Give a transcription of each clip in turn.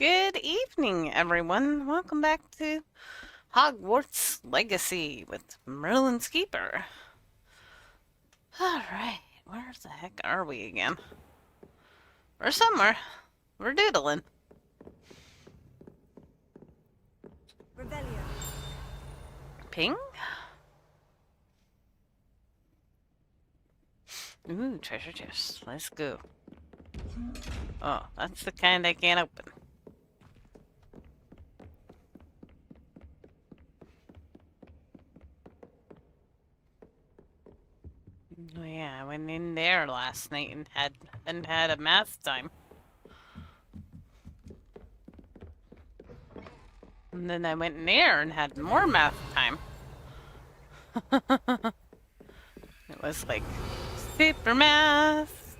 Good evening, everyone. Welcome back to Hogwarts Legacy with Merlin's Keeper. Alright, where the heck are we again? We're somewhere. We're doodling. Revelio. Ping? Ooh, treasure chest. Let's go. Oh, that's the kind I can't open. Oh yeah, I went in there last night and had a math time. And then I went in there and had more math time. It was like super math.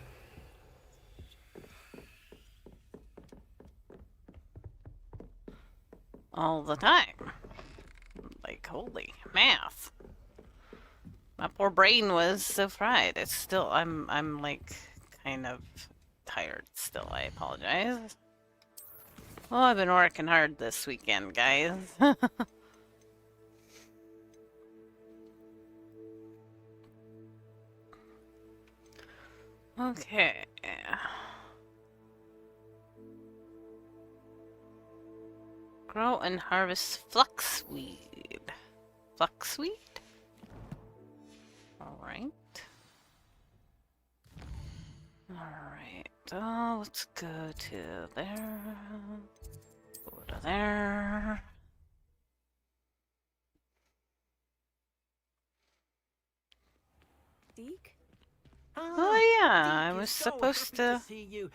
All the time. Like, holy math. My poor brain was so fried. It's still, I'm like kind of tired still. I apologize. Well, I've been working hard this weekend, guys. Okay. Grow and harvest fluxweed. Fluxweed? Alright. Alright. Oh, let's go to there. Go to there. Deke? Oh yeah, I Deke was is so supposed happy to see you.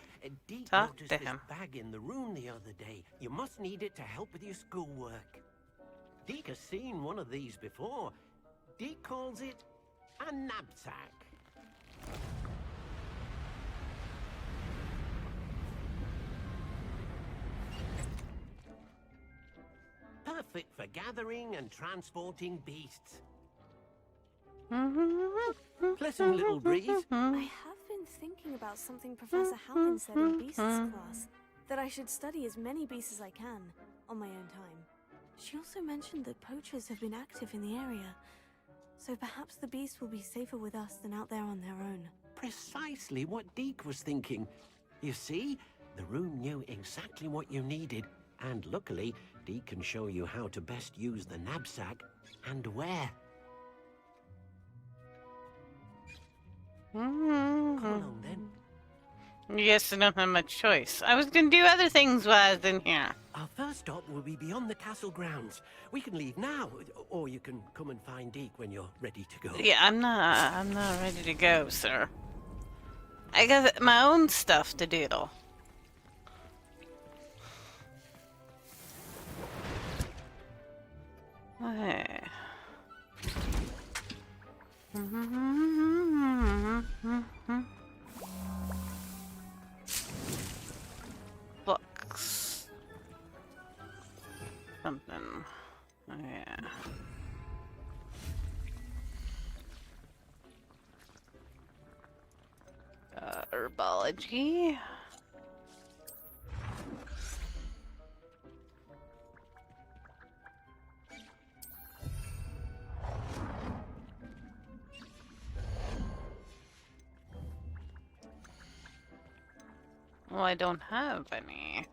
Deke talk noticed to this him. bag in the room the other day. You must need it to help with your schoolwork. Deke has seen one of these before. Deke calls it a knapsack. Perfect for gathering and transporting beasts. Pleasant little breeze. I have been thinking about something Professor Halpin said in Beasts class. That I should study as many beasts as I can, on my own time. She also mentioned that poachers have been active in the area. So perhaps the beasts will be safer with us than out there on their own. Precisely what Deke was thinking. You see, the room knew exactly what you needed, and luckily, Deke can show you how to best use the knapsack and where. Come along then. Yes, I don't have much choice. I was gonna do other things while I was in here. Our first stop will be beyond the castle grounds. We can leave now, or you can come and find Deke when you're ready to go. Yeah, I'm not ready to go, sir. I got my own stuff to doodle. Hey. Books. Something. Oh, yeah. Herbology. Well, I don't have any.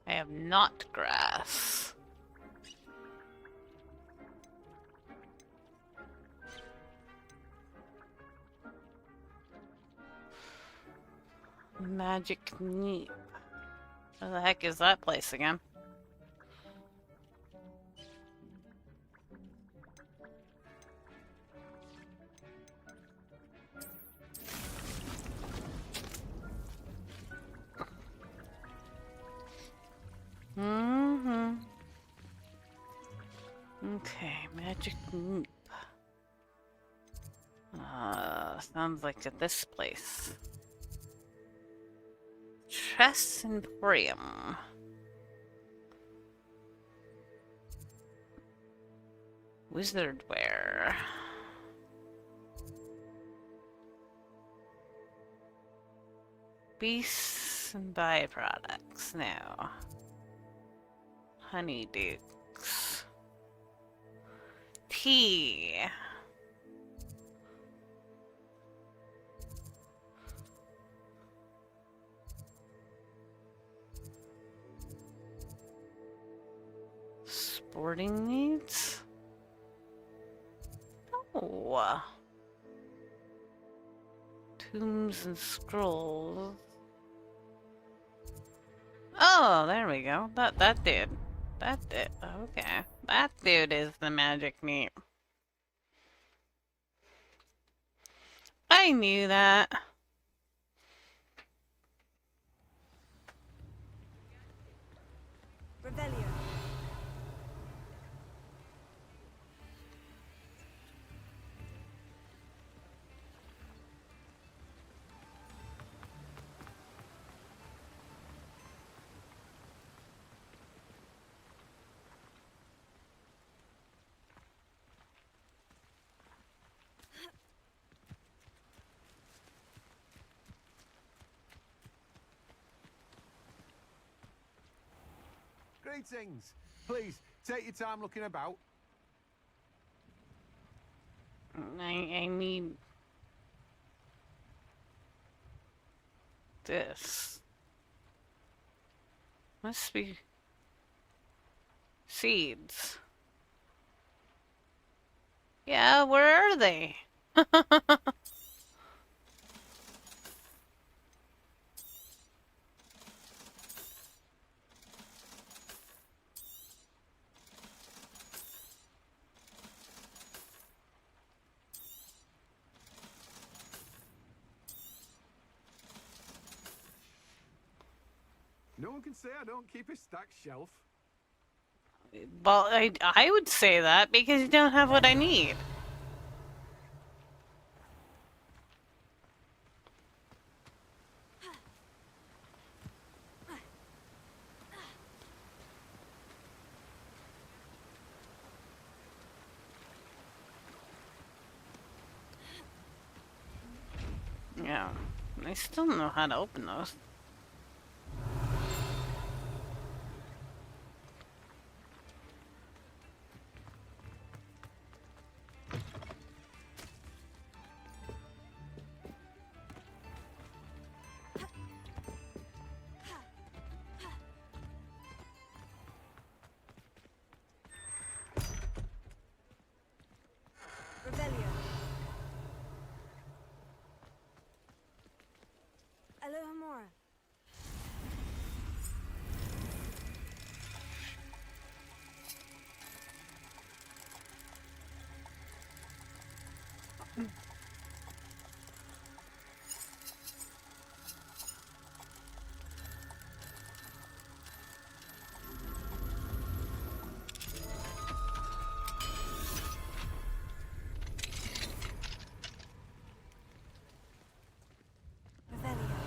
I have not grass. Magic Neep. Where the heck is that place again? Okay, Magic Neep. Sounds like at this place. Tress Emporium. Wizardware. Beasts. and byproducts now. Honeydukes. Tea. Sporting needs? Oh. Tombs and scrolls. Oh, there we go. That dude. That dude. Okay. That dude is the magic meat. I knew that. Revelio. Greetings. Please, take your time looking about. I need this. Must be seeds. Yeah, where are they? No one can say I don't keep a stacked shelf. Well, I would say that because you don't have what I need. Yeah, I still know how to open those. Revelio. Alohomora. Revelio.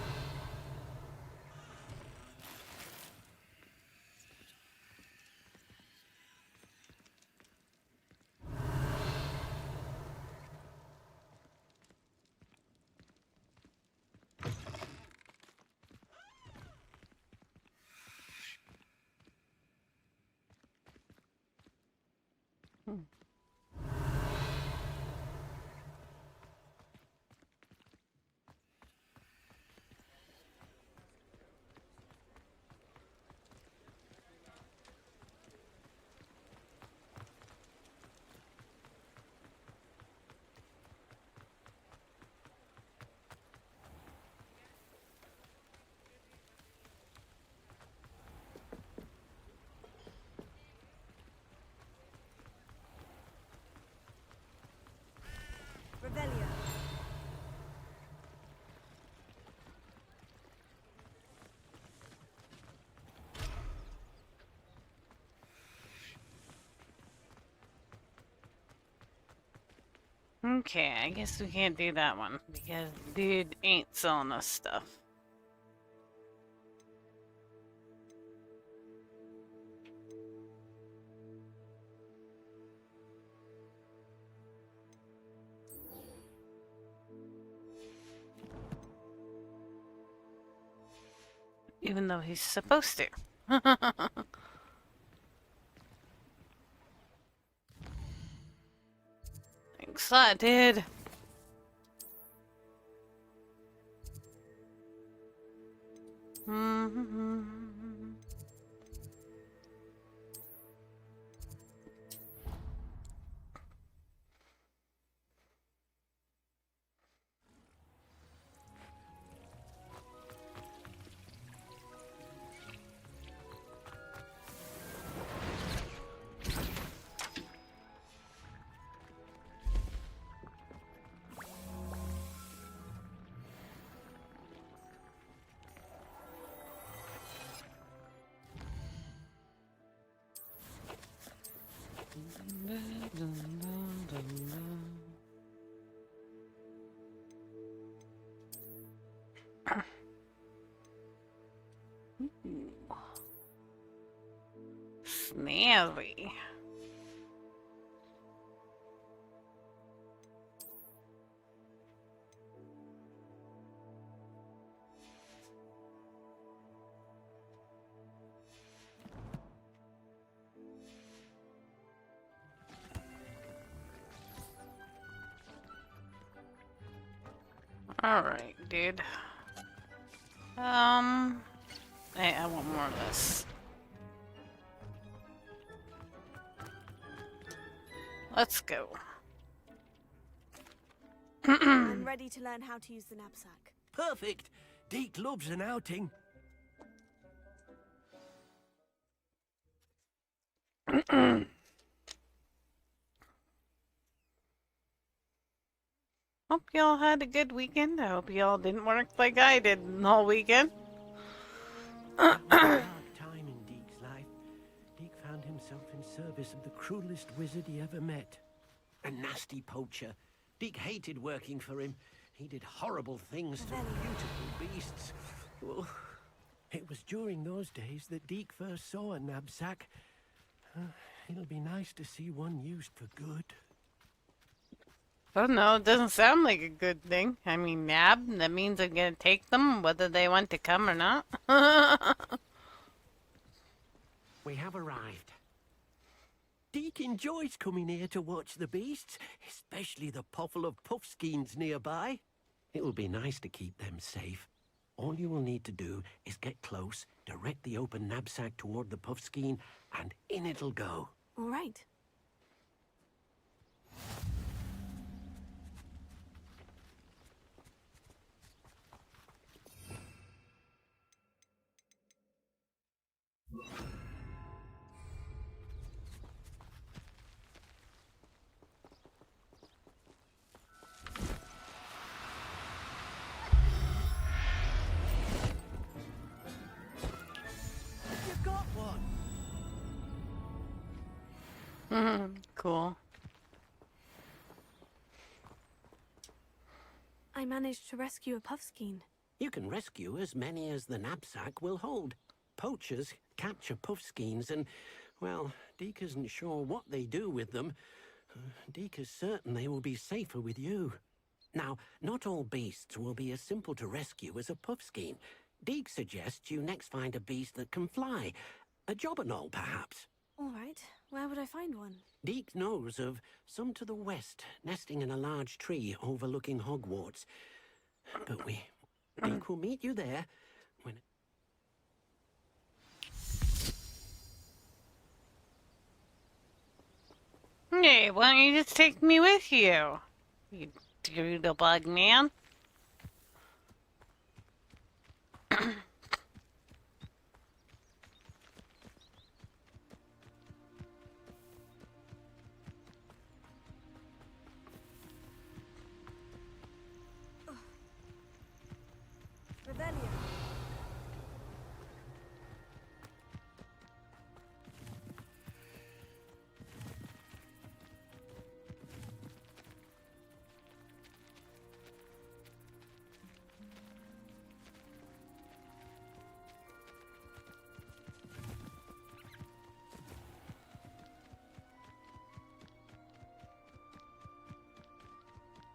Revelio. Okay, I guess we can't do that one because dude ain't selling us stuff. Even though he's supposed to. Excited. Snazzy. Alright, dude. Hey, I want more of this. Let's go. I'm ready to learn how to use the knapsack. Perfect. Deke loves an outing. Hope y'all had a good weekend. I hope y'all didn't work like I did all weekend. That was a dark time in Deke's life. Deke found himself in service of the cruelest wizard he ever met. A nasty poacher. Deke hated working for him. He did horrible things to beautiful beasts. Oh. It was during those days that Deke first saw a knapsack. It'll be nice to see one used for good. Oh no, it doesn't sound like a good thing. I mean, nab, that means I'm gonna take them whether they want to come or not. We have arrived. Deke enjoys coming here to watch the beasts, especially the poffle of puffskeins nearby. It will be nice to keep them safe. All you will need to do is get close, direct the open knapsack toward the puffskein, and in it'll go. All right. You got one! Cool. I managed to rescue a puffskein. You can rescue as many as the knapsack will hold. Poachers capture puffskeins and, well, Deke isn't sure what they do with them. Deke is certain they will be safer with you. Now, not all beasts will be as simple to rescue as a puffskein. Deke suggests you next find a beast that can fly. A jobberknoll, perhaps. All right. Where would I find one? Deke knows of some to the west, nesting in a large tree overlooking Hogwarts. But Deke will meet you there when... Hey, why don't you just take me with you? You doodlebug man. Revelio.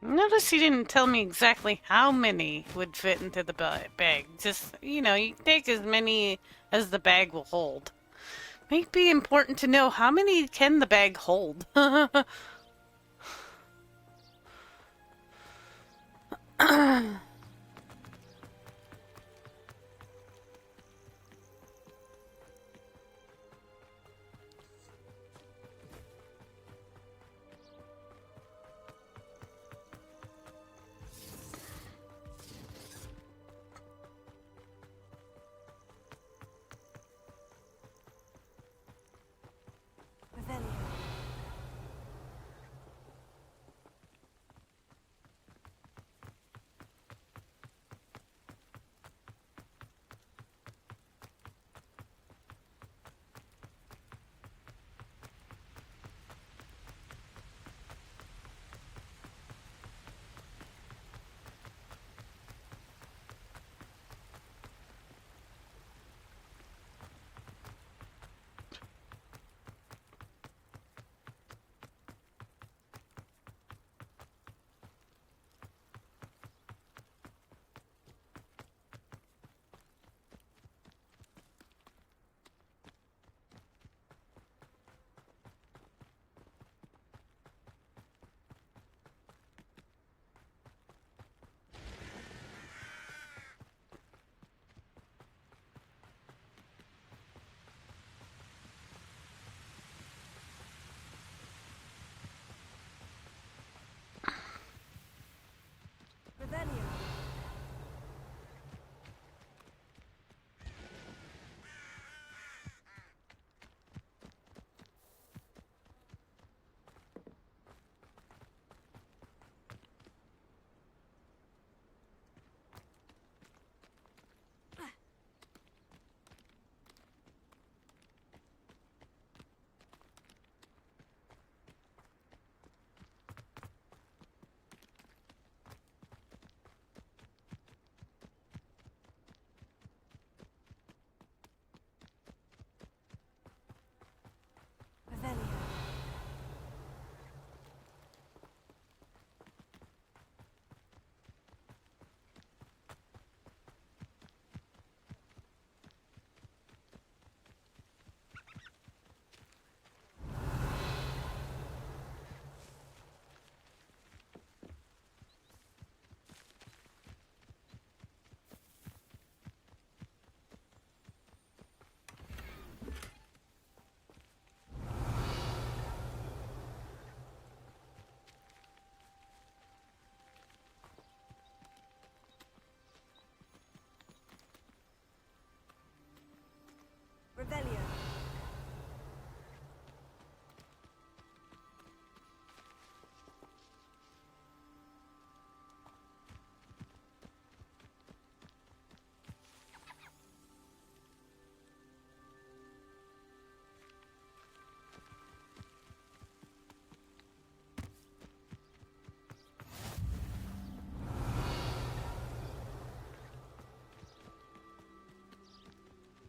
Notice you didn't tell me exactly how many would fit into the bag. Just, you know, you take as many as the bag will hold. Might be important to know how many can the bag hold. Revelio. Revelio. Revelio. Revelio.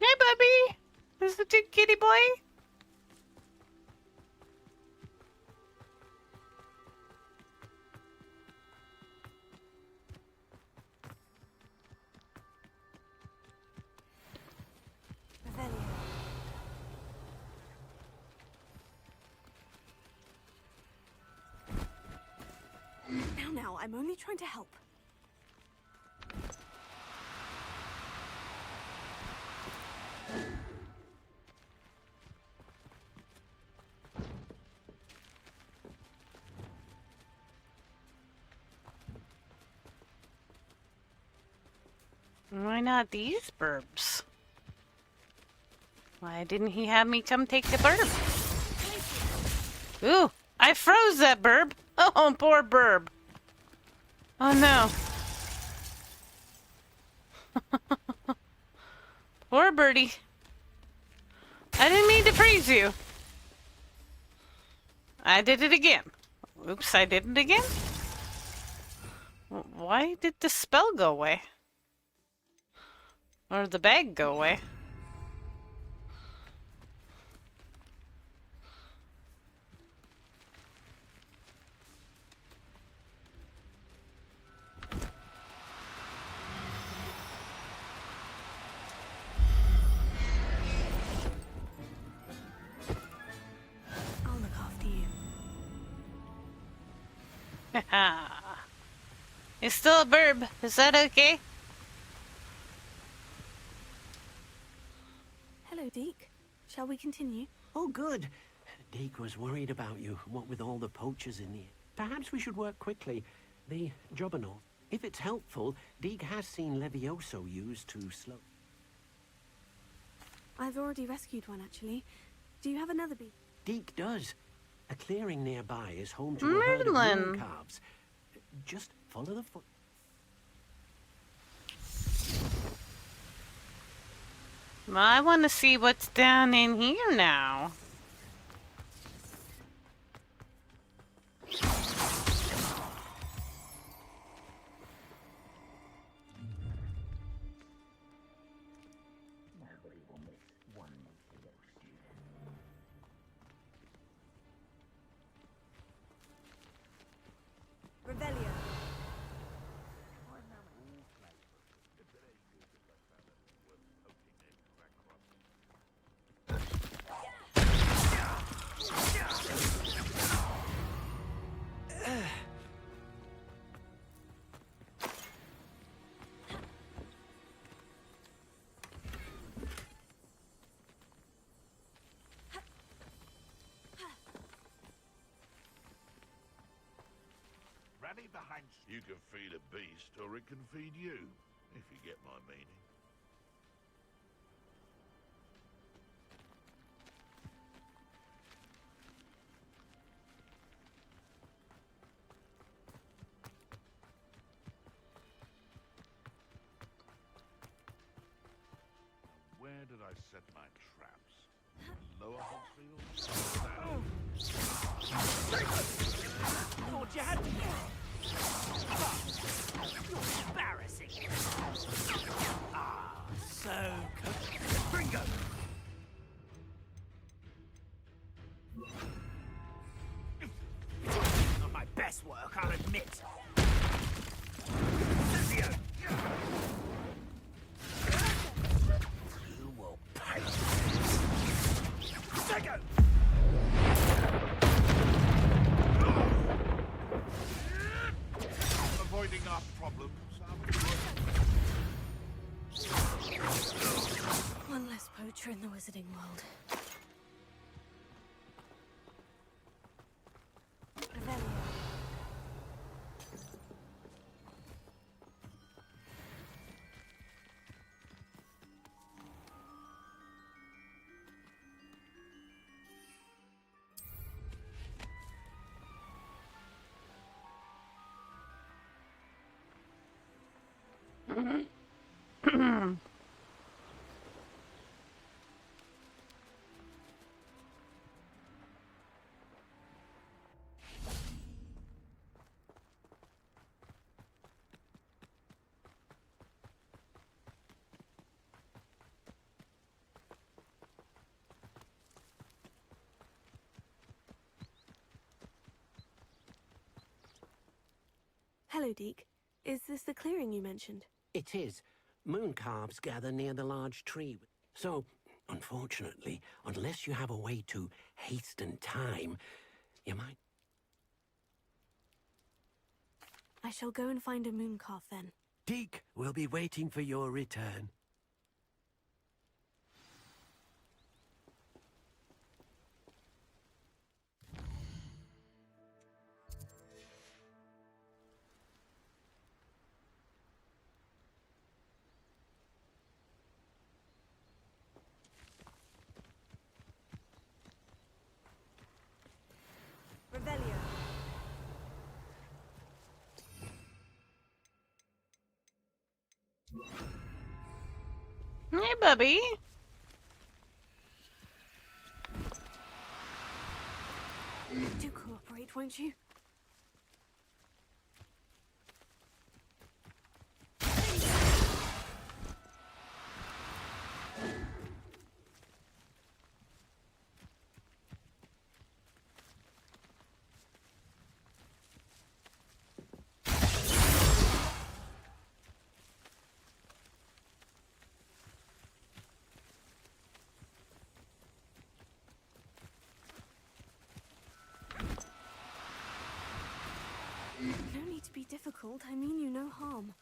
Hey, Bubby! Is the kitty boy? Revelio. Now, I'm only trying to help. Why not these burbs? Why didn't he have me come take the burb? Ooh, I froze that burb. Oh, poor burb. Oh no. Poor birdie. I didn't mean to freeze you. I did it again. Oops, I did it again? Why did the spell go away? Or the bag go away? It's still a burb. Is that okay? Hello, Deke. Shall we continue? Oh, good. Deke was worried about you, what with all the poachers in here. Perhaps we should work quickly. The juggernaut. If it's helpful, Deke has seen Levioso used to slow. I've already rescued one, actually. Do you have another bee? Deke does. A clearing nearby is home to a herd of Merlin. moon calves. Just follow the foot. Well, I want to see what's down in here now. Revelio. Rally behind. You can feed a beast, or it can feed you, if you get my meaning. Where did I set my traps? Lower Hogsfield? Thought you had me. You're embarrassing. Ah, so cool. Bringo. Not my best work, I'll admit. Cynthia. You will pay. Take it. Avoiding our problems. One less poacher in the wizarding world. Revelio. Hello, Deke. Is this the clearing you mentioned? It is. Moon calves gather near the large tree. So, unfortunately, unless you have a way to hasten time, you might... I shall go and find a moon calf then. Deke will be waiting for your return. Revelio. Hey, Bubby. Do cooperate, won't you? be difficult, I mean you no harm.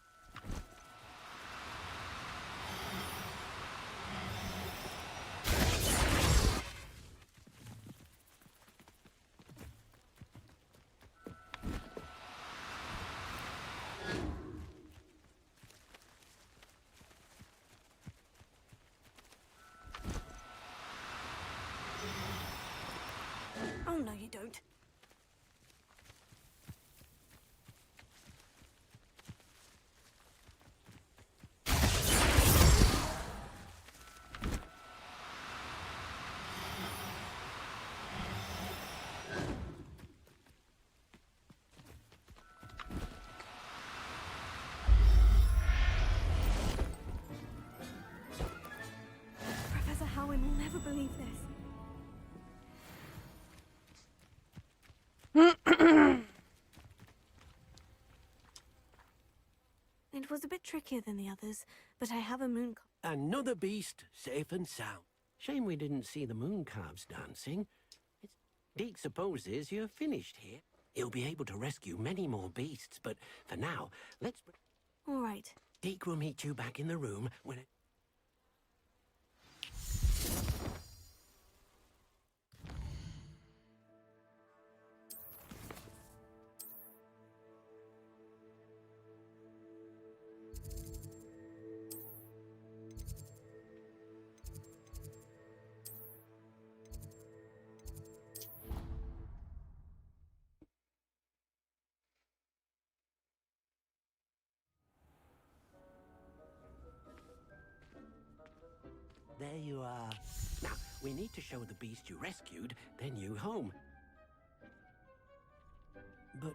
Oh, no, you don't. Professor Howin will never believe this. It was a bit trickier than the others, but I have a moon. Another beast, safe and sound. Shame we didn't see the moon calves dancing. Deke supposes you're finished here. He'll be able to rescue many more beasts, but for now, let's... All right. Deke will meet you back in the room when... There you are. Now, we need to show the beast you rescued their new home. But,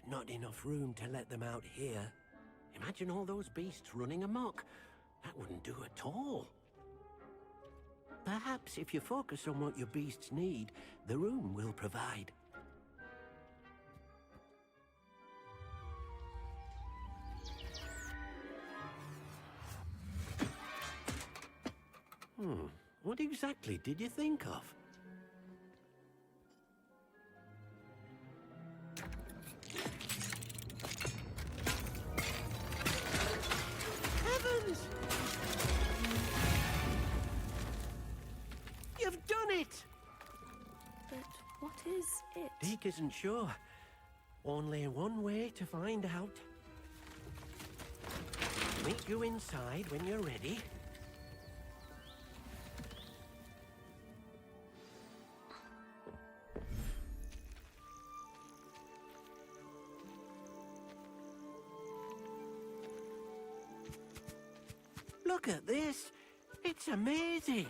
not enough room to let them out here. Imagine all those beasts running amok. That wouldn't do at all. Perhaps if you focus on what your beasts need, the room will provide. What exactly did you think of? Heavens! You've done it! But what is it? Deke isn't sure. Only one way to find out. Meet you inside when you're ready. Look at this. It's amazing.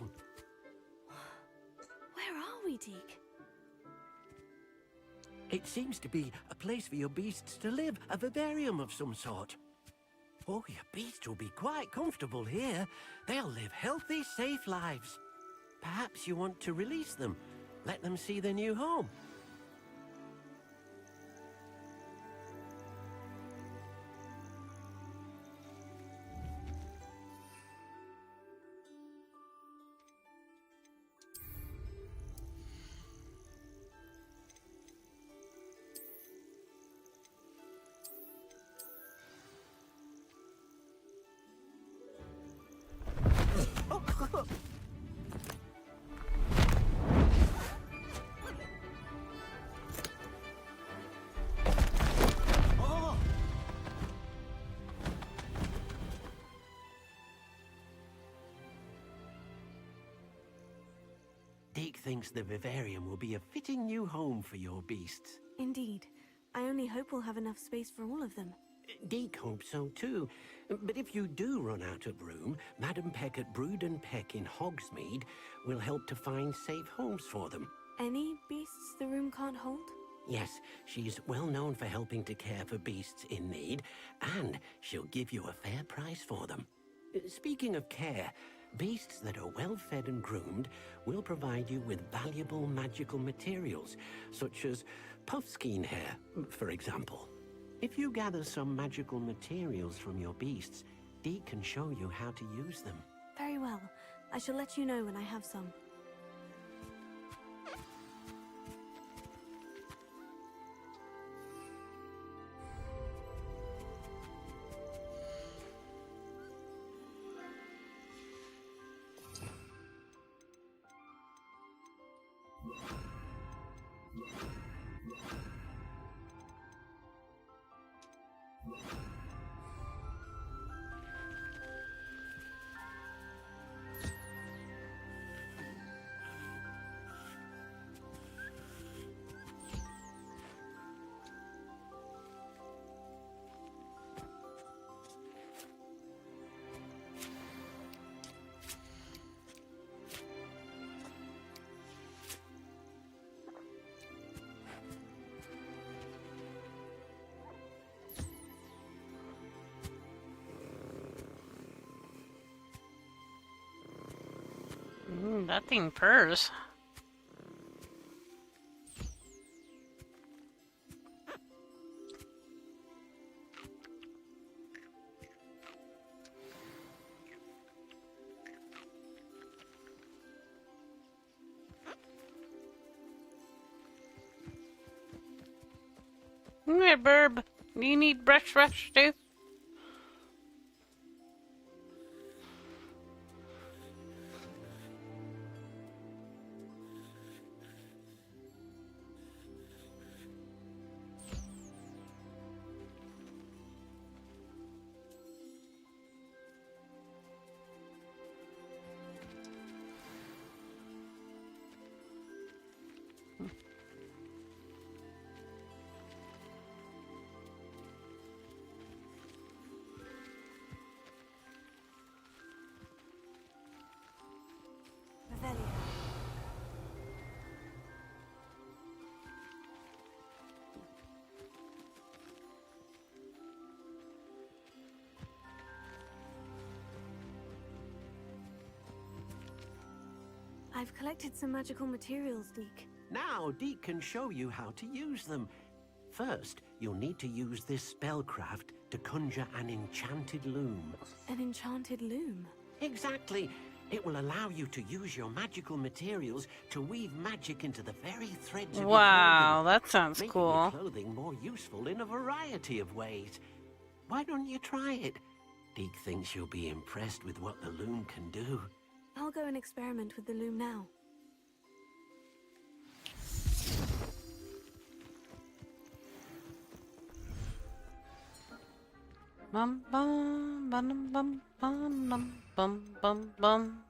Where are we, Deke? It seems to be a place for your beasts to live, a vivarium of some sort. Oh, your beasts will be quite comfortable here. They'll live healthy, safe lives. Perhaps you want to release them, let them see their new home. Deke thinks the vivarium will be a fitting new home for your beasts. Indeed. I only hope we'll have enough space for all of them. Deke hopes so too. But if you do run out of room, Madam Peck at Brood and Peck in Hogsmeade will help to find safe homes for them. Any beasts the room can't hold? Yes, she's well known for helping to care for beasts in need, and she'll give you a fair price for them. Speaking of care, beasts that are well fed and groomed will provide you with valuable magical materials, such as puffskein hair, for example. If you gather some magical materials from your beasts, Deke can show you how to use them. Very well. I shall let you know when I have some. That thing purrs. Yeah, Burb. Do you need brush too? Revelio. I've collected some magical materials, Deke. Now, Deke can show you how to use them. First, you'll need to use this spellcraft to conjure an enchanted loom. An enchanted loom. Exactly. It will allow you to use your magical materials to weave magic into the very threads of Wow, your that sounds clothing, cool. making your clothing more useful in a variety of ways. Why don't you try it? Deke thinks you'll be impressed with what the loom can do. I'll go and experiment with the loom now. Bum bum bum bum bum bum bum bum.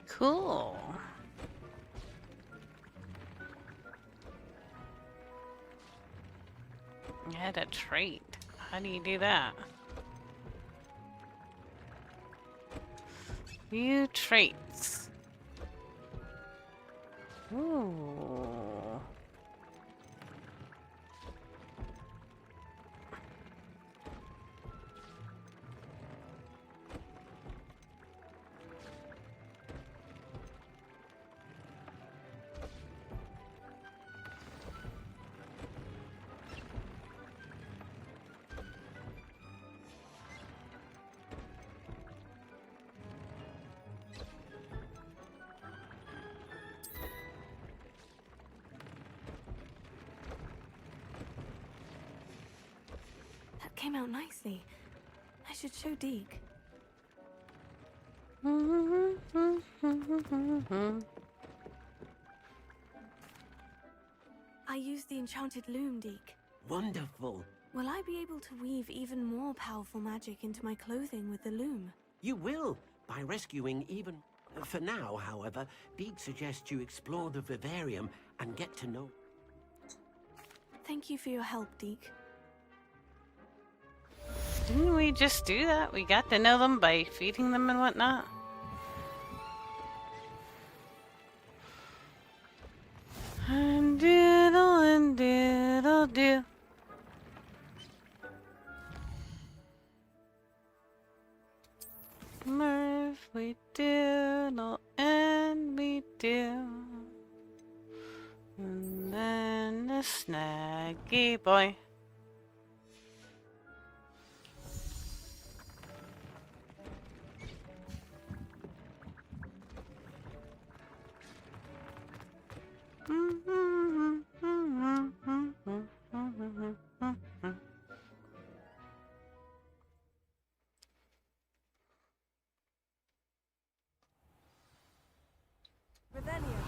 Cool. Add a trait. How do you do that? View traits. Ooh. That came out nicely. I should show Deke. I used the enchanted loom, Deke. Wonderful. Will I be able to weave even more powerful magic into my clothing with the loom? You will, by rescuing even... For now, however, Deke suggests you explore the vivarium and get to know... Thank you for your help, Deke. Didn't we just do that? We got to know them by feeding them and whatnot. And diddle do. Murph, we diddle and we do. And then the snaggy boy. Revelio.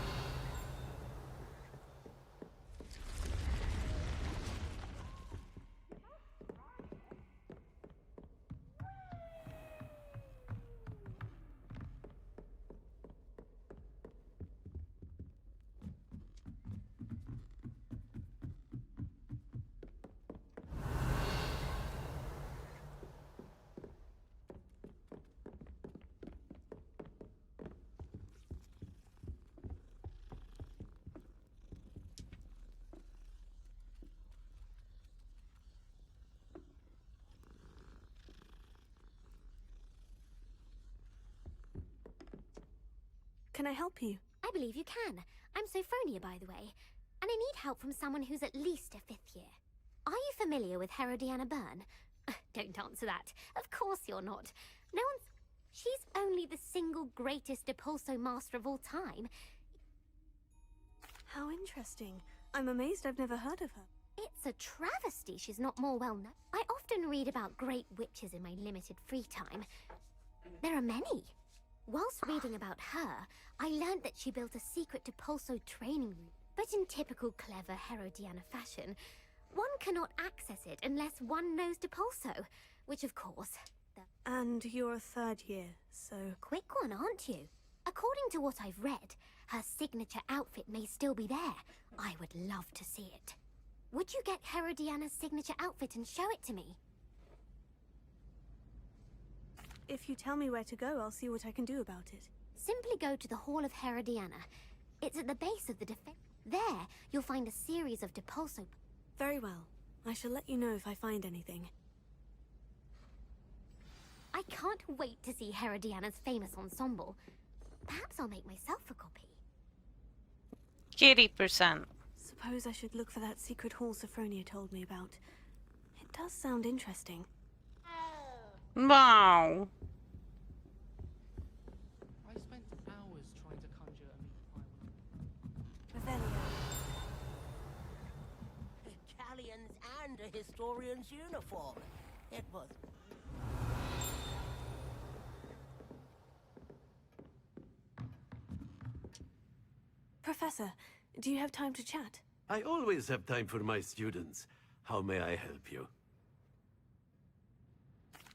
Can I help you? I believe you can. I'm Sophronia, by the way, and I need help from someone who's at least a 5th year. Are you familiar with Herodiana Byrne? Don't answer that. Of course you're not. No one's... She's only the single greatest Depulso master of all time. How interesting. I'm amazed I've never heard of her. It's a travesty she's not more well known. I often read about great witches in my limited free time. There are many. Whilst reading about her, I learned that she built a secret Depulso training room. But in typical clever Herodiana fashion, one cannot access it unless one knows Depulso, which of course... And you're a 3rd year, so... Quick one, aren't you? According to what I've read, her signature outfit may still be there. I would love to see it. Would you get Herodiana's signature outfit and show it to me? If you tell me where to go, I'll see what I can do about it. Simply go to the Hall of Herodiana. It's at the base of the defense. There, you'll find a series of Depulso... Very well. I shall let you know if I find anything. I can't wait to see Herodiana's famous ensemble. Perhaps I'll make myself a copy. 80%. Suppose I should look for that secret hall Sophronia told me about. It does sound interesting. Wow. I spent hours trying to conjure a meat pie. Revelio. Italians and a historian's uniform. It was... Professor, do you have time to chat? I always have time for my students. How may I help you?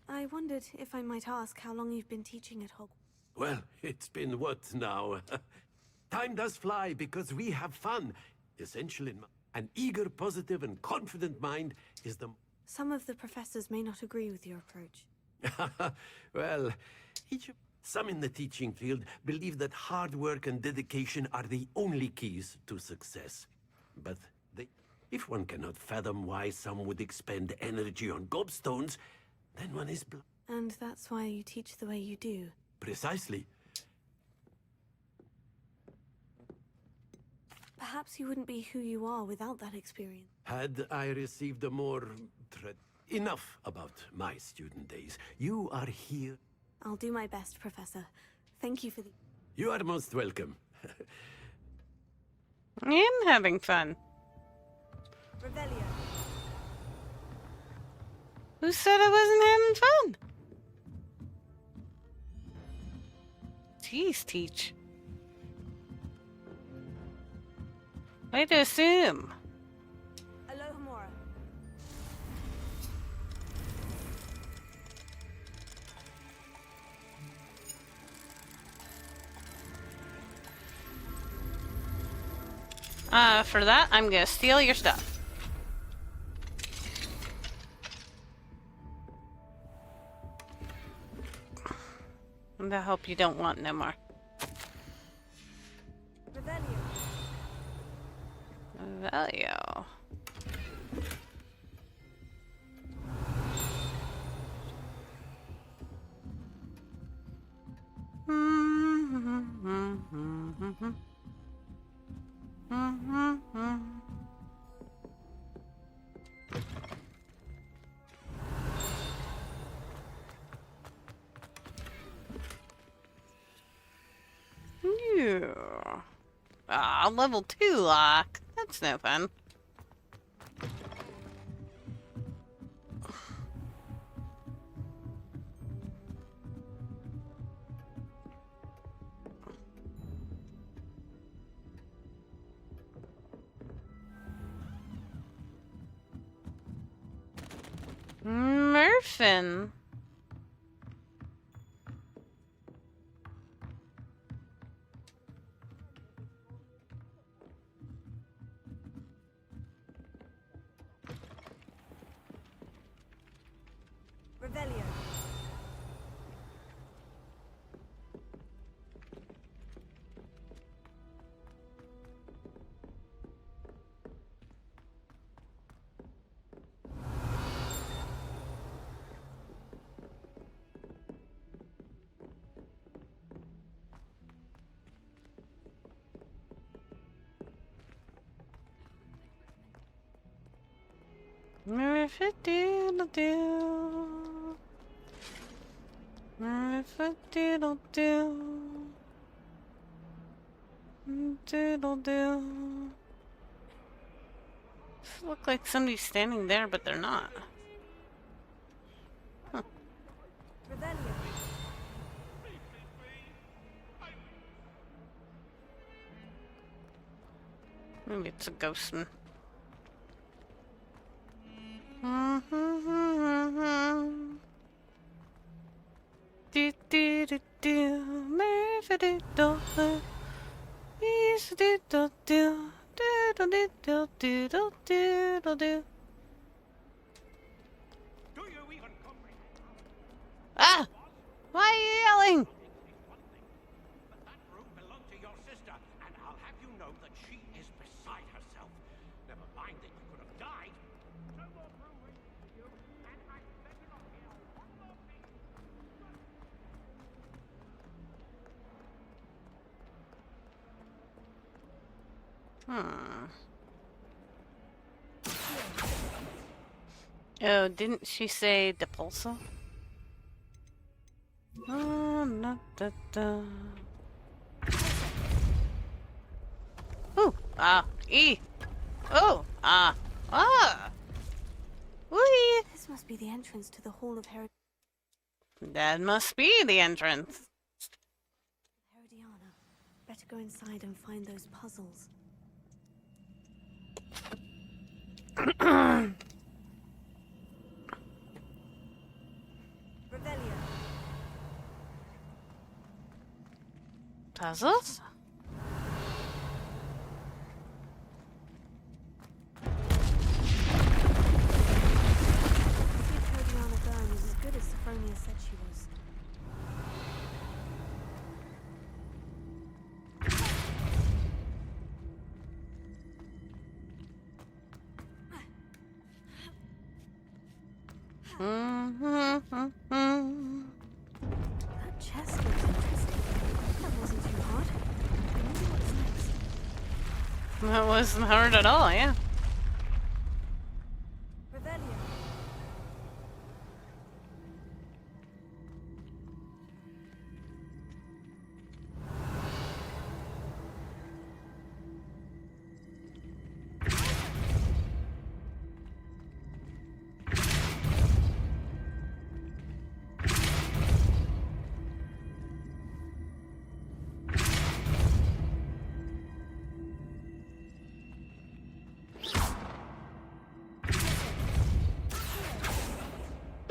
I wondered if I might ask how long you've been teaching at Hogwarts. Well, it's been what now? Time does fly because we have fun. Essential in an eager, positive, and confident mind is the... Some of the professors may not agree with your approach. Well, some in the teaching field believe that hard work and dedication are the only keys to success. But if one cannot fathom why some would expend energy on gobstones, then one is And that's why you teach the way you do. Precisely. Perhaps you wouldn't be who you are without that experience. Had I received a more... Enough about my student days. You are here. I'll do my best, Professor. Thank you for the... You are most welcome. I am having fun. Revelio. Who said I wasn't having fun? Jeez, Teach. Way to assume. Alohomora. For that, I'm gonna steal your stuff. And I hope you don't want no more. Value. Yeah. Ah, level 2 lock. That's no fun. Murphin. Revelio. Murphy-diddle-doo. Murphy-diddle-doo. Diddle-doo. Look like somebody's standing there, but they're not. Huh. Revelio. Maybe it's a ghostman. Do do do do, Murphy-diddle-doo. Easy-diddle-doo. Diddle-diddle-diddle-diddle-doo. Do you even comprehend? Ah! Why are you yelling? But that room belonged to your sister, and I'll have you know that she is beside herself. Never mind that you could have died. No more brewing for you, and I'm begging off here one more thing. Oh, didn't she say Depulso? Oh, not that. Ooh, ah, E. Oh, ah, ah. Whee! This must be the entrance to the Hall of That must be the entrance. Herodiana. Better go inside and find those puzzles. Revelio. Puzzles? See if Herodiana Byrne is as good as Sophronia said she was. That chest looks interesting. That wasn't too hard. I wonder what's next. That wasn't hard at all, yeah. Revelio.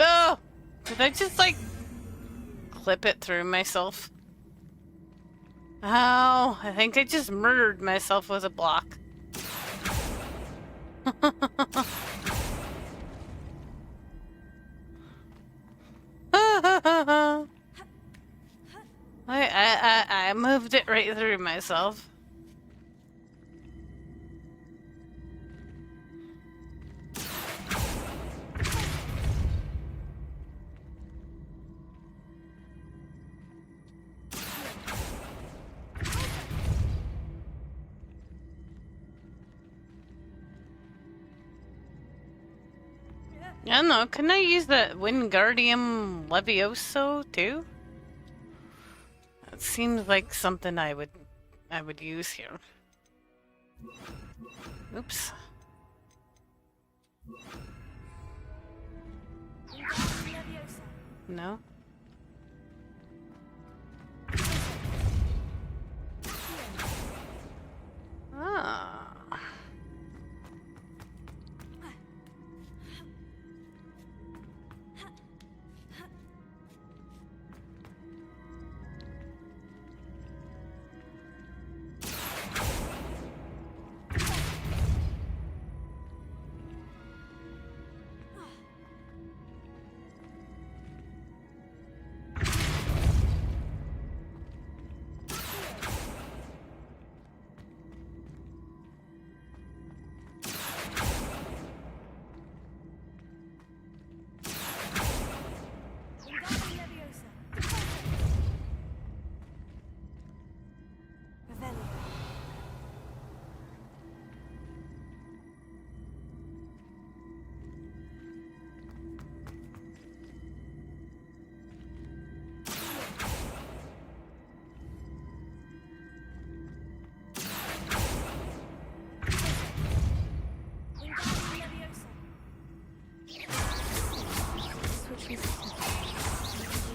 Oh! Did I just, like, clip it through myself? Ow, I think I just murdered myself with a block. I moved it right through myself. I don't know, can I use the Wingardium Levioso too? It seems like something I would use here. Oops. No? Ah.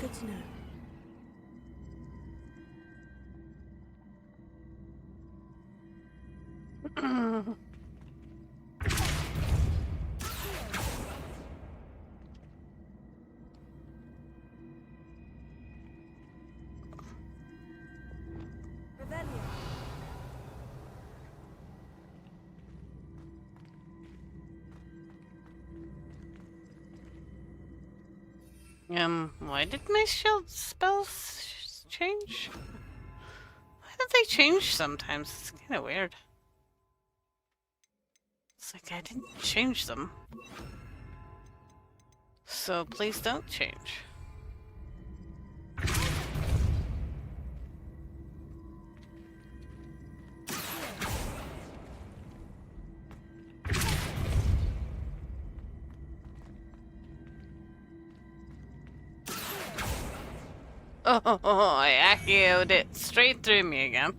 Good to know. Why did my shield spells change? Why did they change sometimes? It's kind of weird. It's like I didn't change them. So please don't change. Oh, I acioed it straight through me again.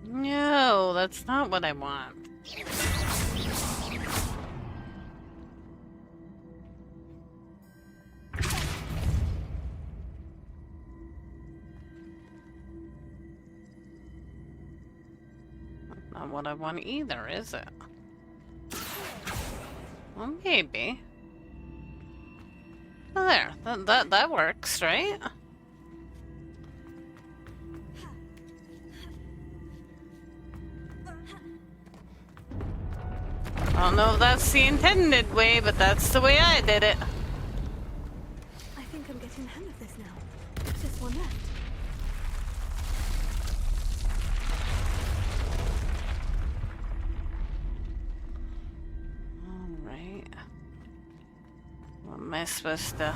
No, that's not what I want. Not what I want either, is it? Well, maybe. Oh, there. That works, right? I don't know if that's the intended way, but that's the way I did it. I think I'm getting the hang of this now. Just one left. Right. What am I supposed to...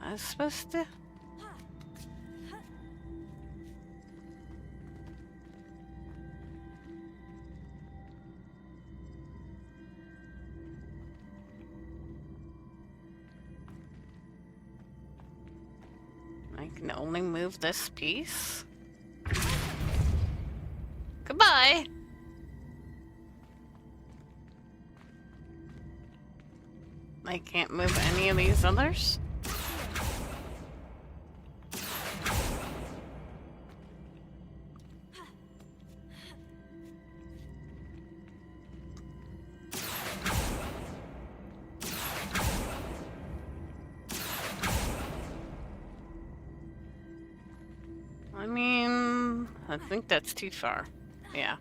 Am I supposed to... I can only move this piece? Goodbye! I can't move any of these others? I mean, I think that's too far. Yeah.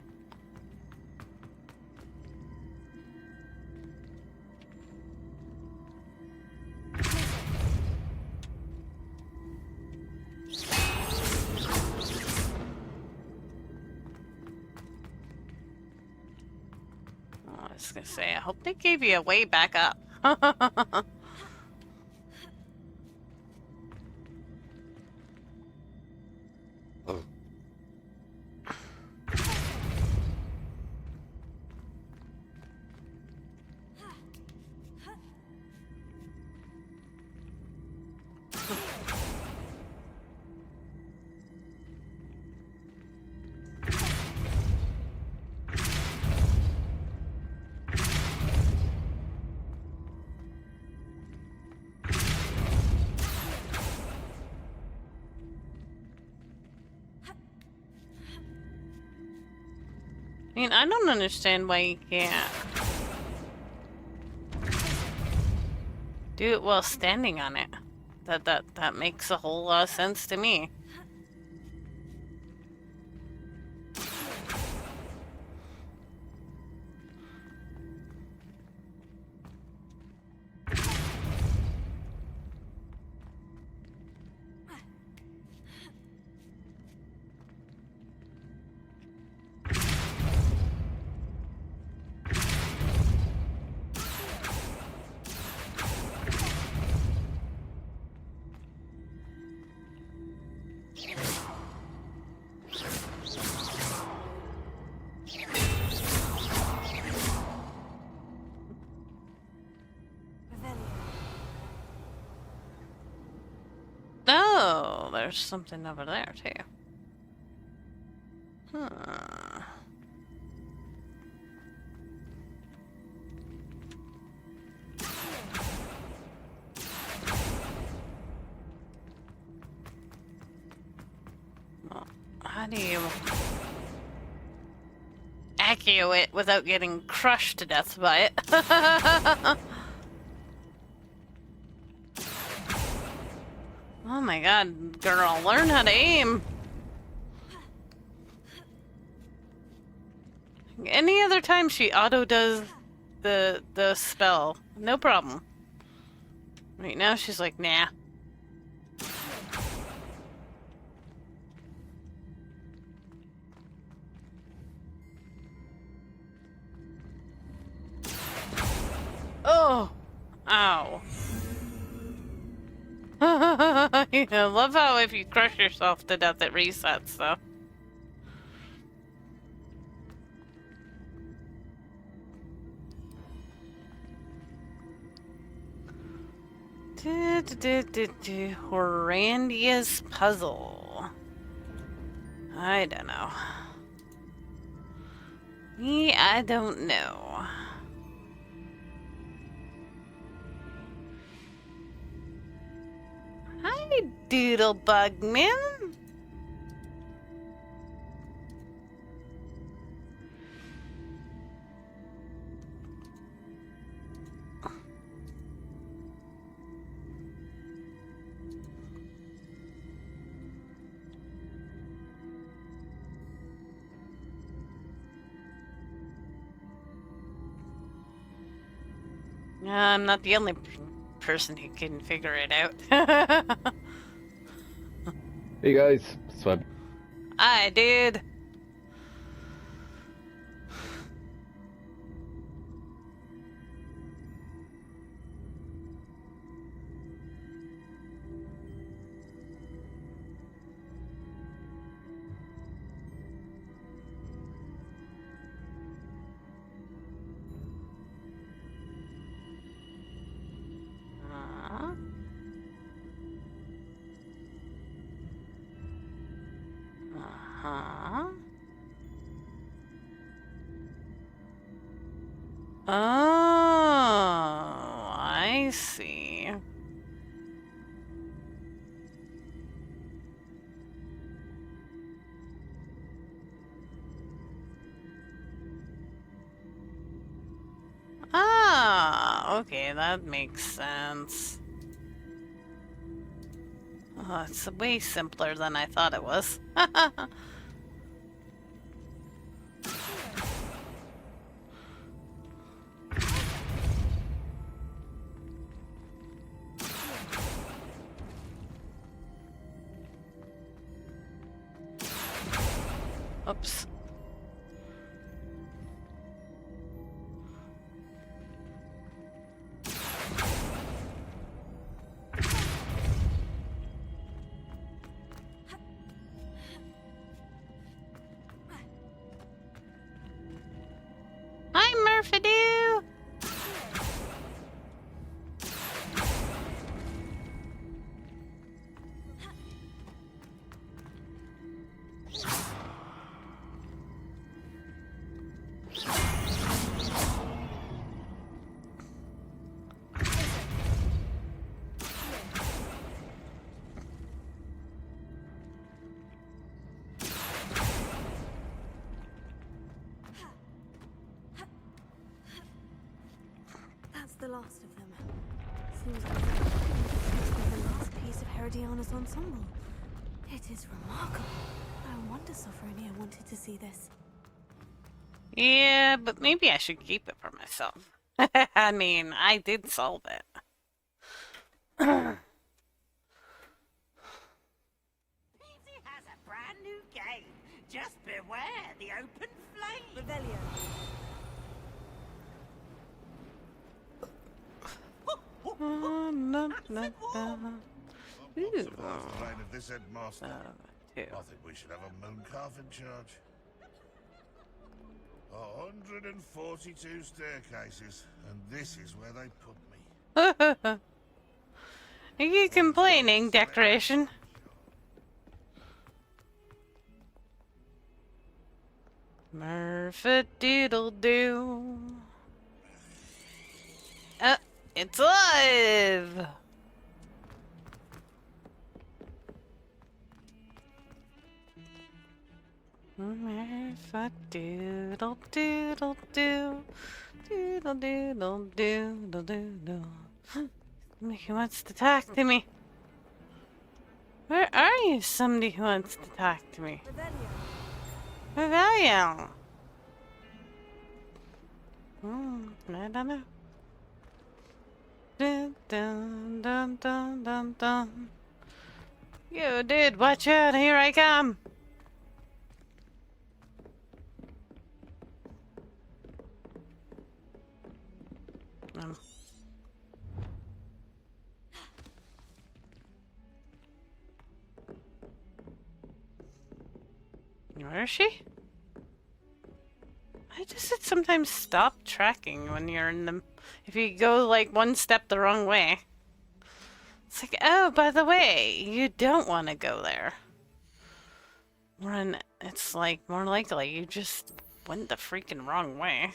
I was gonna say, I hope they gave you a way back up. I mean, I don't understand why you can't do it while standing on it. That makes a whole lot of sense to me. Oh, there's something over there too. Huh. Well, how do you accio it without getting crushed to death by it? Oh my god, girl, learn how to aim! Any other time she auto does the spell, no problem. Right now she's like, nah. Oh! Ow. I love how if you crush yourself to death, it resets, though. Horandia's puzzle. I don't know. I don't know. Hi, Doodlebug Man. I'm not the only person who can figure it out. Hey guys, Sweb. Hi, dude. Oh, I see. Ah, okay, that makes sense. Oh, it's way simpler than I thought it was. Oops. Hi, Murphydoo! That's the last of them. Seems like this must be the last piece of Herodiana's ensemble. It is remarkable. No wonder Sophronia wanted to see this. Yeah, but maybe I should keep it for myself. I mean, I did solve it. Easy has a brand new game. Just beware the open flame. Revelio. What's the past reign of this headmaster? Two. I think we should have a moon calf in charge. 142 staircases, and this is where they put me. Are you complaining, Decoration? Murphy-doodle-doo. It's alive! Murphy-doodle-doodle-doo. Doodle-doodle-doodle-doodle. Somebody who wants to talk to me. Where are you, somebody who wants to talk to me? Revelio. Revelio. I don't know. Dun, dun, dun, dun, dun, dun. Yo, dude, watch out, here I come. Um. Where is she? I just said sometimes stop tracking when you're in the... If you go like one step the wrong way. It's like, oh, by the way, you don't want to go there. When it's like more likely you just went the freaking wrong way.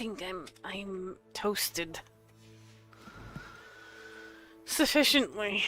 think I'm toasted sufficiently.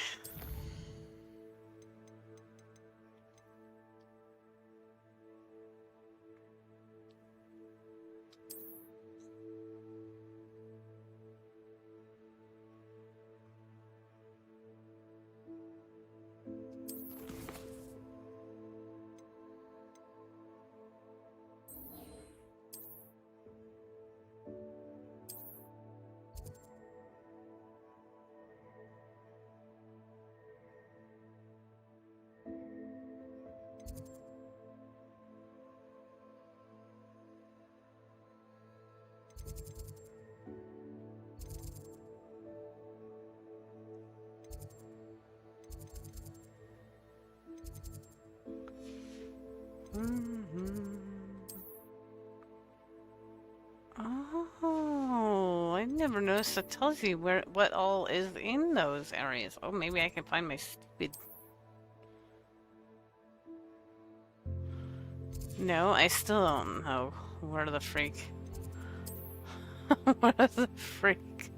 Oh, I never noticed it tells you what all is in those areas. Oh, maybe I can find my stupid... No, I still don't know where the freak... Where the freak...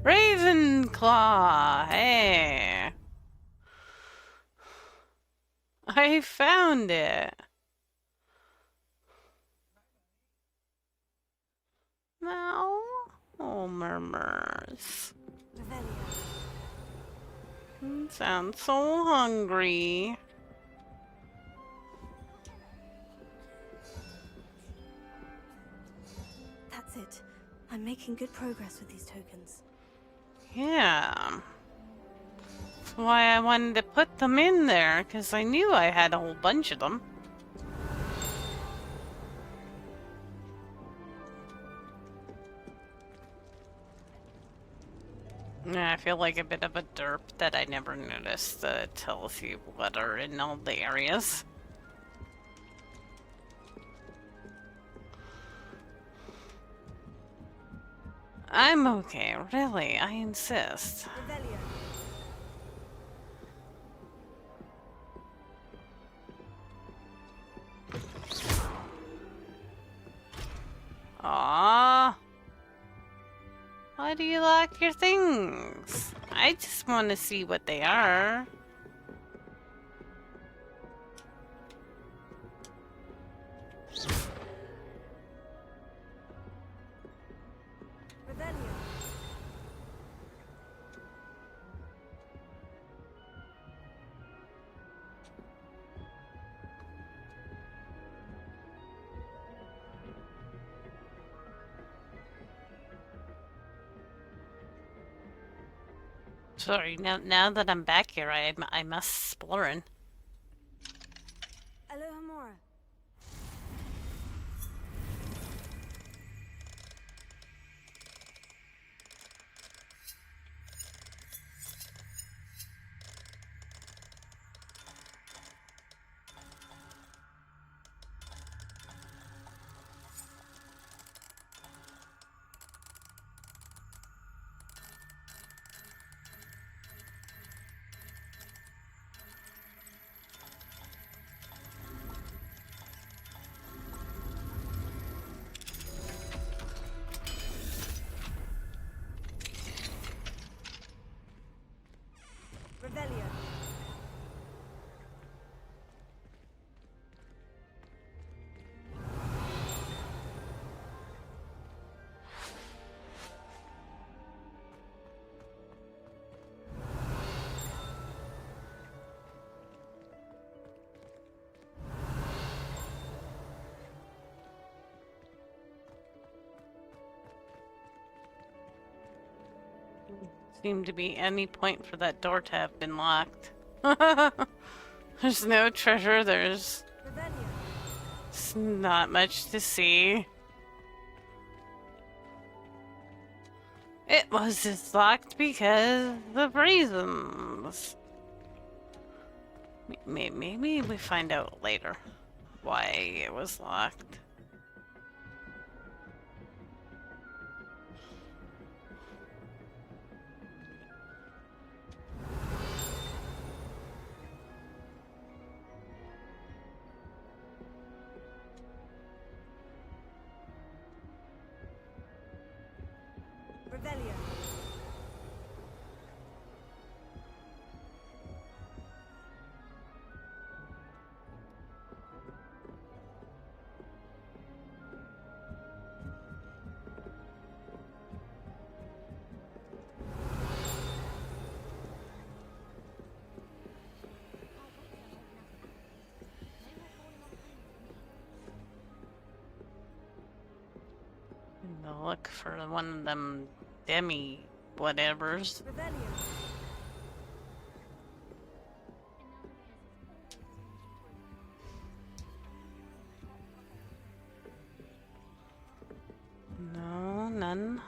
Ravenclaw! Hey! I found it! No? Oh, murmurs. Sounds so hungry. That's it. I'm making good progress with these tokens. Yeah. That's why I wanted to put them in there, because I knew I had a whole bunch of them. Yeah, I feel like a bit of a derp that I never noticed that it tells you what are in all the areas. I'm okay, really, I insist. Aww. Why do you lock your things? I just want to see what they are. Sorry, now that I'm back here, I must exploring. Alohomora. Revelio. Seemed to be any point for that door to have been locked. There's no treasure, there's not much to see. It was just locked because of reasons. Maybe we find out later why it was locked. I'll look for one of them demi whatevers. Revelio. No, none.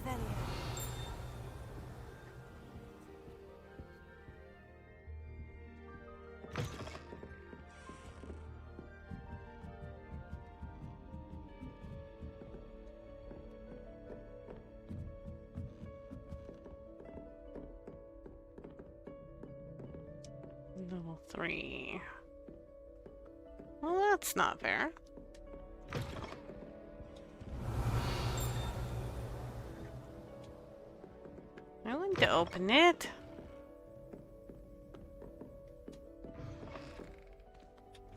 Revelio. Level 3. Well, that's not fair. I want to open it.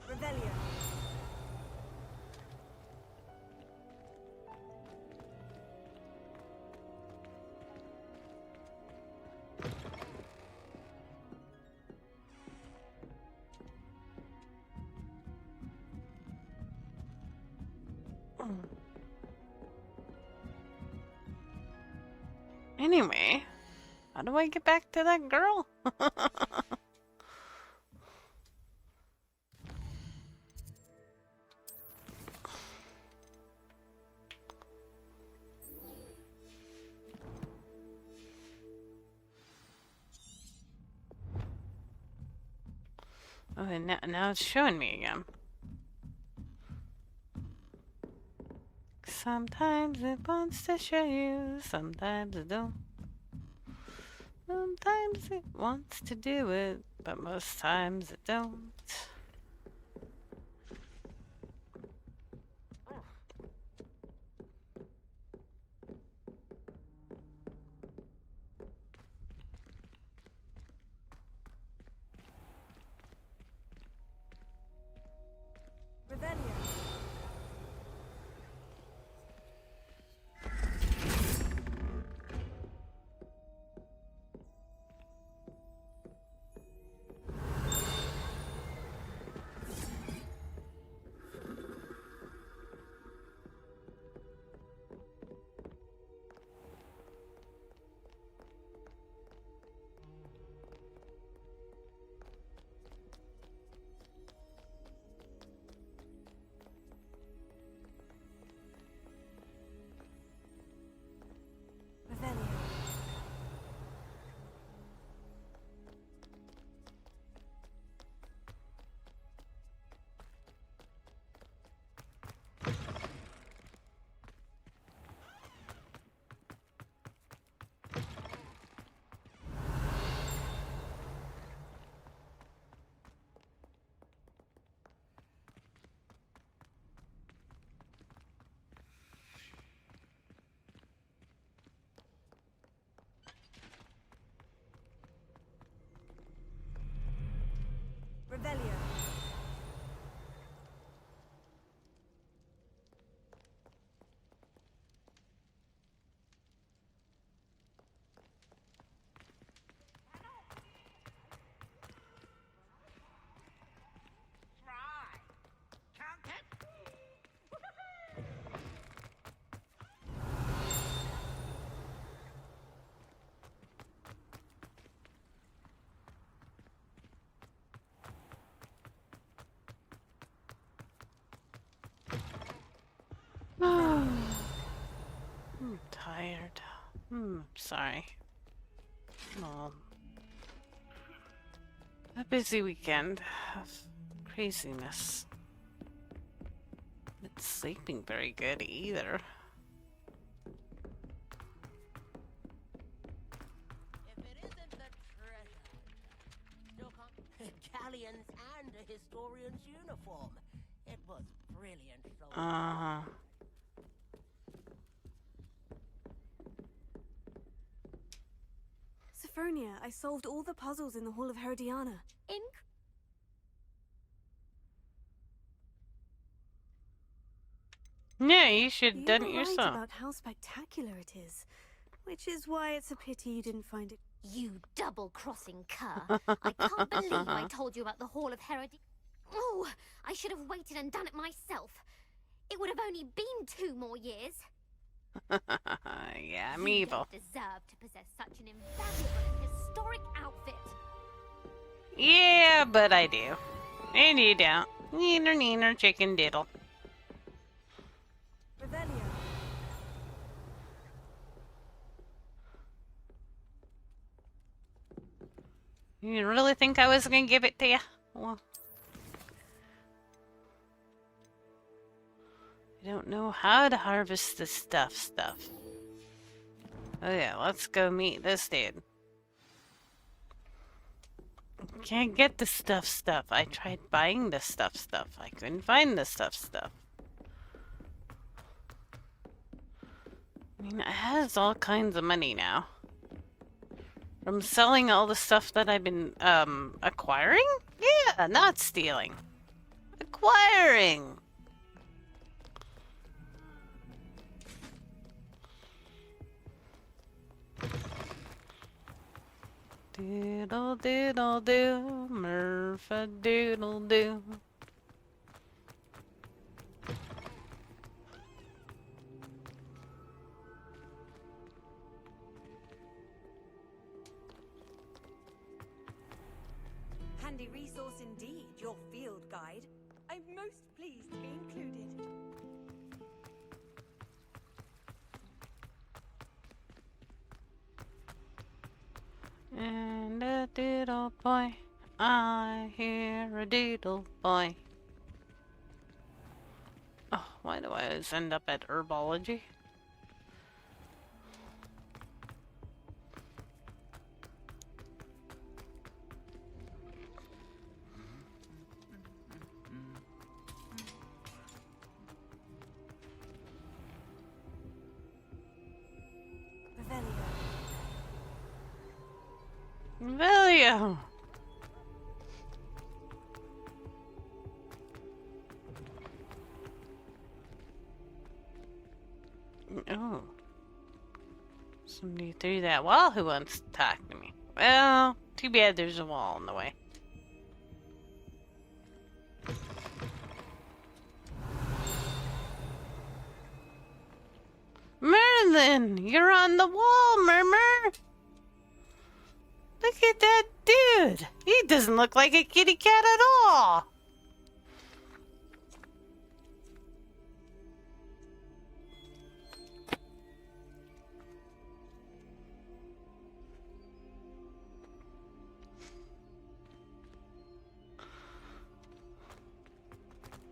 Revelio. Anyway, how do I get back to that girl? Okay, now it's showing me again. Sometimes it wants to show you, sometimes it don't. Sometimes it wants to do it, but most times it don't. Revelio. Revelio. Revelio. Right. Count it. I'm tired. Sorry. Well, a busy weekend of craziness. Not sleeping very good either. If it isn't the treasure. Still can't. Galleons and a historian's uniform. It was brilliant. So Uh-huh. Sophronia, I solved all the puzzles in the Hall of Herodiana. Yeah, you should You have done were it right yourself. about how spectacular it is, which is why it's a pity you didn't find it. You double-crossing cur. I can't believe I told you about the Hall of Herod. Oh, I should have waited and done it myself. It would have only been 2 more years. Yeah, I'm You evil. don't deserve to possess such an invaluable and historic outfit. Yeah, but I do. And you don't. Neener, neener, chicken diddle. Revelio. You really think I was gonna give it to you? Well, I don't know how to harvest the stuff. Oh yeah, let's go meet this dude. Can't get the stuff. I tried buying the stuff. I couldn't find the stuff. I mean, it has all kinds of money now. From selling all the stuff that I've been, acquiring? Yeah, not stealing. Acquiring! Diddle diddle do, Murpha doodle do. Handy resource indeed, your field guide. I'm most pleased to be included. And a doodle boy, I hear a doodle boy. Oh, why do I always end up at herbology? Velio! Oh. Somebody threw that wall who wants to talk to me. Well, too bad there's a wall in the way. Merlin! You're on the wall, Murmur! Look at that dude! He doesn't look like a kitty cat at all!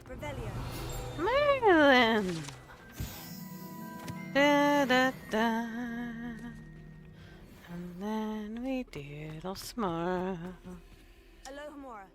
Revelio. Merlin! Da da da. And then we diddle smile. Alohomora.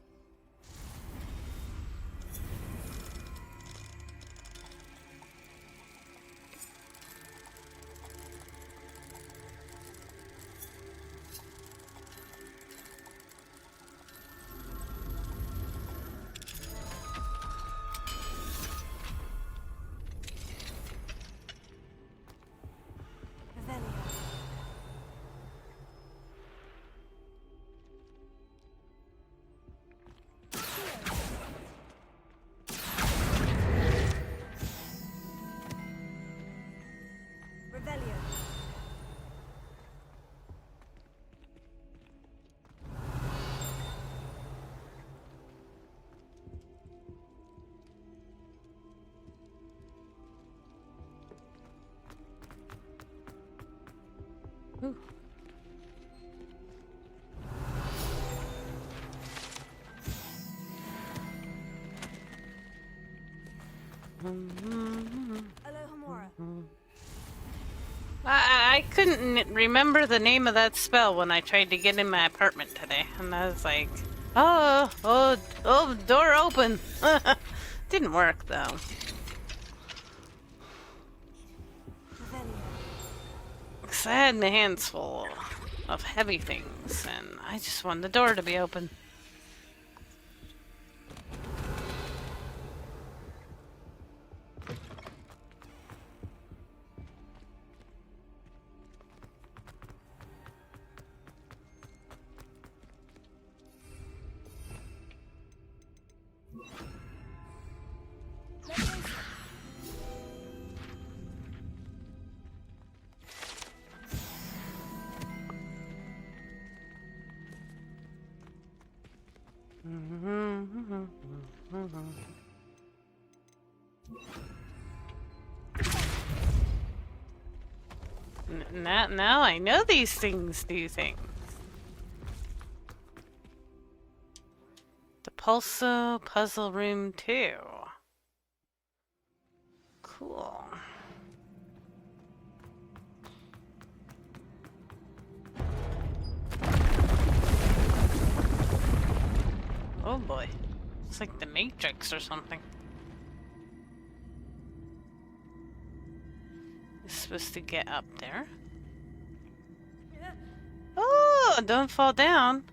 Revelio. Ooh. Alohomora. I couldn't remember the name of that spell when I tried to get in my apartment today, and I was like, oh, door open. Didn't work though. Revelio. 'Cause I had my hands full. of heavy things, and I just want the door to be open. Now I know these things do things. The Pulso Puzzle Room 2. Cool. Oh boy. It's like the Matrix or something. It's supposed to get up there. Oh, don't fall down.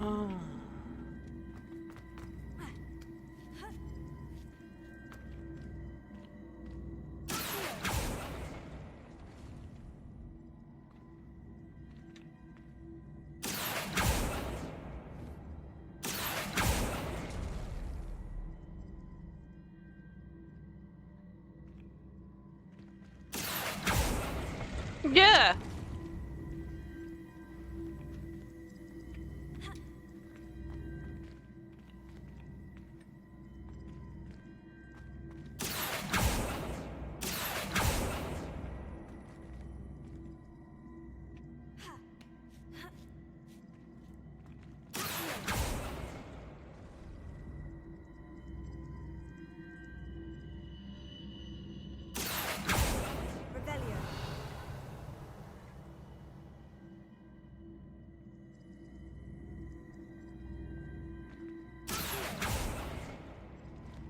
Oh. Yeah.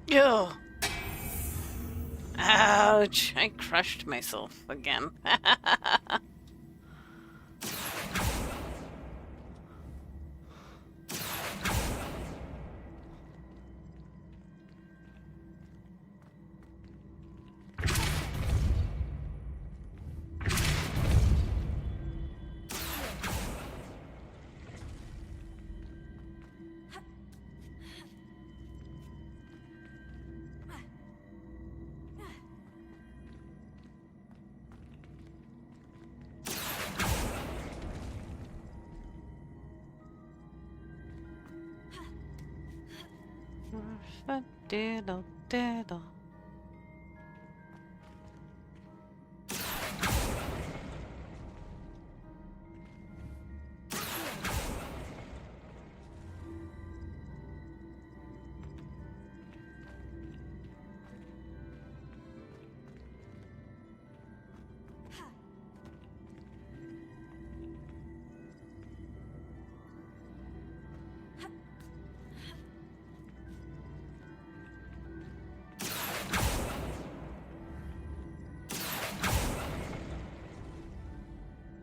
Ew. Ouch. I crushed myself again. Diddle diddle.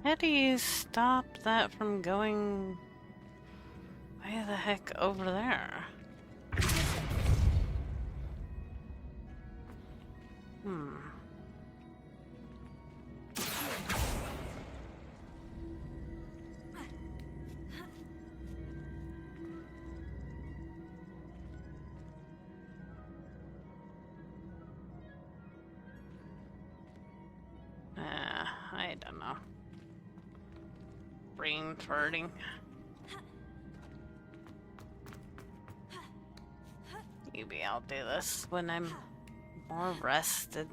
How do you stop that from going way the heck over there? Hmm. I don't know. Brain farting. Maybe I'll do this when I'm more rested.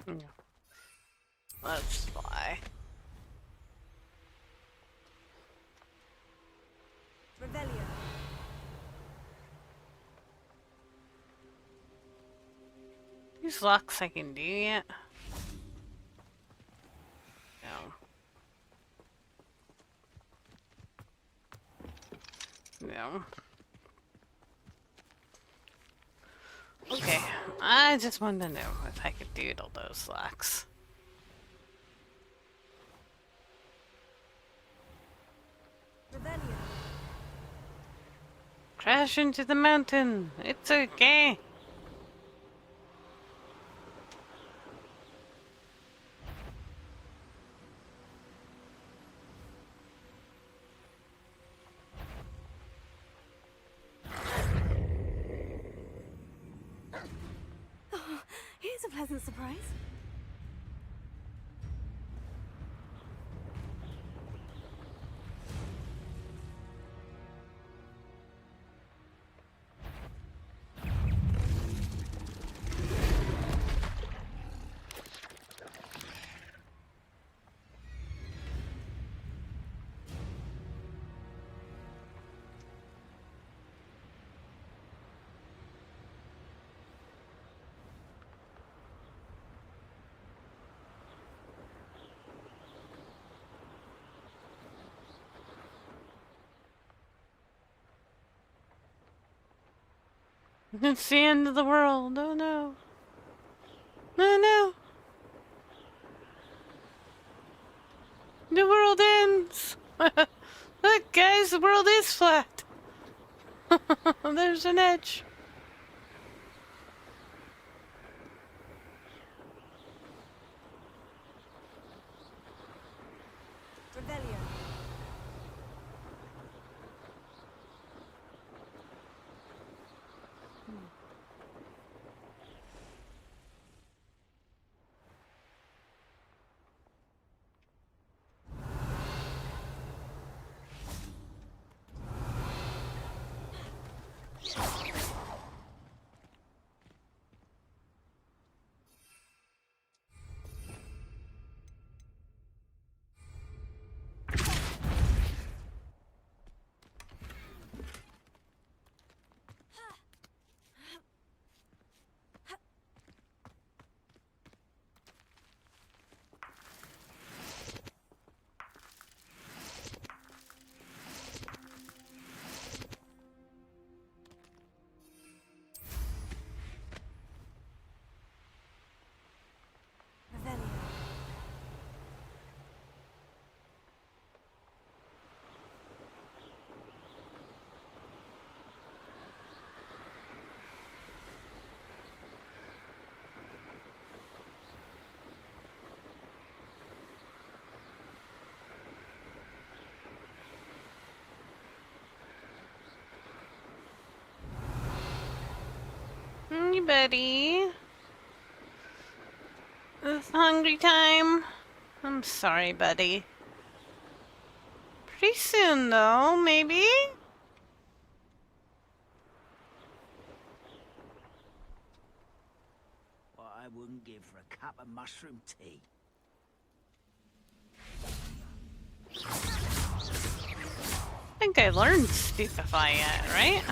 Revelio. Let's fly. Revelio. These locks I can do yet? No. No. Okay, I just wanted to know if I could doodle those locks. Revelio. Crash into the mountain. It's okay. Oh, here's a pleasant surprise. It's the end of the world. Oh no. No, no. The world ends. Look, guys, the world is flat. There's an edge. Revelio. Hey, buddy. It's hungry time. I'm sorry, buddy. Pretty soon, though, maybe? What I wouldn't give for a cup of mushroom tea. I think I learned Stupefy yet, right?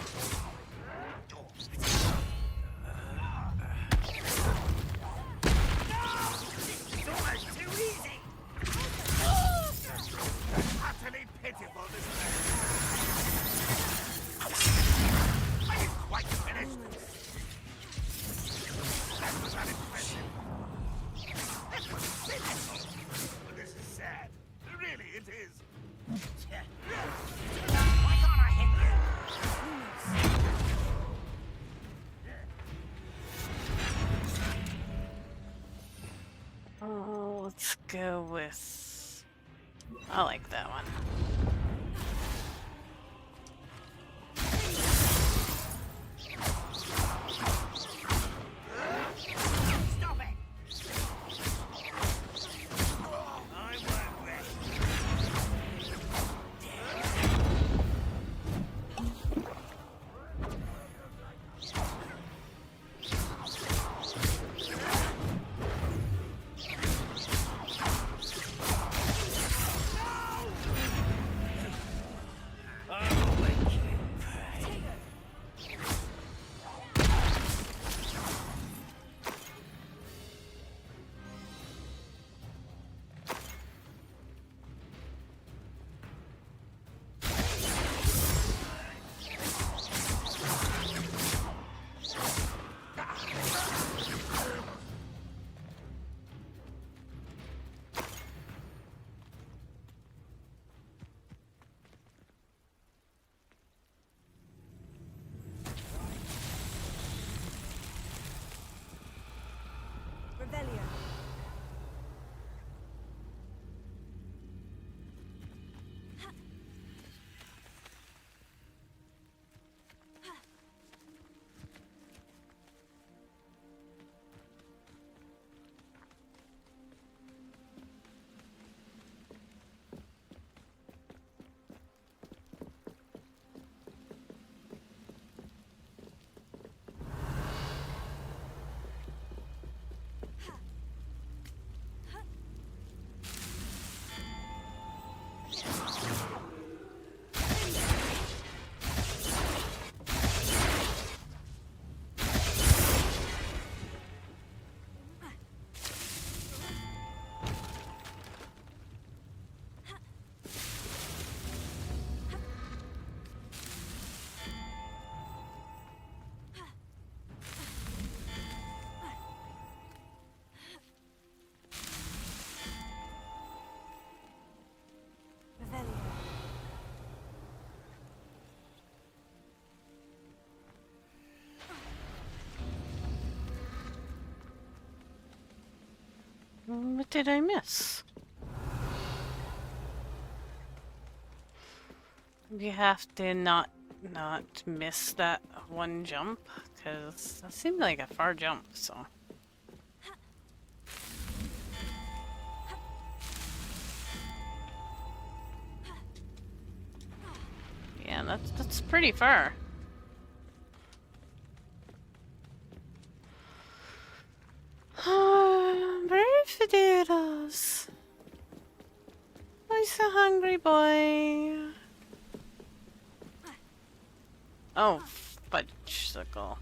go with... I like that one. Stop it! Revelio. What did I miss? You have to not miss that one jump, because that seemed like a far jump, so. Yeah, that's pretty far. Potatoes. I'm so hungry, boy. Oh, fudgesicle.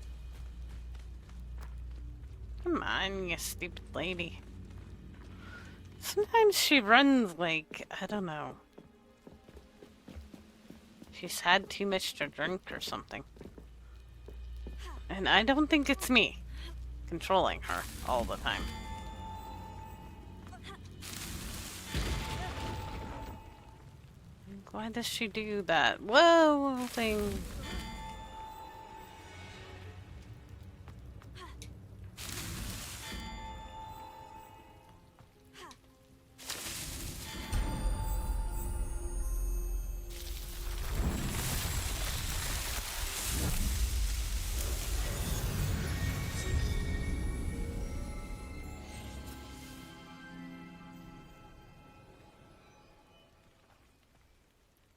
Come on, you stupid lady. Sometimes she runs like, I don't know. She's had too much to drink or something. And I don't think it's me controlling her all the time. Why does she do that? Whoa, thing.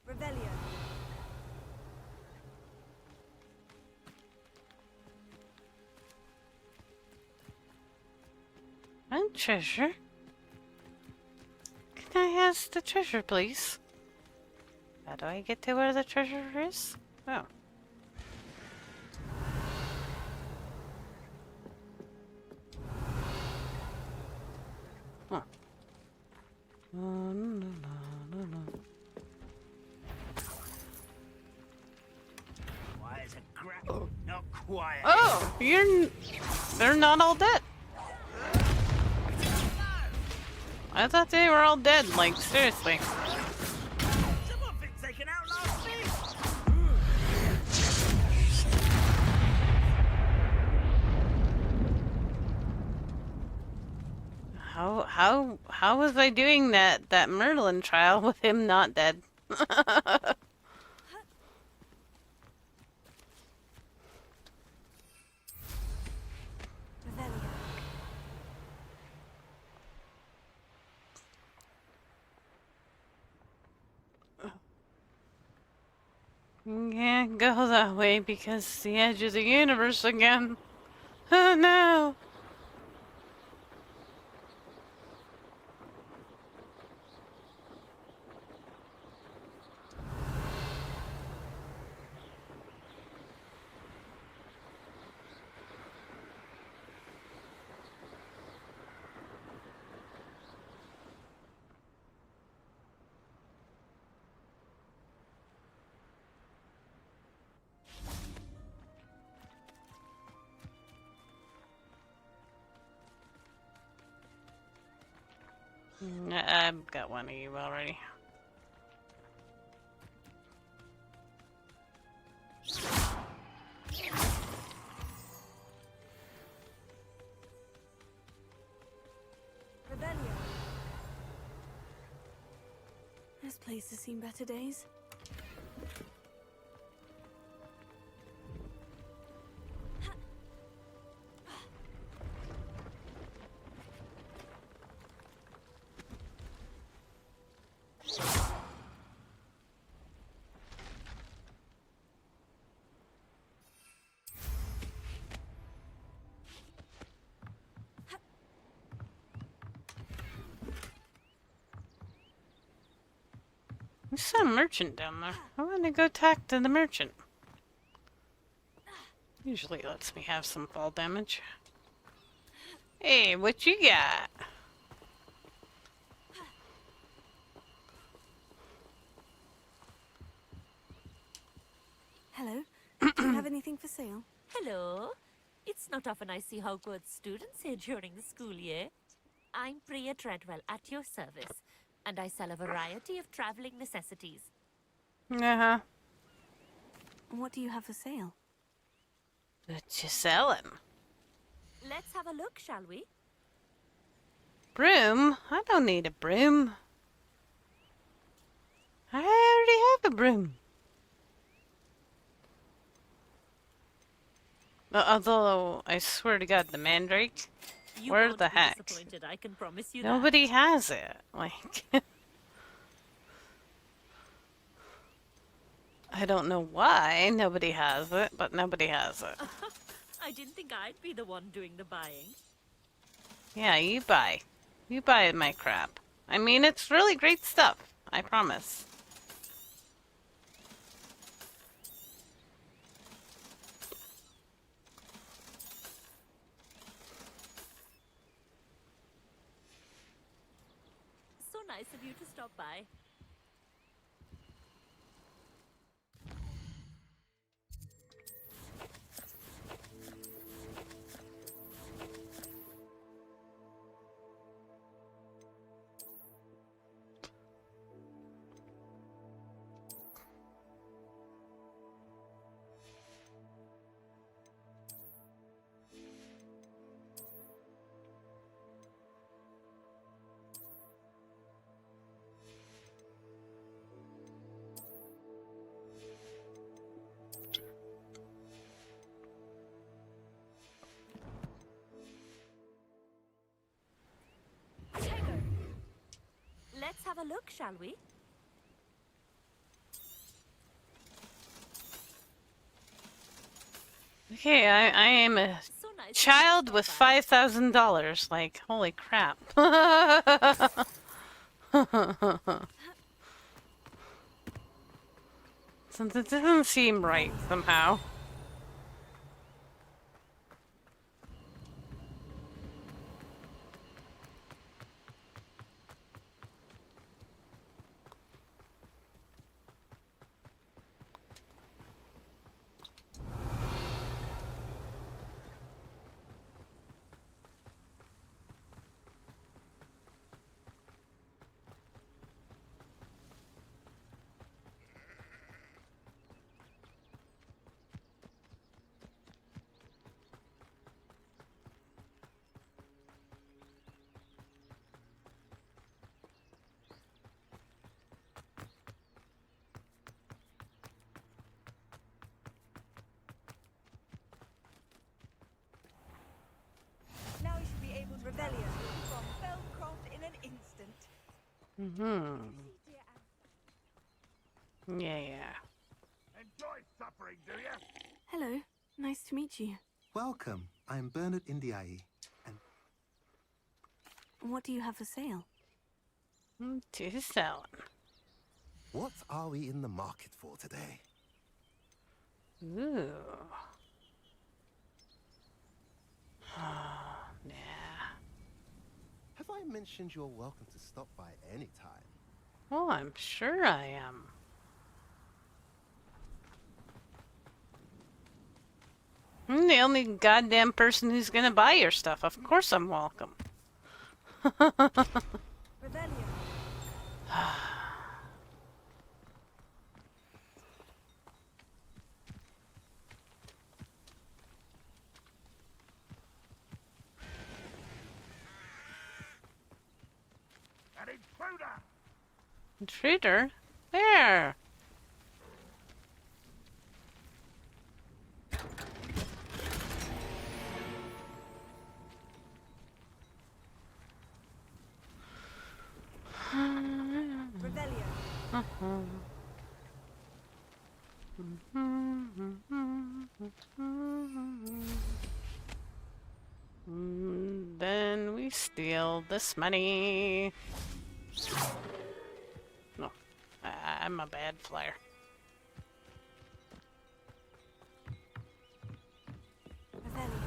Revelio. And treasure. Can I have the treasure, please? How do I get to where the treasure is? Oh. Huh. Why is a crap not quiet? Oh, they're not all dead. I thought they were all dead, like, seriously. Someone thinks they can outlast me. How how was I doing that Merlin trial with him not dead? Revelio. Can't go that way because the edge of the universe again. Oh no! I've got one of you already. Revelio. This place has seen better days. There's some merchant down there. I want to go talk to the merchant. Usually it lets me have some fall damage. Hey, what you got? Hello. Do you have anything for sale? Hello. It's not often I see Hogwarts students here during the school year. I'm Priya Treadwell at your service, and I sell a variety of traveling necessities. Uh-huh. What do you have for sale? What you selling? Let's have a look, shall we? Broom? I don't need a broom. I already have a broom. Although, I swear to God, the Mandrake, You where won't the be heck? disappointed, I can promise you Nobody has it. Like, I don't know why nobody has it, but nobody has it. that. I didn't think I'd be the one doing the buying. Yeah, you buy. You buy my crap. I mean, it's really great stuff. I promise. So nice of you to stop by. Let's have a look, shall we? Okay, I am a So nice of you to child stop with by. $5,000. Like, holy crap. Since it doesn't seem right somehow. Revelio from Feldcroft in an instant. Yeah. Enjoy suffering, do you? Hello, nice to meet you. Welcome. I'm Bernard Indiai. And What do you have for sale? To sell. what are we in the market for today? Ooh. Yeah. Have I mentioned you're welcome to stop by any time? Oh, I'm sure I am. I'm the only goddamn person who's gonna buy your stuff. Of course I'm welcome. Revelio. An intruder! Intruder? Where? Revelio. Then we steal this money. No, I'm a bad flyer. Revelio.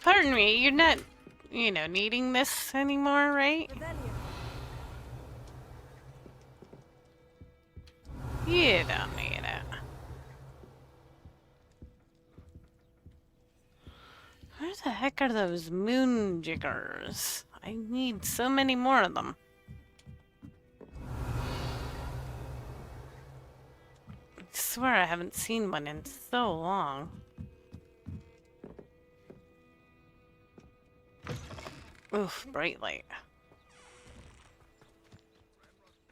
Pardon me, you're not, needing this anymore, right? Revelio. You don't need it. Where the heck are those moon jiggers? I need so many more of them. I swear I haven't seen one in so long. Oof, bright light.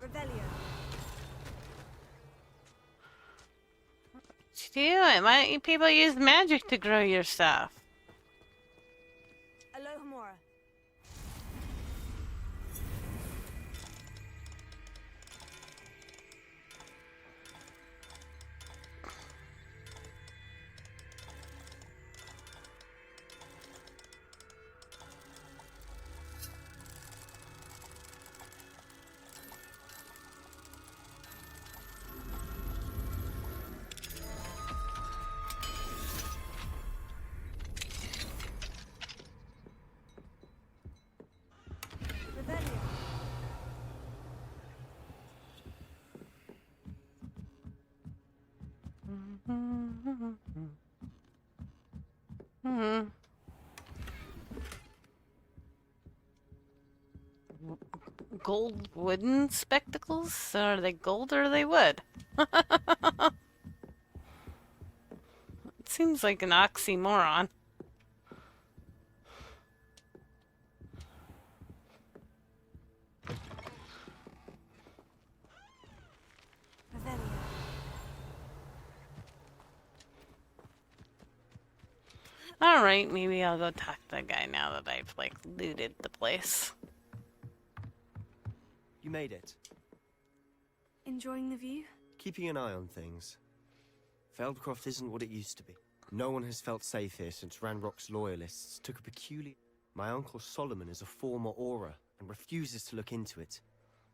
Revelio. What you doing? Why don't you people use magic to grow your stuff? Alohomora. Revelio. Gold wooden spectacles? Are they gold or are they wood? It seems like an oxymoron. Revelio. Alright, maybe I'll go talk to the guy now that I've, looted the place. You made it. Enjoying the view? Keeping an eye on things. Feldcroft isn't what it used to be. No one has felt safe here since Ranrock's loyalists took a peculiar... My uncle Solomon is a former Auror and refuses to look into it.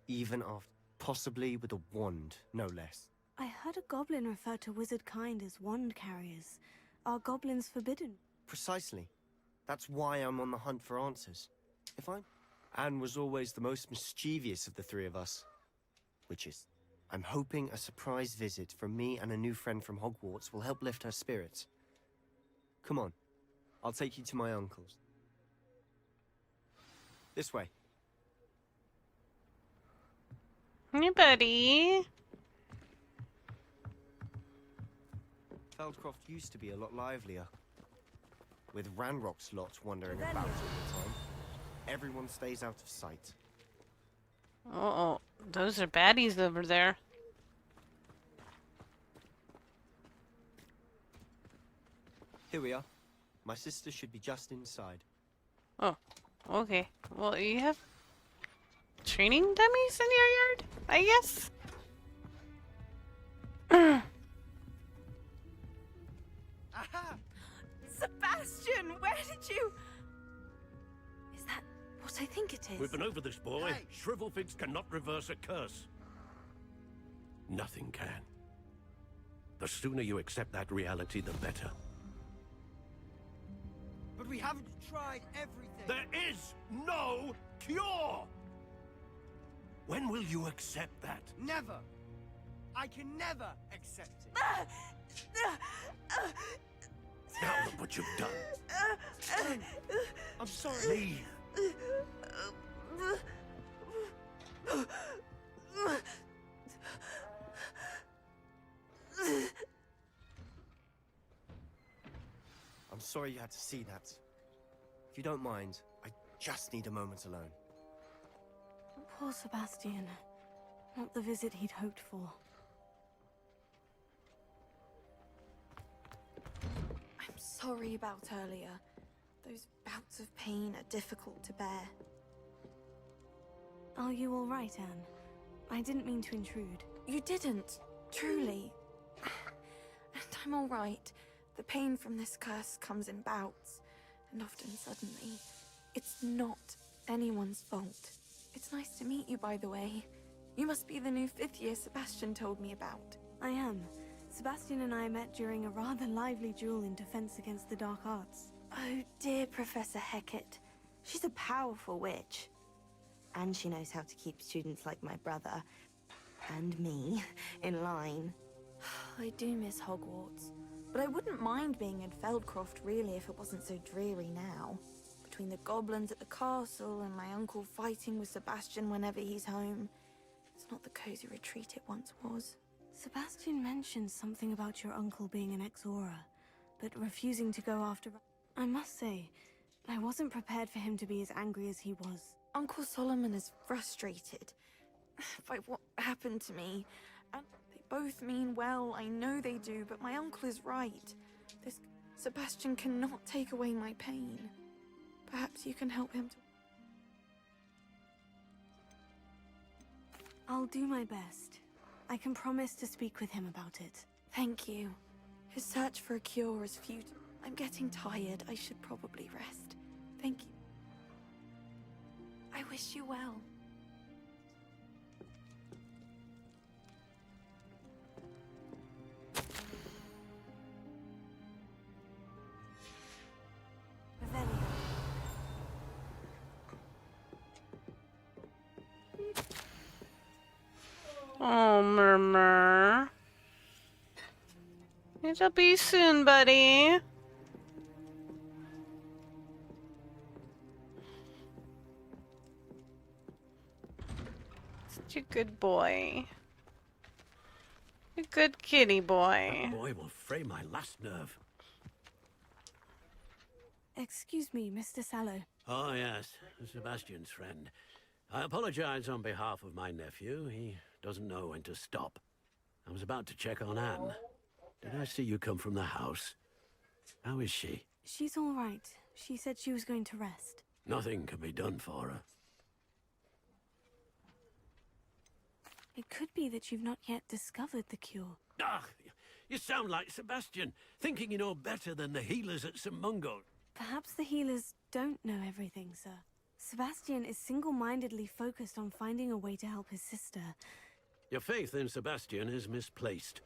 Even after... Possibly with a wand, no less. I heard a goblin refer to wizard kind as wand carriers. Are goblins forbidden? Precisely. That's why I'm on the hunt for answers. If I'm... Anne was always the most mischievous of the three of us. Witches. I'm hoping a surprise visit from me and a new friend from Hogwarts will help lift her spirits. Come on. I'll take you to my uncle's. This way. Hey, buddy. Feldcroft used to be a lot livelier. With Ranrock's lot wandering about all the time. Everyone stays out of sight. Uh-oh. Those are baddies over there. Here we are. My sister should be just inside. Oh, okay. Well, you have training dummies in your yard, I guess? Aha! Sebastian, where did you... Is that what I think it is? We've been over this, boy. Shrivelfigs cannot reverse a curse. Nothing can. The sooner you accept that reality, the better. But we haven't tried everything. There is no cure! When will you accept that? Never. I can never accept it. Now look what you've done. I'm sorry. Leave. I'm sorry you had to see that. If you don't mind, I just need a moment alone. Poor Sebastian. Not the visit he'd hoped for. I'm sorry about earlier. Those bouts of pain are difficult to bear. Are you all right, Anne? I didn't mean to intrude. You didn't, truly. And I'm all right. The pain from this curse comes in bouts, and often suddenly. It's not anyone's fault. It's nice to meet you, by the way. You must be the new 5th year Sebastian told me about. I am. Sebastian and I met during a rather lively duel in defense against the dark arts. Oh dear, Professor Hecat. She's a powerful witch. And she knows how to keep students like my brother, and me, in line. I do miss Hogwarts. But I wouldn't mind being in Feldcroft, really, if it wasn't so dreary now. Between the goblins at the castle and my uncle fighting with Sebastian whenever he's home. It's not the cozy retreat it once was. Sebastian mentioned something about your uncle being an ex-Aura, but refusing to go after... I must say, I wasn't prepared for him to be as angry as he was. Uncle Solomon is frustrated by what happened to me. And they both mean well, I know they do, but my uncle is right. This Sebastian cannot take away my pain. Perhaps you can help him to... I'll do my best. I can promise to speak with him about it. Thank you. His search for a cure is futile. I'm getting tired. I should probably rest. Thank you. I wish you well. Oh, Murmur. It'll be soon, buddy. Such a good boy. A good kitty boy. That boy will fray my last nerve. Excuse me, Mr. Sallow. Oh, yes. Sebastian's friend. I apologize on behalf of my nephew. He doesn't know when to stop. I was about to check on Anne. Did I see you come from the house? How is she? She's all right. She said she was going to rest. Nothing can be done for her. It could be that you've not yet discovered the cure. Ah, you sound like Sebastian, thinking you know better than the healers at St. Mungo. Perhaps the healers don't know everything, sir. Sebastian is single-mindedly focused on finding a way to help his sister. Your faith in Sebastian is misplaced.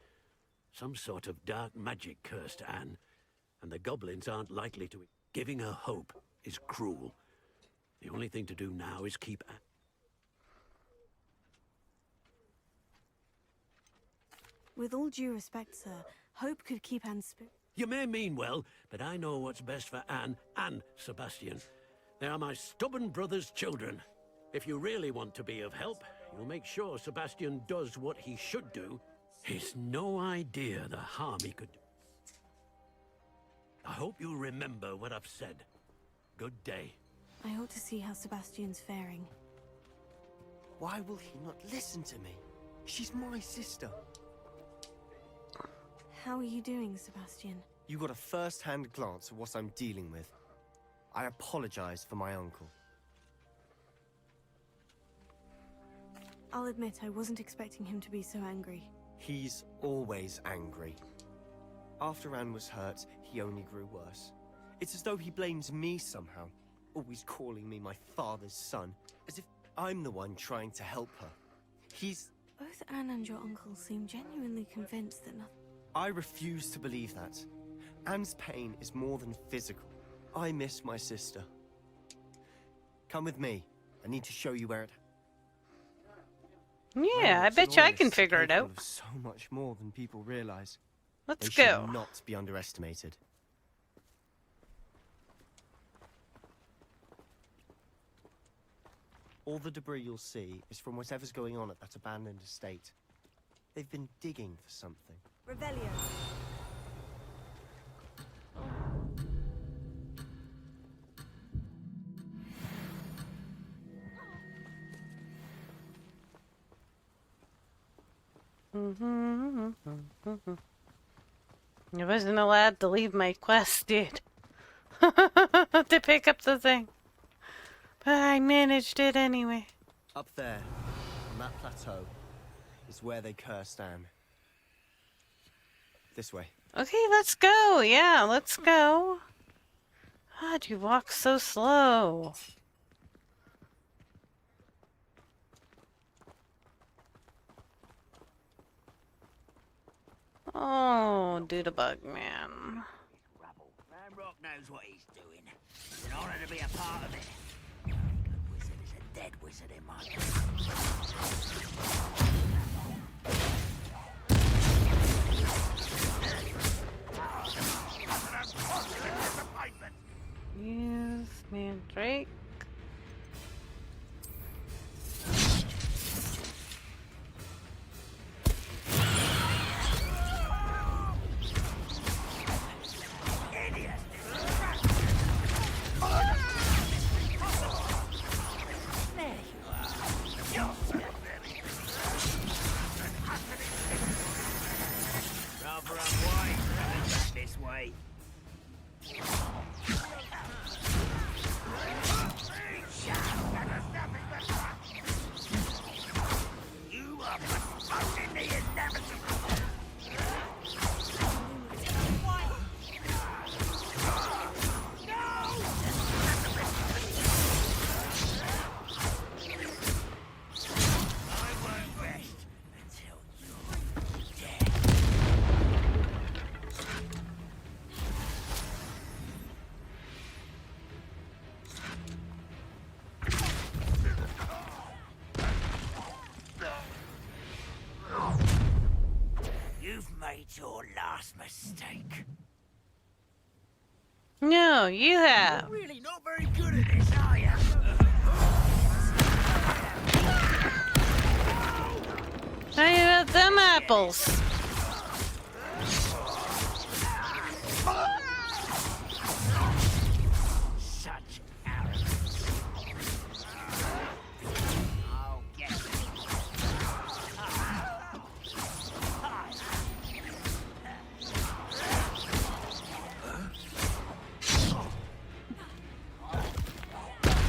Some sort of dark magic cursed Anne, and the goblins aren't likely to... Giving her hope is cruel. The only thing to do now is keep Anne... With all due respect, sir, hope could keep Anne You may mean well, but I know what's best for Anne and Sebastian. They are my stubborn brother's children. If you really want to be of help, you'll make sure Sebastian does what he should do. He's no idea the harm he could do. I hope you'll remember what I've said. Good day. I ought to see how Sebastian's faring. Why will he not listen to me? She's my sister. How are you doing, Sebastian? You got a first-hand glance at what I'm dealing with. I apologize for my uncle. I'll admit I wasn't expecting him to be so angry. He's always angry. After Anne was hurt, he only grew worse. It's as though he blames me somehow, always calling me my father's son, as if I'm the one trying to help her. He's... Both Anne and your uncle seem genuinely convinced that nothing... I refuse to believe that. Anne's pain is more than physical. I miss my sister. Come with me. I need to show you where it... Yeah, I bet you I can figure it out. So much more than people realize. Let's They go. should not be underestimated. All the debris you'll see is from whatever's going on at that abandoned estate. They've been digging for something. Revelio. I wasn't allowed to leave my quest, dude. To pick up the thing. But I managed it anyway. Up there, on that plateau, is where they cursed Anne. This way. Okay, let's go. Yeah, let's go. How'd you walk so slow? Oh, Doodlebug man. Rock knows what he's doing. It's an honor to be a part of it. The only good wizard is a dead wizard in my Use Mandrake. Rather unwise running back this way. You are postponing the inevitable. I won't rest until you're dead. You've made your last mistake. No, you have. You're really not very good at this, are you? How about them apples? Such arrogance. I'll get it.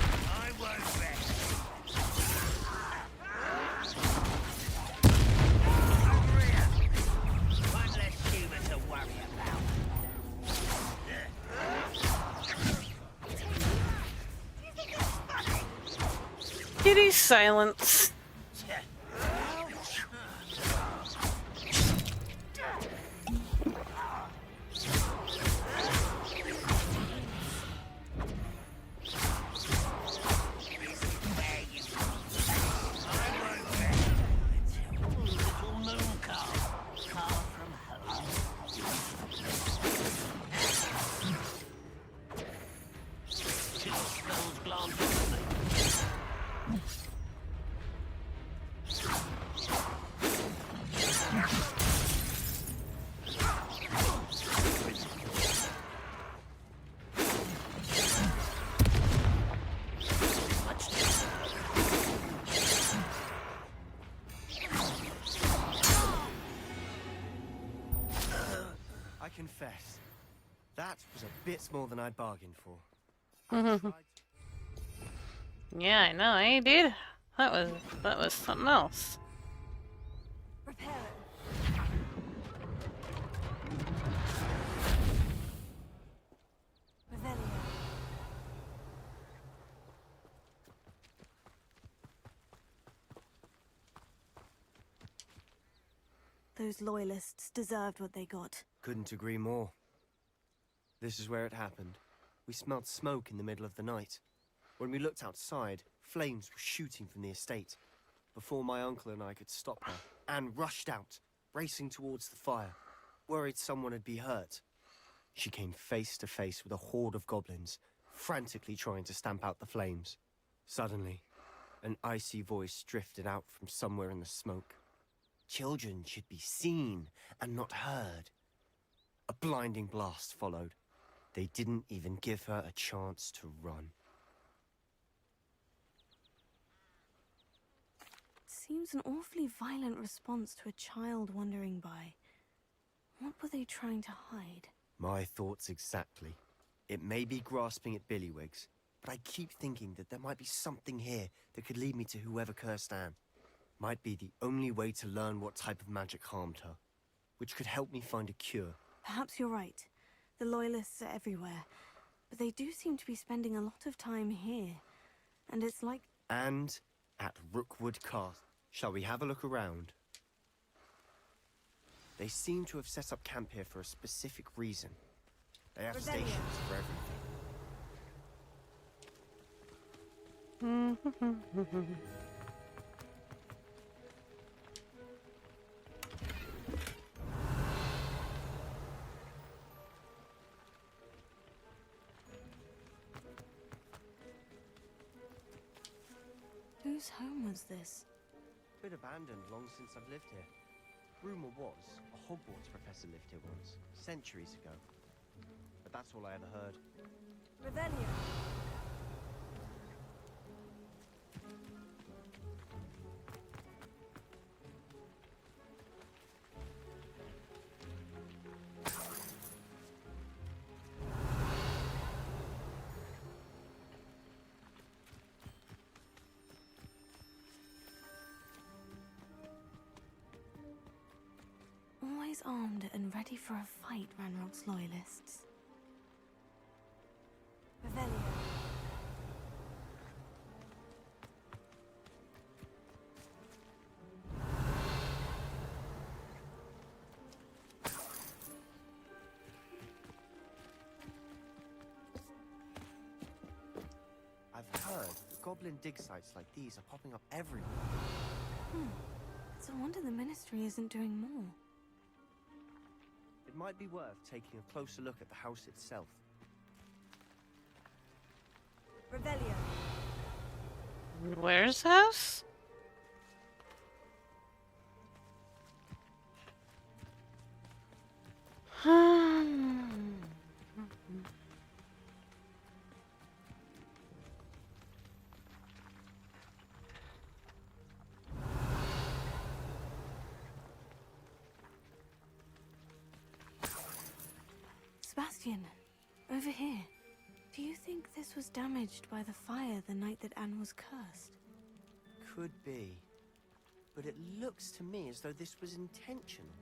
I won't rest. Over here. One less human to worry about. Kitty silence. Bits more than I bargained for. Yeah, I know, eh, dude? That was something else. Repair it. Revelio. Those loyalists deserved what they got. Couldn't agree more. This is where it happened. We smelled smoke in the middle of the night. When we looked outside, flames were shooting from the estate. Before my uncle and I could stop her, Anne rushed out, racing towards the fire, worried someone had been hurt. She came face to face with a horde of goblins, frantically trying to stamp out the flames. Suddenly, an icy voice drifted out from somewhere in the smoke. Children should be seen and not heard. A blinding blast followed. They didn't even give her a chance to run. Seems an awfully violent response to a child wandering by. What were they trying to hide? My thoughts exactly. It may be grasping at Billywigs, but I keep thinking that there might be something here that could lead me to whoever cursed Anne. Might be the only way to learn what type of magic harmed her, which could help me find a cure. Perhaps you're right. The Loyalists are everywhere, but they do seem to be spending a lot of time here. And it's like... And at Rookwood Castle. Shall we have a look around? They seem to have set up camp here for a specific reason. They have stations for everything. Whose home was this? Been abandoned long since I've lived here. Rumor was a Hogwarts professor lived here once, centuries ago. But that's all I ever heard. Revelio. Always armed and ready for a fight, Ranrock's Loyalists. Revelio. I've heard that goblin dig sites like these are popping up everywhere. It's a wonder the Ministry isn't doing more. It might be worth taking a closer look at the house itself. Revelio. Where's house? Sebastian, over here. Do you think this was damaged by the fire the night that Anne was cursed? Could be. But it looks to me as though this was intentional.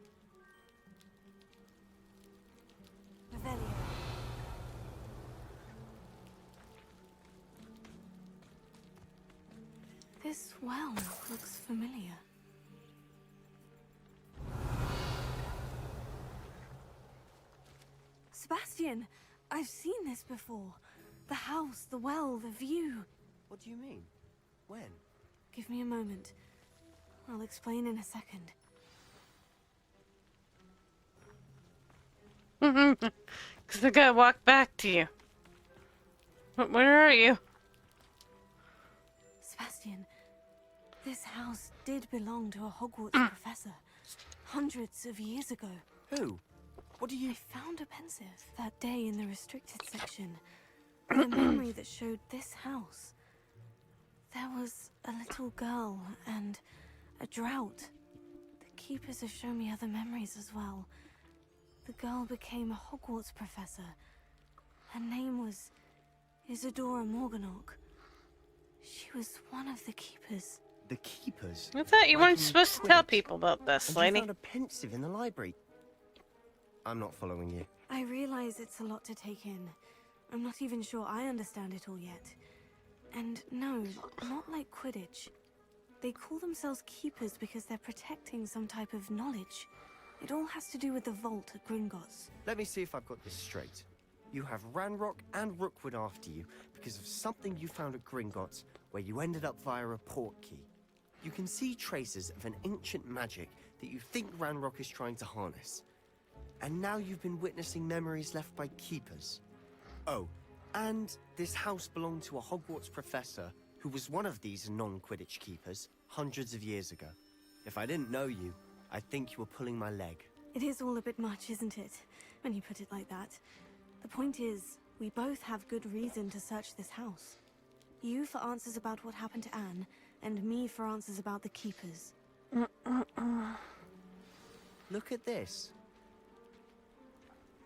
Revelio. This well looks familiar. Sebastian, I've seen this before. The house, the well, the view. What do you mean? When? Give me a moment. I'll explain in a second. Because I gotta walk back to you. Where are you? Sebastian, this house did belong to a Hogwarts professor. Hundreds of years ago. Who? What do you... I found a pensive that day in the restricted section. With a memory that showed this house. There was a little girl and a drought. The keepers have shown me other memories as well. The girl became a Hogwarts professor. Her name was Isadora Morganach. She was one of the keepers. The keepers? I thought you Like weren't in supposed to tell Quidditch. people about this, And lady. you found a pensive in the library. I'm not following you. I realize it's a lot to take in. I'm not even sure I understand it all yet. And no, not like Quidditch. They call themselves keepers because they're protecting some type of knowledge. It all has to do with the vault at Gringotts. Let me see if I've got this straight. You have Ranrock and Rookwood after you because of something you found at Gringotts where you ended up via a port key. You can see traces of an ancient magic that you think Ranrock is trying to harness. And now you've been witnessing memories left by keepers. Oh, and this house belonged to a Hogwarts professor who was one of these non-Quidditch keepers hundreds of years ago. If I didn't know you, I'd think you were pulling my leg. It is all a bit much, isn't it? When you put it like that. The point is, we both have good reason to search this house. You for answers about what happened to Anne, and me for answers about the keepers. Look at this.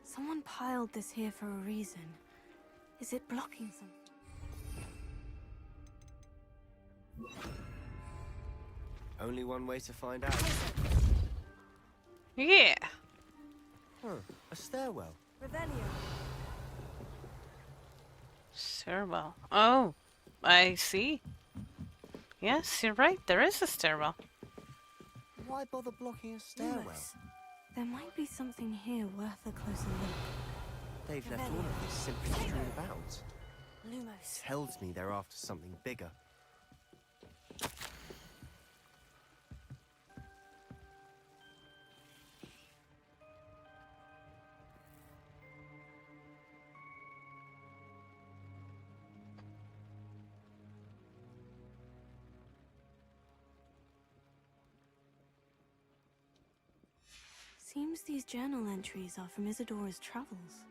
Someone piled this here for a reason. Is it blocking something? Only one way to find out. Yeah. Huh, a stairwell. Revelio. Stairwell. Oh, I see. Yes, you're right. There is a stairwell. Why bother blocking a stairwell? Lumos. There might be something here worth a closer look. They've left all of this simply strewn about. Lumos. Tells me they're after something bigger. Seems these journal entries are from Isadora's travels.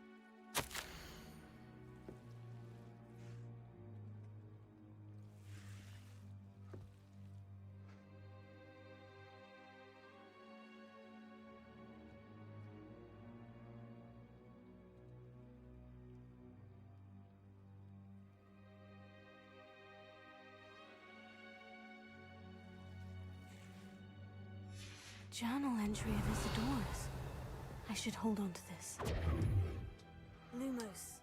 Journal entry of Isadora's. I should hold on to this. Lumos.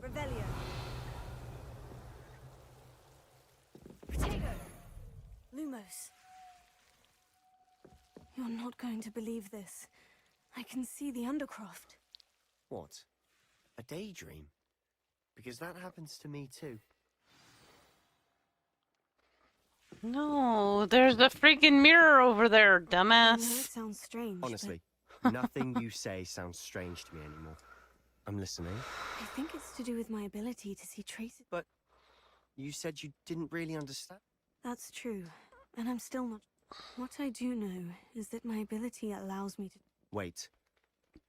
Revelio. Potato. Lumos. You're not going to believe this. I can see the Undercroft. What? A daydream? Because that happens to me too. No, there's a freaking mirror over there, I know it dumbass. sounds strange. Honestly, nothing you say sounds strange to me anymore. I'm listening. I think it's to do with my ability to see traces. But you said you didn't really understand. That's true, and I'm still not. What I do know is that my ability allows me to. Wait.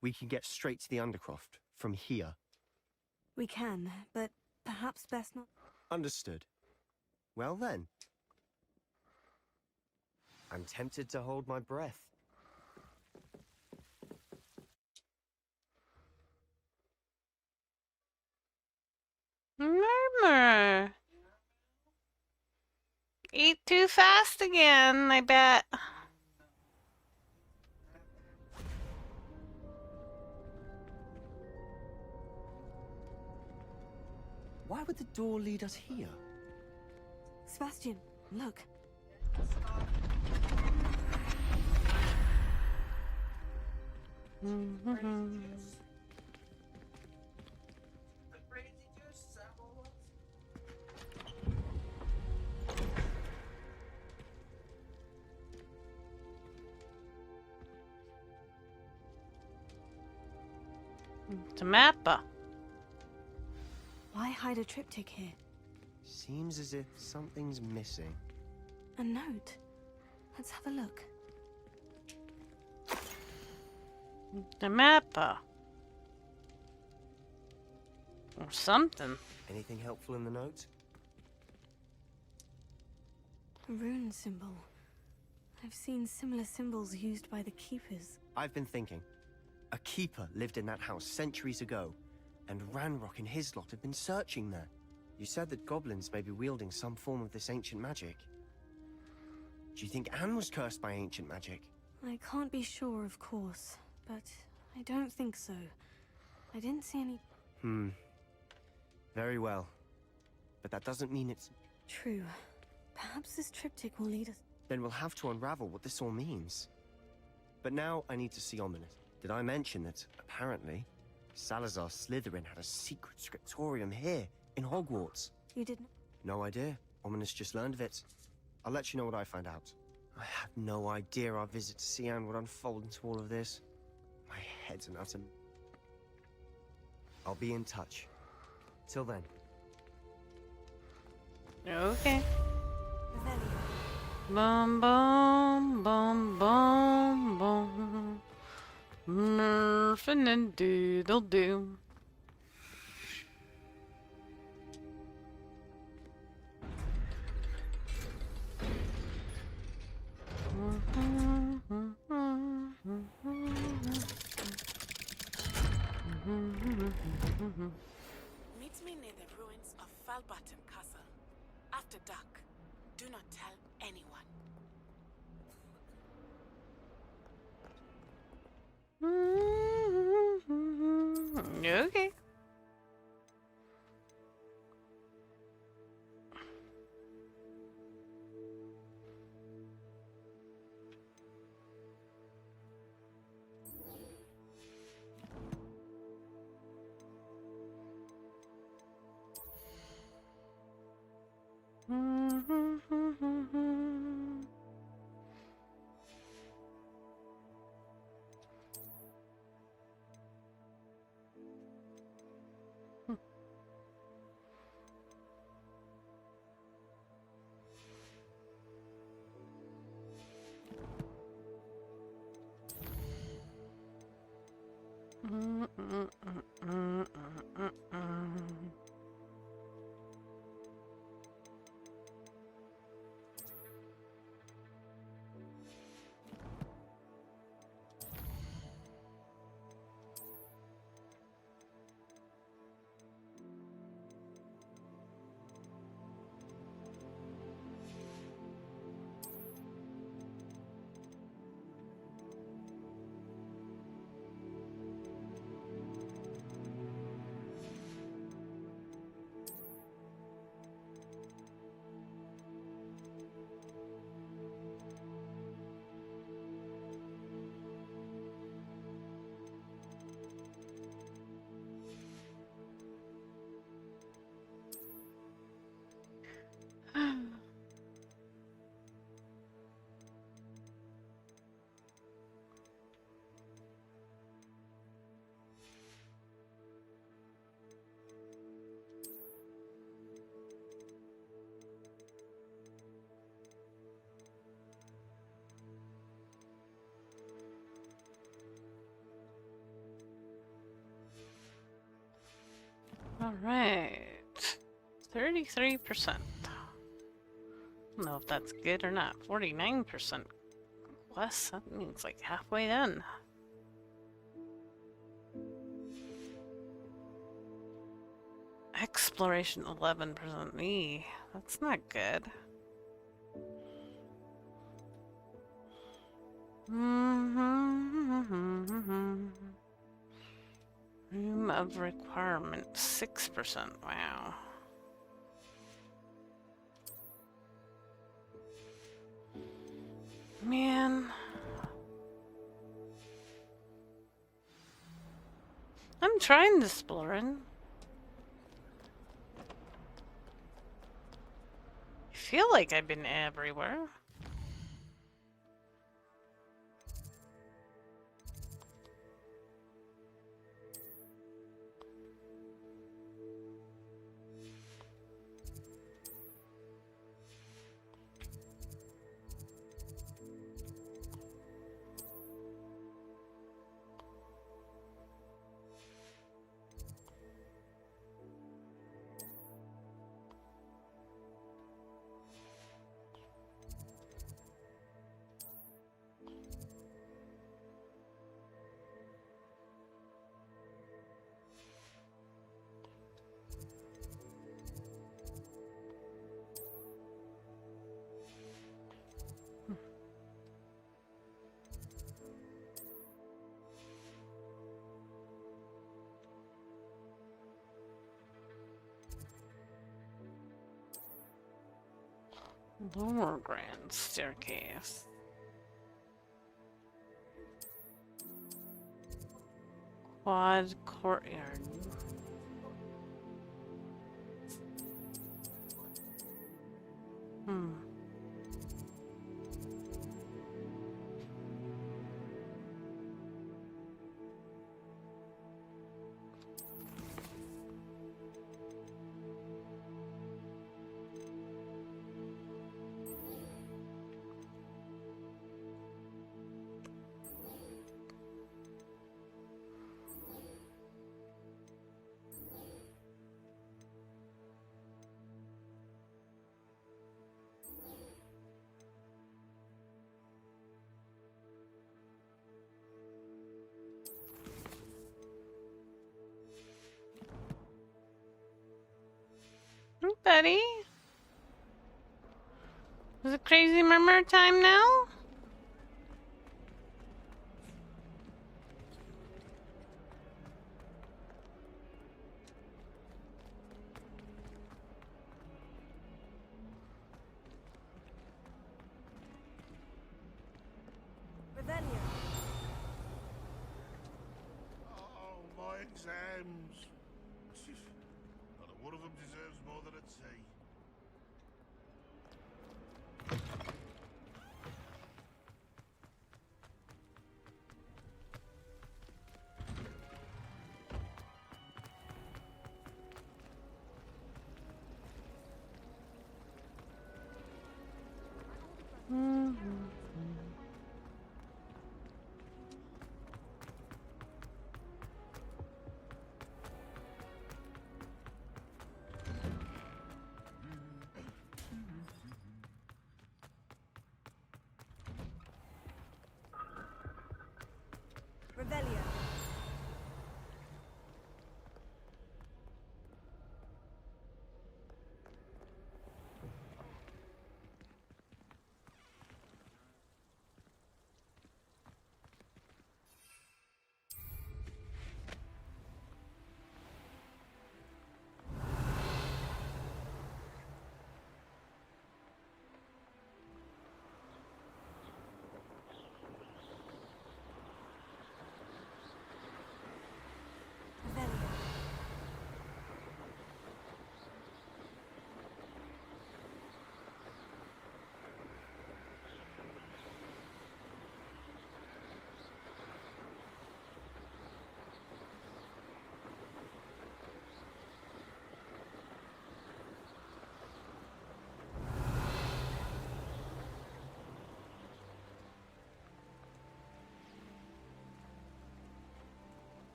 We can get straight to the Undercroft from here. We can, but perhaps best not. Understood. Well then. I'm tempted to hold my breath. Murmur. Eat too fast again, I bet. Why would the door lead us here? Sebastian, look. It's a mappa. Why hide a triptych here? Seems as if something's missing. A note. Let's have a look. The mappa. Or something. Anything helpful in the note? A rune symbol. I've seen similar symbols used by the keepers. I've been thinking. A keeper lived in that house centuries ago, and Ranrock and his lot have been searching there. You said that goblins may be wielding some form of this ancient magic. Do you think Anne was cursed by ancient magic? I can't be sure, of course, but I don't think so. I didn't see any... Very well. But that doesn't mean it's... True. Perhaps this triptych will lead us... Then we'll have to unravel what this all means. But now I need to see Ominous. Did I mention that, apparently, Salazar Slytherin had a secret scriptorium here, in Hogwarts? You didn't... No idea. Ominous just learned of it. I'll let you know what I find out. I had no idea our visit to see Anne would unfold into all of this. My head's an utter... I'll be in touch. Till then. Okay. Bum bum bum bum bum. Nerfing and doodle doo. Meet me near the ruins of Falbottom Castle. After dark. Do not tell anyone. Okay. All right, 33%. I don't know if that's good or not. 49% less. That means like halfway done. Exploration 11%. Me. That's not good. Room of requirement 6%. Wow. Man. I'm trying exploring. I feel like I've been everywhere. Lower grand staircase. Quad courtyard. Hmm. Betty? Is it crazy murmur time now? Revelio. Oh, my exams. Not one of them deserves more than a tea. Revelio.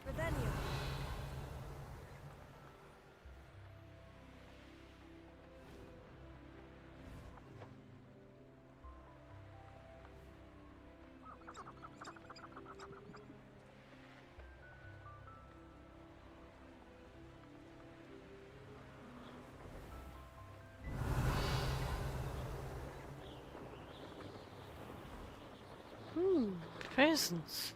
Revelio. Presents.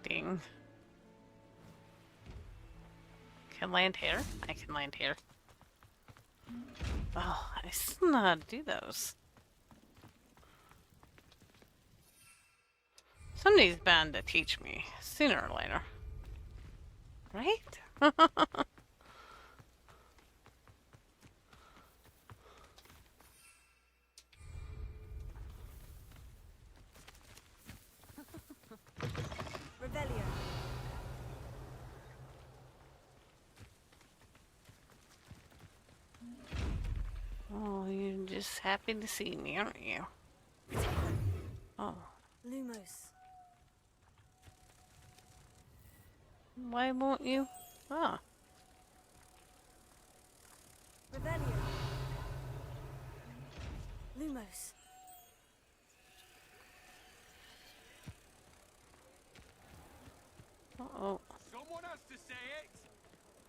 Ding. Can land here? I can land here. Oh, I still know how to do those. Somebody's bound to teach me sooner or later. Right? Revelio. Oh, you're just happy to see me, aren't you? Oh. Lumos. Why won't you? Ah. Revelio. Lumos. Uh-oh. Someone has to say it.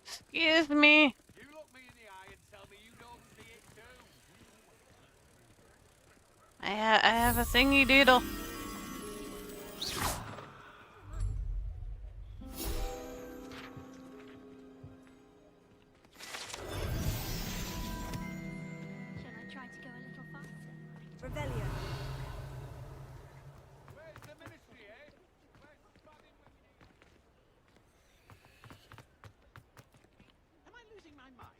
Excuse me. You look me in the eye and tell me you don't see it too. I have a thingy doodle. Shall I try to go a little faster? Revelio. Where's the ministry, eh? Where's the buzzing when you need it? Am I losing my mind?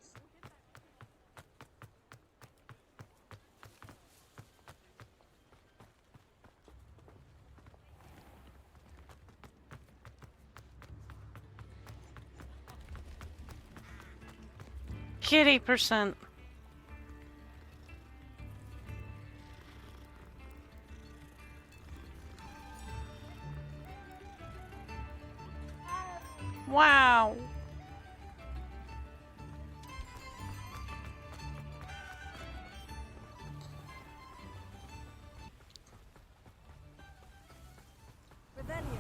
Kitty percent. Wow. Revelio.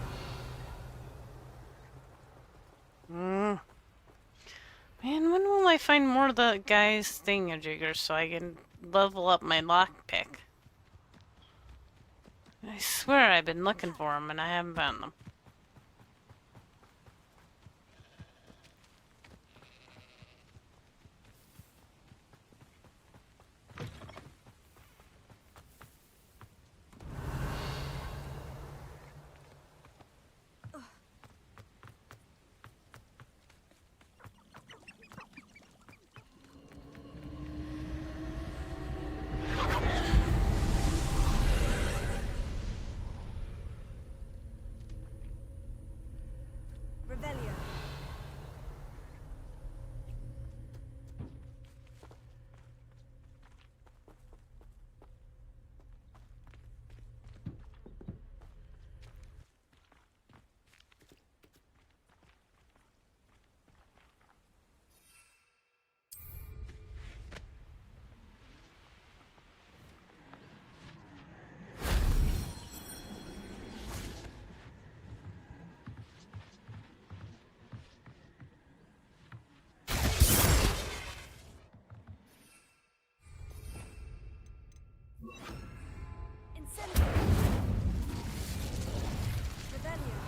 Man, when will I find more of the guy's thingajiggers so I can level up my lockpick? I swear I've been looking for them and I haven't found them. Revelio. Incendio. Revelio.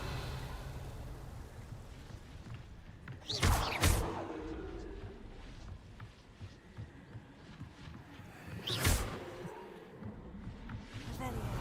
Revelio.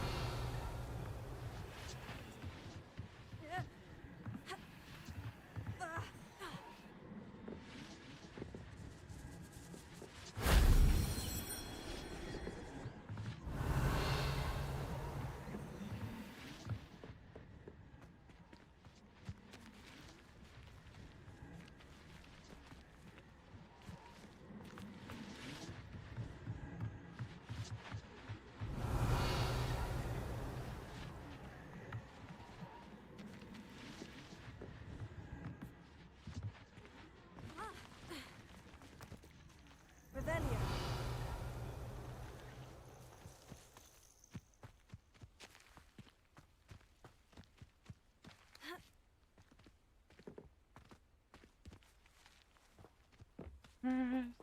Revelio.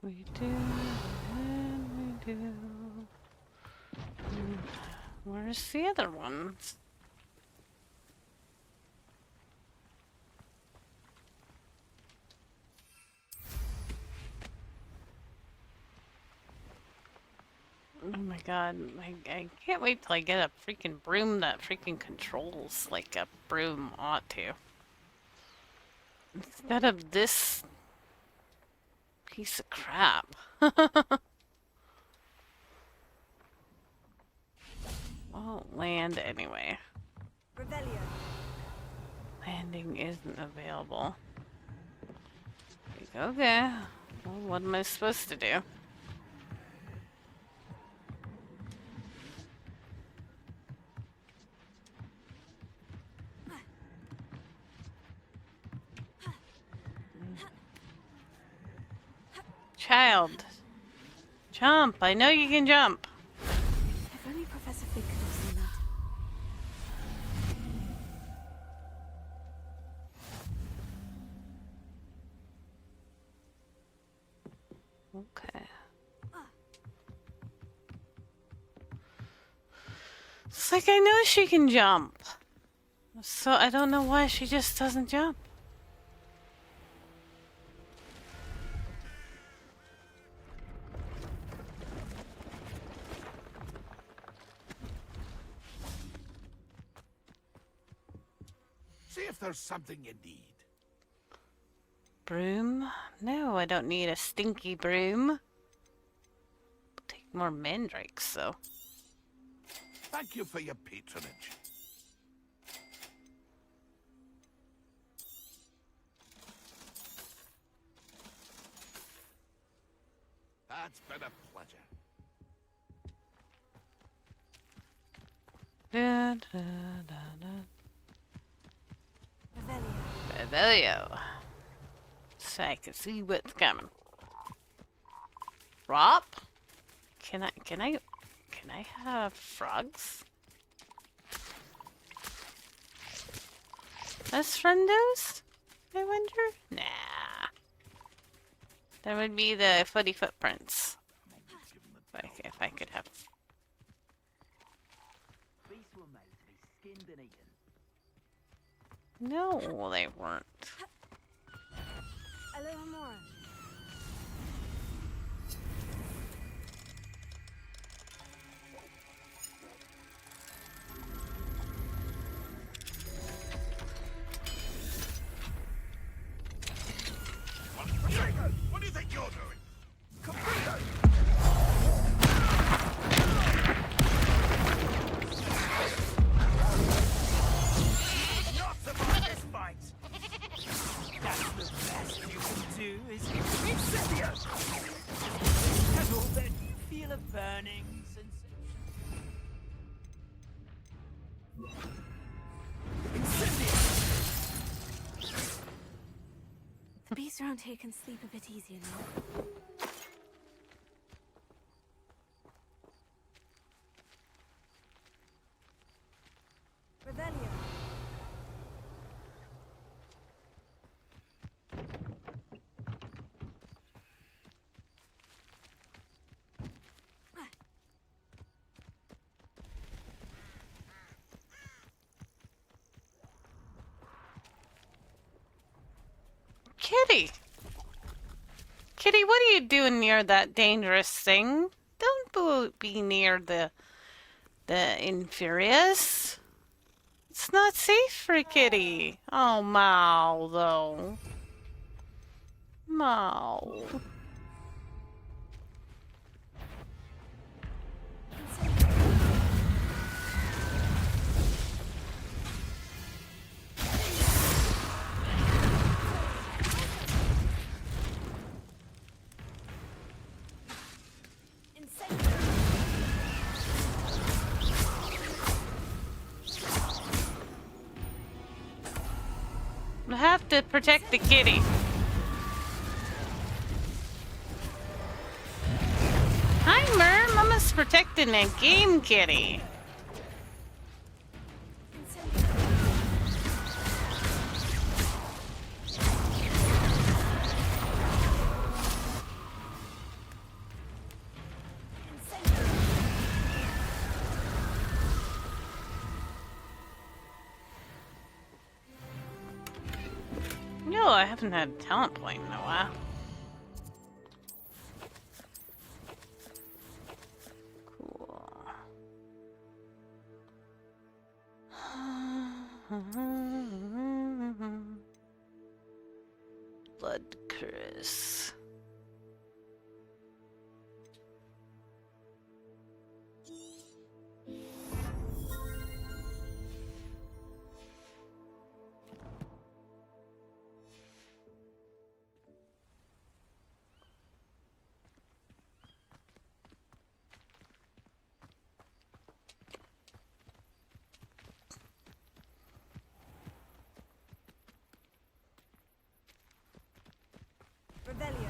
We do, and we do. Where's the other ones? Oh my god, I can't wait till I get a freaking broom that freaking controls like a broom ought to. Instead of this piece of crap. Won't land anyway. Revelio. Landing isn't available. Like, okay, well, what am I supposed to do? Child, jump! I know you can jump. If only Professor Fig could have seen that. Okay. It's like I know she can jump. So I don't know why she just doesn't jump. See if there's something you need. Broom? No, I don't need a stinky broom. Take more mandrakes, though. Thank you for your patronage. That's been a pleasure. Da, da, da, da. Revelio. So I can see what's coming. Rob? Can I have frogs? As friendos? I wonder? Nah. That would be the footy footprints. If I could have. Beasts were made to be skinned and eaten. No, they weren't. Alohomora. What do you think you're doing? Not about this fight. That's the best you can do, is Incendio! Kettle, then you feel a burning sensation. The beast around here can sleep a bit easier now. Revelio. Kitty! Kitty, what are you doing near that dangerous thing? Don't be near the Infurious. It's not safe for a kitty. Oh, Mao, though. Mao. I have to protect the kitty. Hi, Mer. Mama's protecting a game kitty. No, I haven't had a talent point in a while. Cool. Blood curse. Revelio.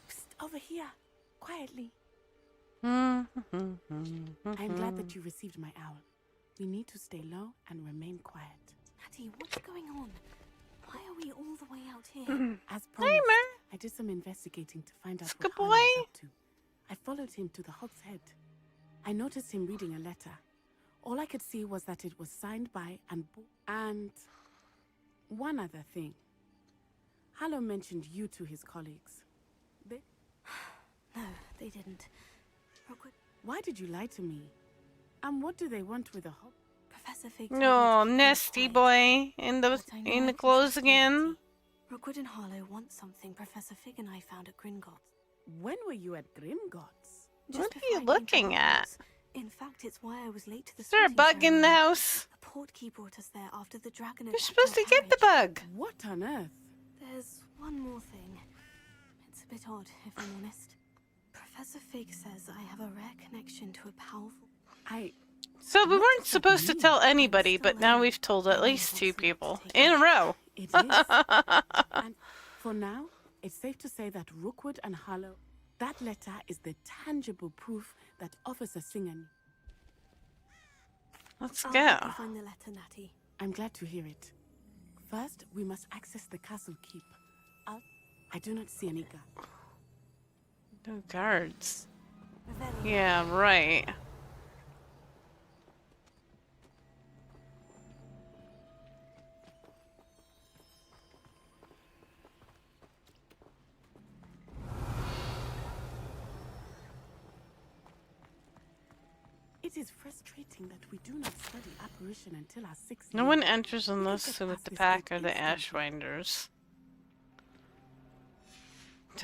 Psst, over here. Quietly. I'm glad that you received my owl. We need to stay low and remain quiet. Natty, what's going on? Why are we all the way out here? As promised, I did some investigating to find out what Good Harlow boy. was up to. I followed him to the Hog's Head. I noticed him reading a letter. All I could see was that it was signed by and one other thing. Harlow mentioned you to his colleagues. They... No, they didn't. Rookwood... Why did you lie to me? And what do they want with a Hog? Professor Fig... No, nasty boy in the clothes again. Rookwood and Harlow want something Professor Fig and I found at Gringotts. When were you at Gringotts? What are you looking at? In fact, it's why I was late to the Is there a bug in the house? The portkey brought us there after the dragon. You're supposed to get the bug. What on earth? There's one more thing. It's a bit odd, if I'm honest. Professor Fig says I have a rare connection to a powerful... So we weren't supposed to tell anybody, but now we've told at least 2 people in a row. It is. And for now, it's safe to say that Rookwood and Harlow, that letter is the tangible proof that Officer Singer... Let's I'll go. help you find the letter, Natty. I'm glad to hear it. First, we must access the castle keep. I do not see any guards. No guards. Yeah, right. It is frustrating that we do not study apparition until our 6th No year. one enters unless with the pack or the Ashwinders.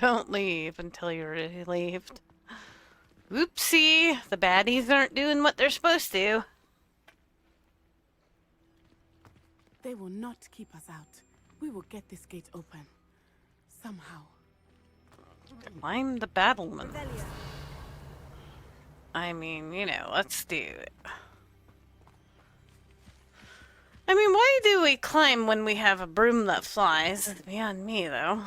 Don't leave until you're relieved. Oopsie! The baddies aren't doing what they're supposed to. They will not keep us out. We will get this gate open. Somehow. Climb the battlement. I mean, you know, let's do it. I mean, why do we climb when we have a broom that flies? It's beyond me, though.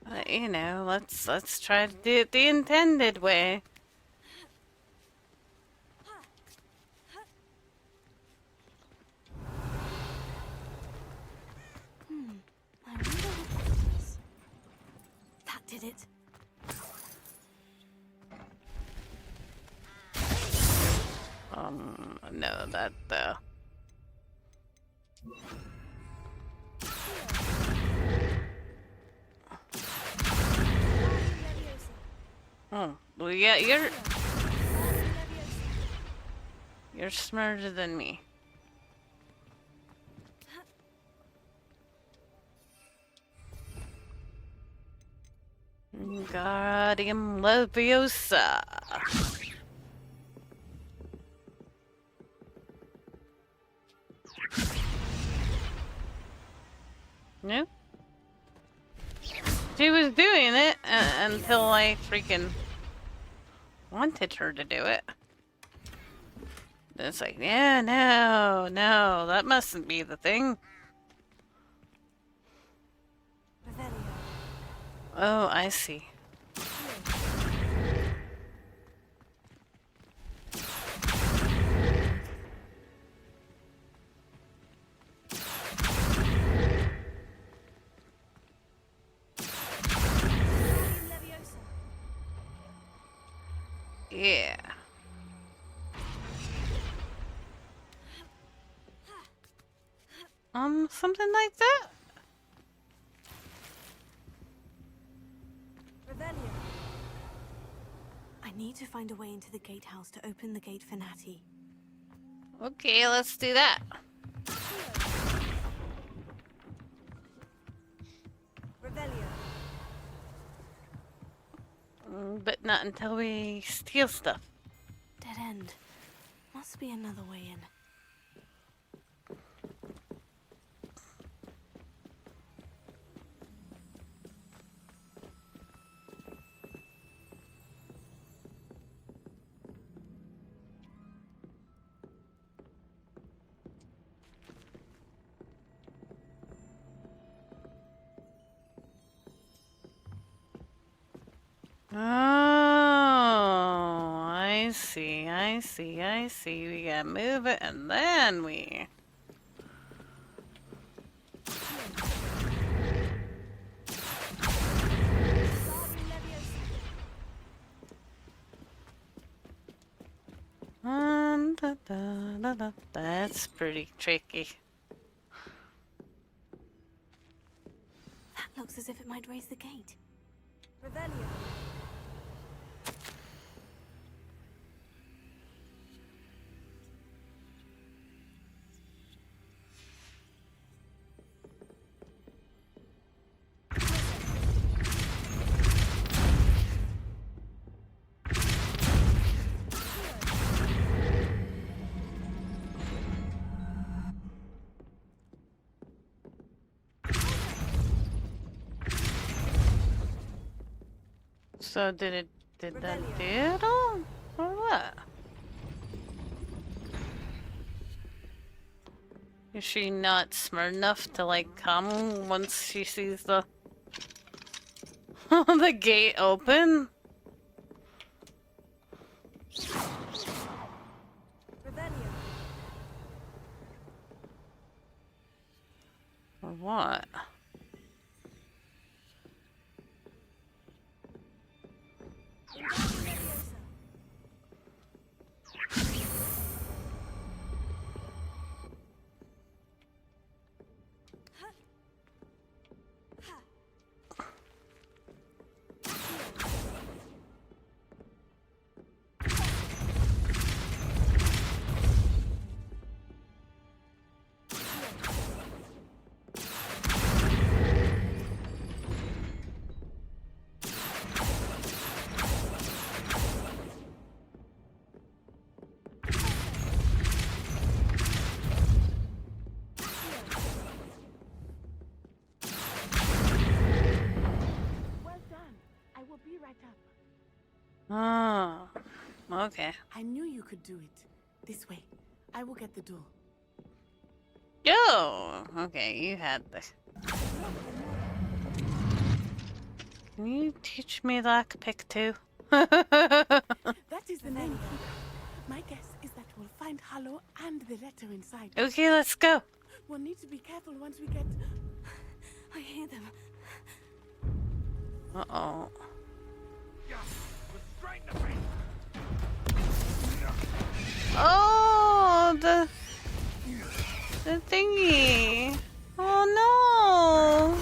But, you know, let's try to do it the intended way. I wonder what that is. That did it. No, that, Oh, well, yeah, you're smarter than me. Wingardium Leviosa. No? She was doing it until I freaking wanted her to do it. It's like, yeah, no, that mustn't be the thing. Oh, I see. Yeah. Something like that? I need to find a way into the gatehouse to open the gate for Natty. Okay, let's do that. But not until we steal stuff. Dead end. Must be another way in. Oh, I see, I see, I see. We gotta move it and then we... Da, da, da, da. That's pretty tricky. That looks as if it might raise the gate. Revelio. So did that do it all? Or what? Is she not smart enough to like come once she sees the the gate open? Revelio. Or what? Well done. I will be right up. Oh, okay. I knew you could do it. This way. I will get the door. Yo! Okay, you had this. Can you teach me lockpick too? That is the name. My guess is that we'll find Hollow and the letter inside. Okay, let's go. We'll need to be careful once we get... I hear them. Uh-oh. Oh, the thingy. Oh no.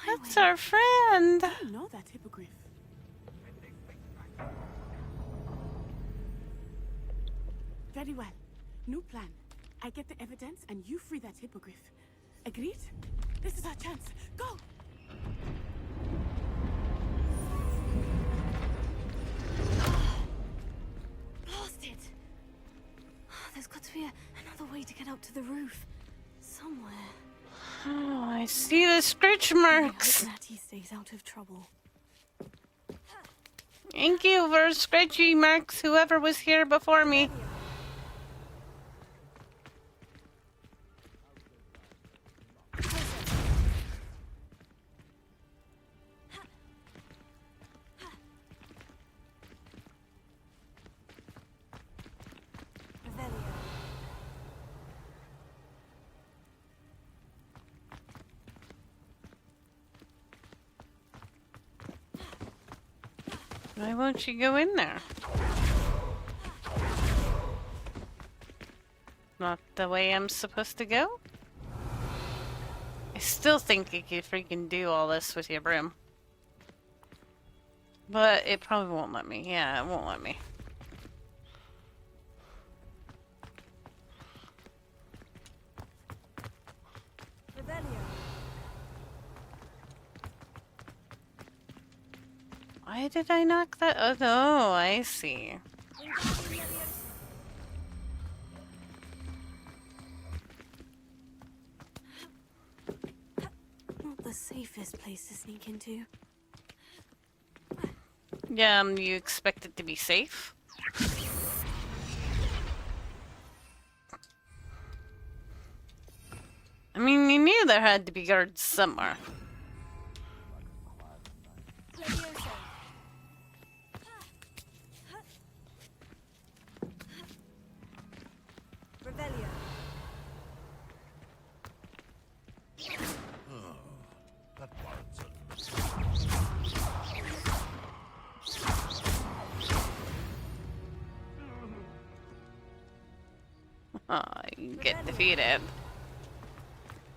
That's our friend. I know that hippogriff. Very well. New plan. I get the evidence and you free that hippogriff. Agreed? This is our chance. Go! Blasted! There's got to be another way to get up to the roof. Somewhere. Oh, I see the scratch I marks. hope Natty stays out of trouble. Thank you for scratchy marks, whoever was here before me. Why won't you go in there? Not the way I'm supposed to go? I still think you could freaking do all this with your broom. But it probably won't let me. Yeah, it won't let me. Why did I knock that? Oh no, I see. Not the safest place to sneak into. Yeah, you expect it to be safe? I mean, you knew there had to be guards somewhere. Leviosa. You get defeated.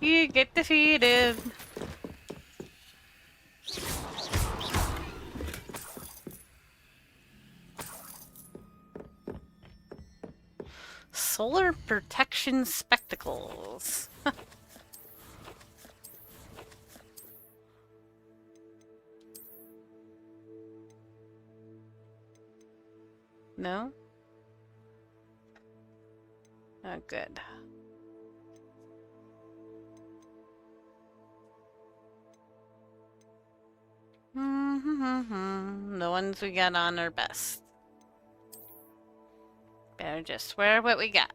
You get defeated. Solar protection spectacles. No? Oh, good. The ones we got on are best. Better just wear what we got.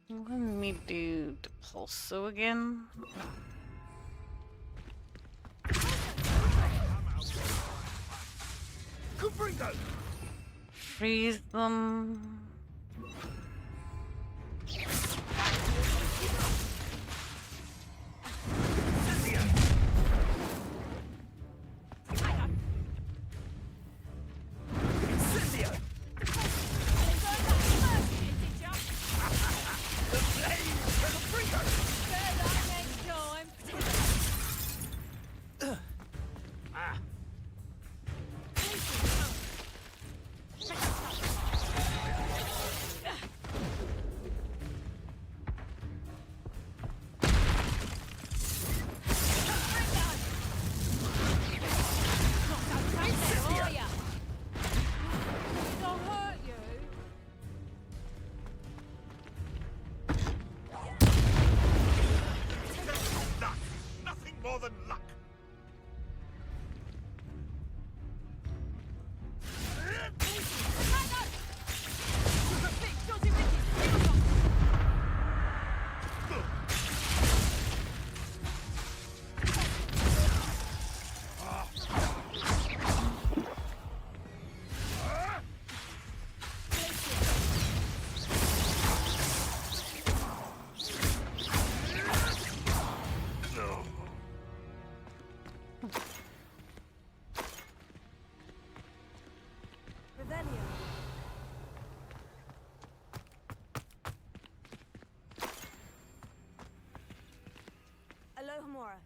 Let me do Depulso again. Freeze them. Alohomora.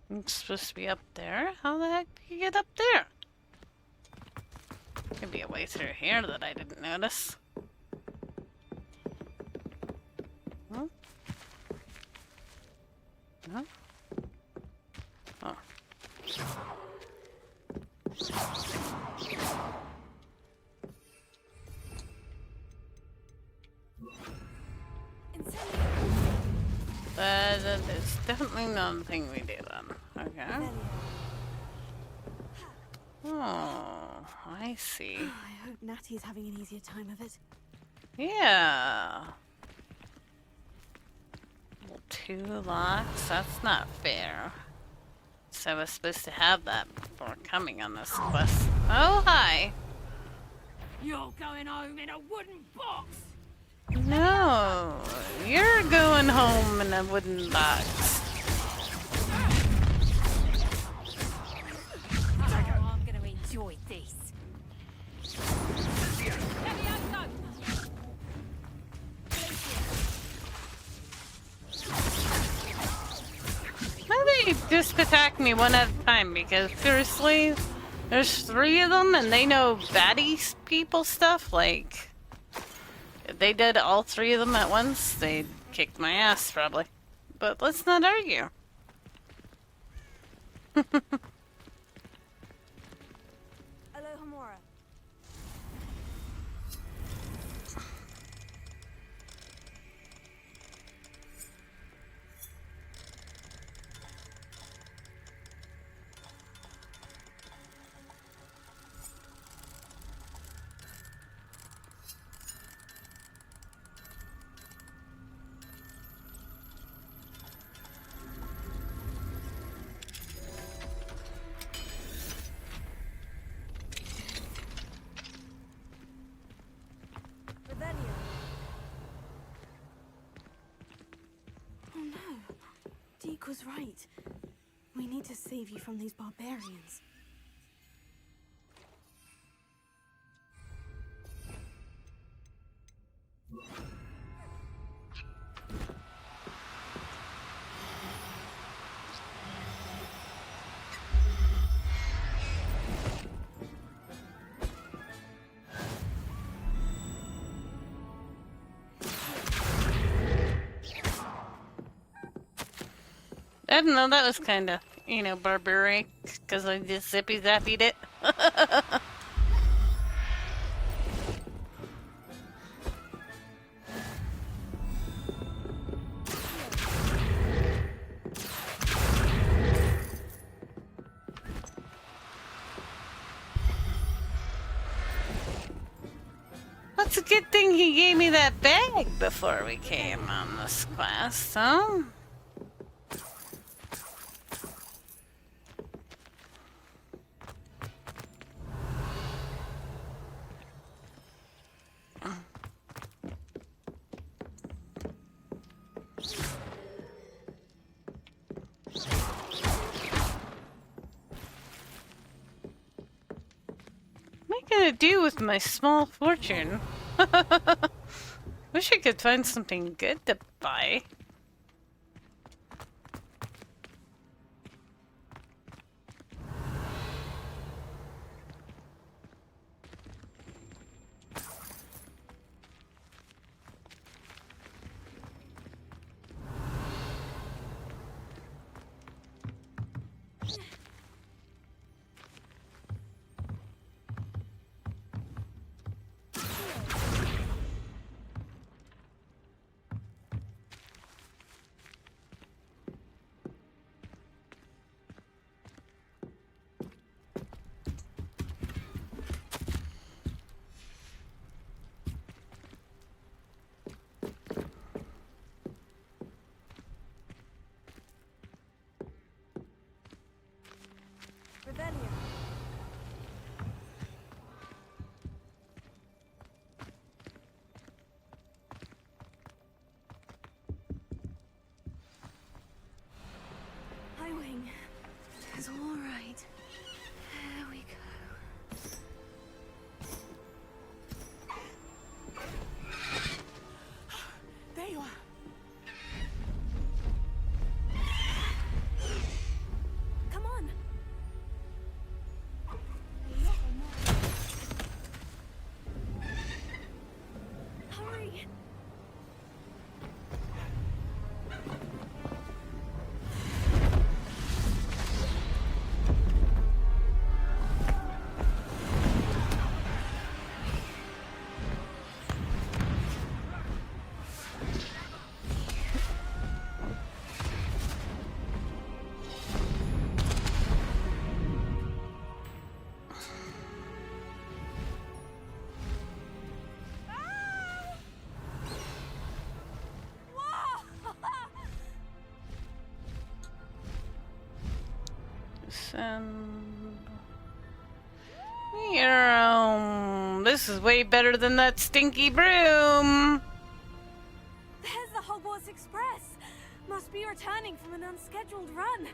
It's supposed to be up there. How the heck do you get up there? Could be a way through here that I didn't notice. Huh? No? Oh. That is definitely not the thing we do then. Okay. Oh, I see. I hope Natty's having an easier time of it. Yeah. Well, 2 locks? That's not fair. So I was supposed to have that before coming on this quest. Oh, hi. You're going home in a wooden box! No, you're going home in a wooden box. Oh, I'm gonna enjoy this. Why do they just attack me one at a time? Because seriously, there's 3 of them and they know baddie people stuff. Like, if they did all 3 of them at once, they'd kick my ass probably. But let's not argue. Alohomora. Oh no. Deke was right. We need to save you from these barbarians. I don't know, that was kind of, you know, barbaric, because I just zippy-zappied it. That's a good thing he gave me that bag before we came on this quest, huh? What am I gonna do with my small fortune? Wish I could find something good to buy. and this is way better than that stinky broom. There's the Hogwarts Express. Must be returning from an unscheduled run.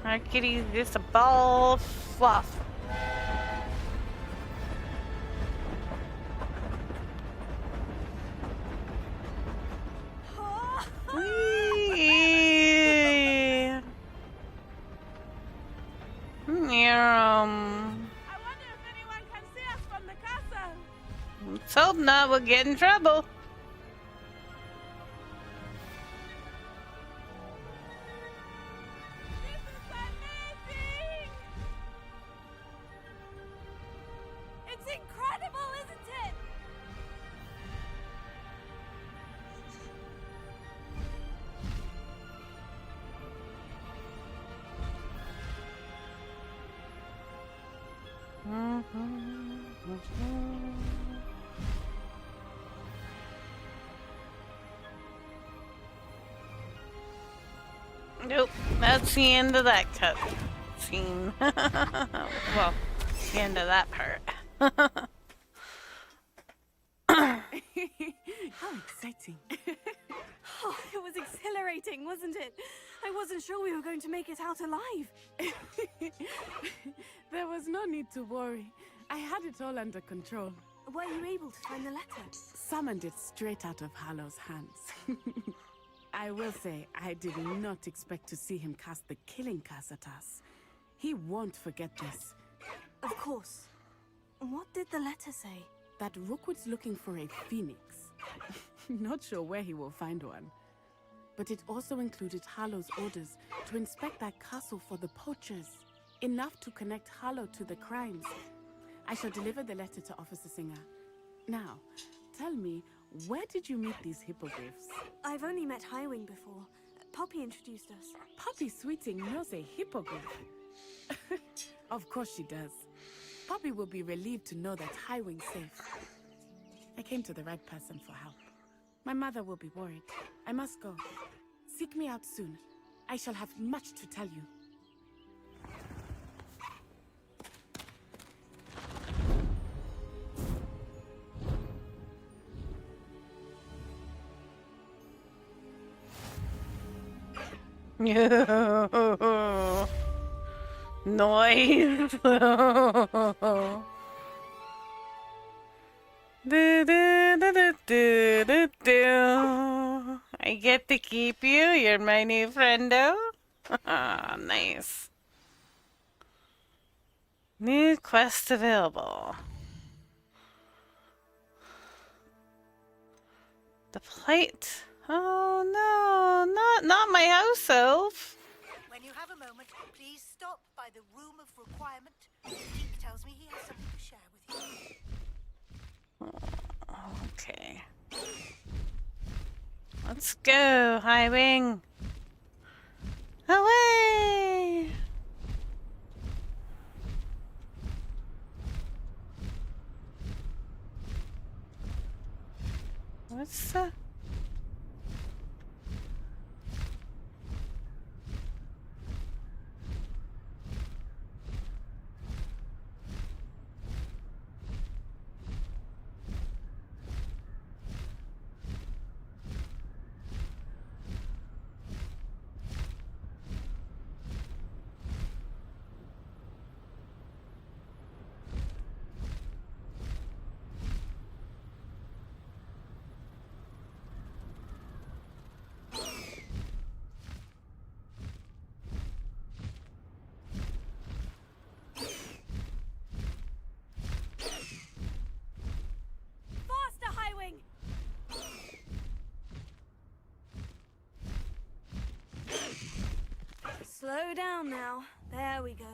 Our kitty's just a ball of fluff. Whee! I wonder if anyone can see us from the castle. Let's hope not. We'll get in trouble. It's incredible, isn't it? Nope, that's the end of that cut scene. Well, the end of that part. How exciting. Oh, it was exhilarating, wasn't it? I wasn't sure we were going to make it out alive. There was no need to worry. I had it all under control. Were you able to find the letter? Summoned it straight out of Hallow's hands. I will say, I did not expect to see him cast the killing curse at us. He won't forget this. Of course. What did the letter say? That Rookwood's looking for a phoenix. Not sure where he will find one. But it also included Hallow's orders to inspect that castle for the poachers. Enough to connect Hallow to the crimes. I shall deliver the letter to Officer Singer. Now, tell me, where did you meet these hippogriffs? I've only met Highwing before. Poppy introduced us. Poppy Sweeting knows a hippogriff. Of course she does. Poppy will be relieved to know that Highwing's safe. I came to the right person for help. My mother will be worried. I must go. Seek me out soon. I shall have much to tell you. Noise. I get to keep you. You're my new friendo. Nice. New quest available. The plate. Oh no, not my house elf. When you have a moment, please stop by the room of requirement. Deke tells me he has something to share with you. Okay. Let's go, Highwing. Away! What's the... Slow down now. There we go.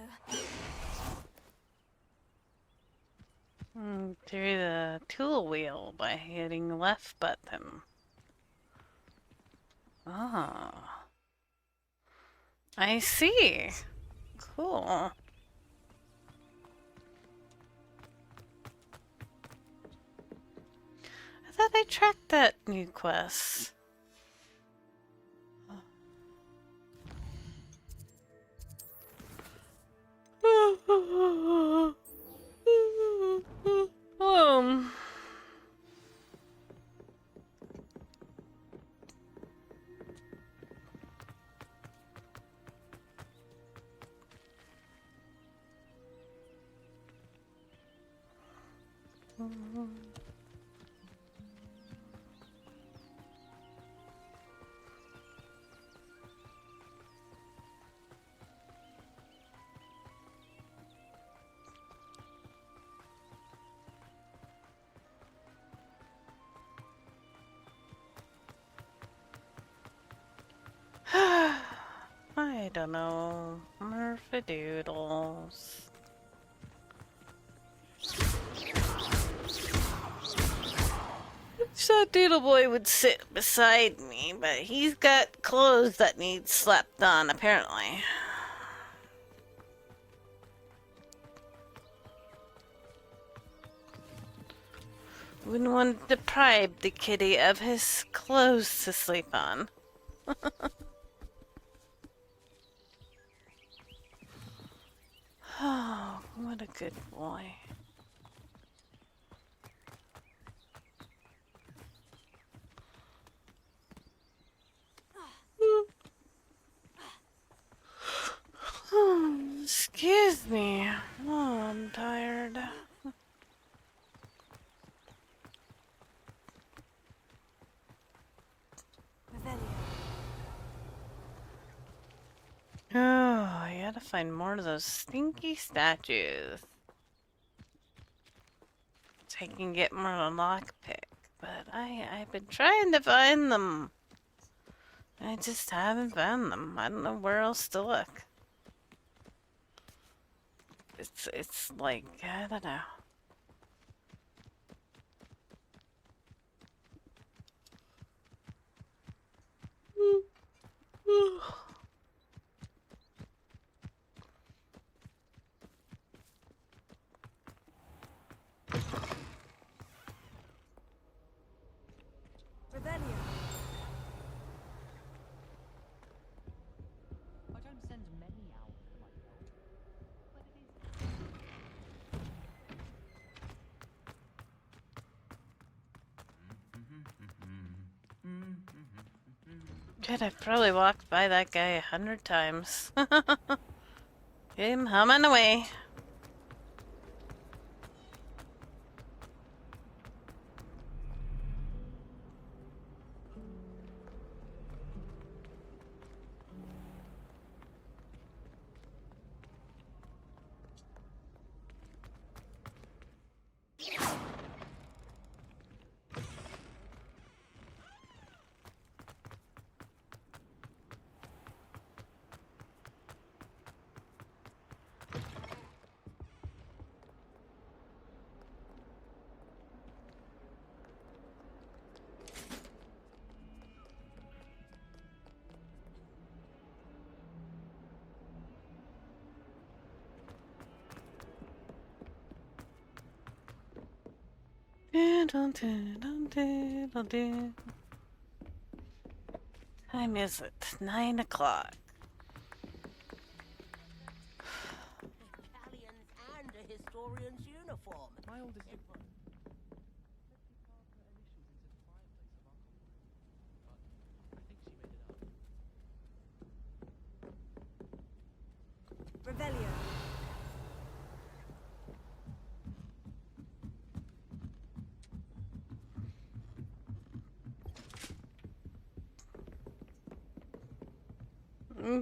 Through the tool wheel by hitting the left button. Ah. I see. Cool. I thought I tracked that new quest. Um. I don't know. Murphy-doodles. So Doodle Boy would sit beside me, but he's got clothes that need slapped on, apparently. Wouldn't want to deprive the kitty of his clothes to sleep on. Oh, what a good boy. Excuse me. Oh, I'm tired. Oh, I gotta find more of those stinky statues. So I can get more lockpick. But I've been trying to find them. I just haven't found them. I don't know where else to look. It's like, I don't know. Revelio. I don't send many out myself, but it is. Good, I've probably walked by that guy 100 times. Him humming away. Time is it? 9 o'clock. Italians and a historian's uniform. My oldest sister put her initials into the fireplace of our cupboard, but I think she made it up. Revelio.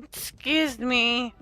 Excuse me.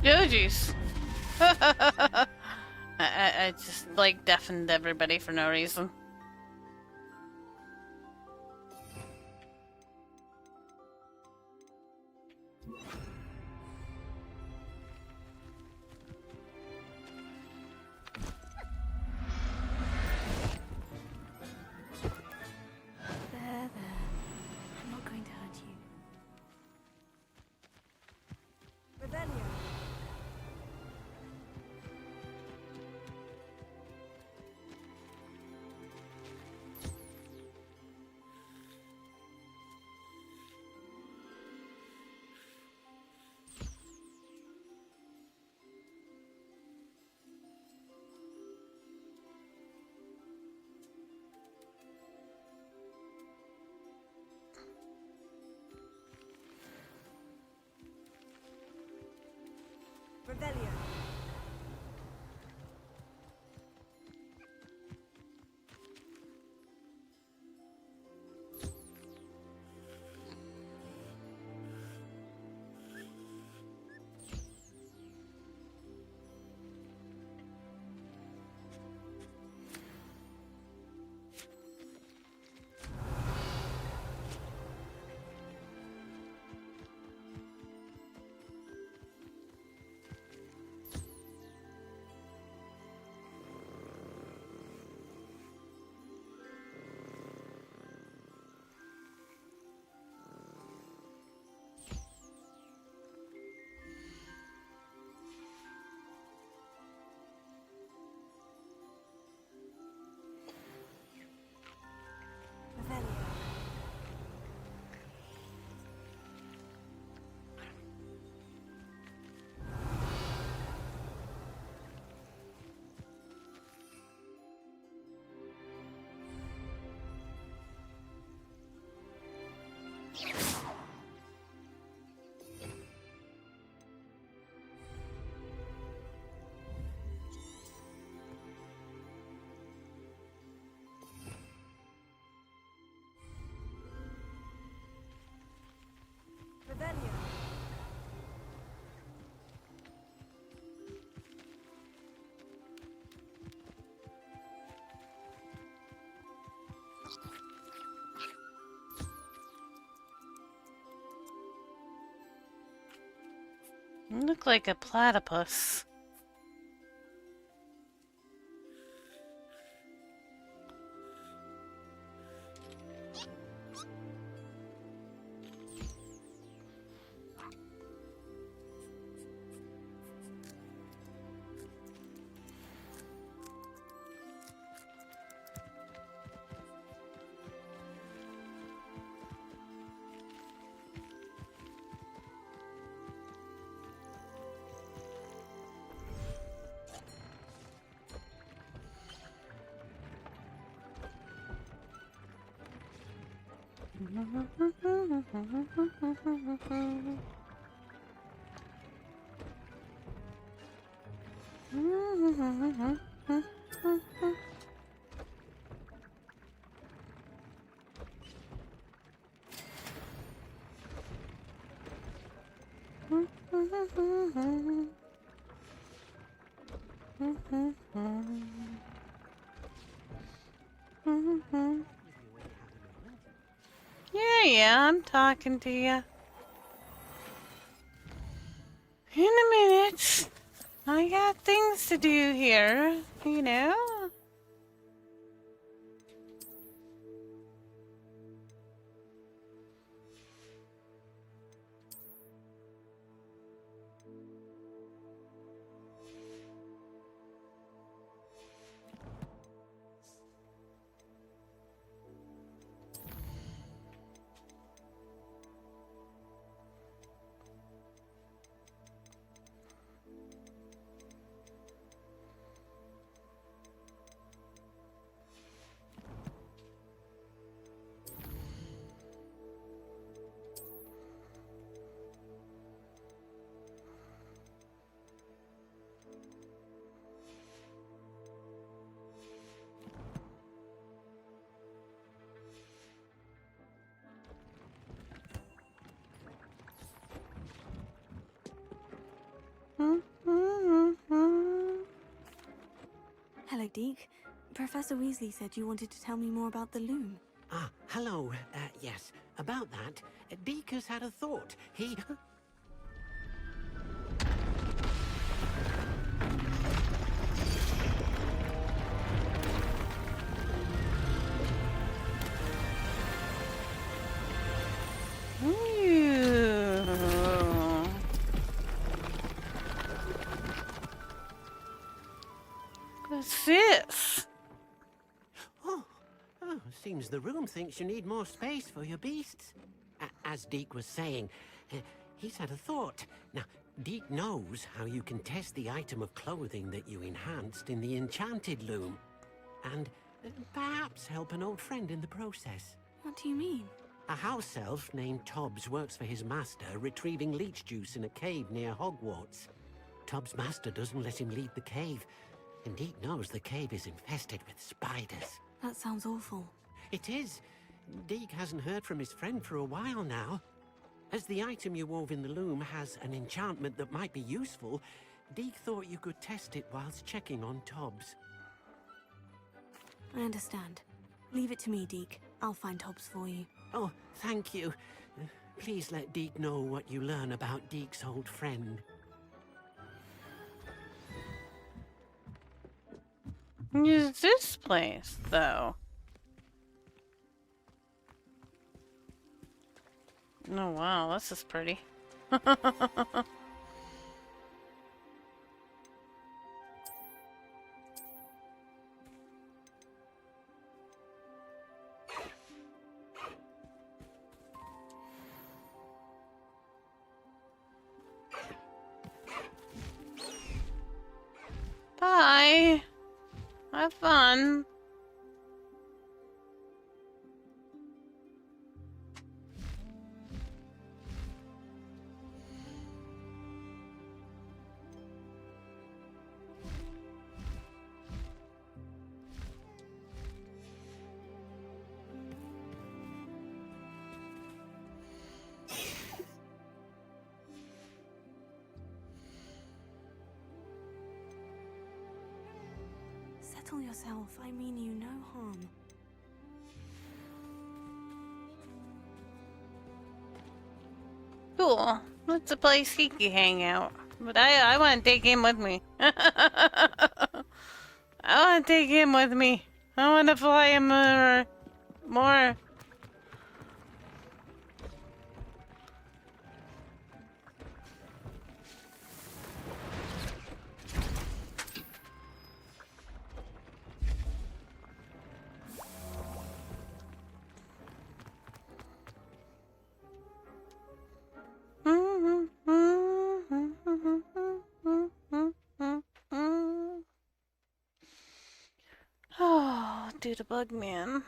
Oh jeez. I just like deafened everybody for no reason. There. I'm not going to hurt you. Rebellion. Rebellion. Rebellion. You look like a platypus. Yeah, I'm talking to you. In a minute. I got things to do here, you know? Hello, Deke. Professor Weasley said you wanted to tell me more about the loom. Ah, hello. Yes, about that. Deke has had a thought. He... What's this? Oh, seems the room thinks you need more space for your beasts. As Deke was saying, he's had a thought. Now, Deke knows how you can test the item of clothing that you enhanced in the enchanted loom. And perhaps help an old friend in the process. What do you mean? A house elf named Tobbs works for his master, retrieving leech juice in a cave near Hogwarts. Tobbs' master doesn't let him leave the cave, and Deke knows the cave is infested with spiders. That sounds awful. It is. Deke hasn't heard from his friend for a while now. As the item you wove in the loom has an enchantment that might be useful, Deke thought you could test it whilst checking on Tobbs. I understand. Leave it to me, Deke. I'll find Tobbs for you. Oh, thank you. Please let Deke know what you learn about Deke's old friend. Use this place, though. Oh wow, this is pretty. Bye. Have fun. Settle yourself. I mean you no harm. Cool. That's a place he can hang out. But I want to take him with me. I want to take him with me. I want to fly him more. Oh, dude, a bug man.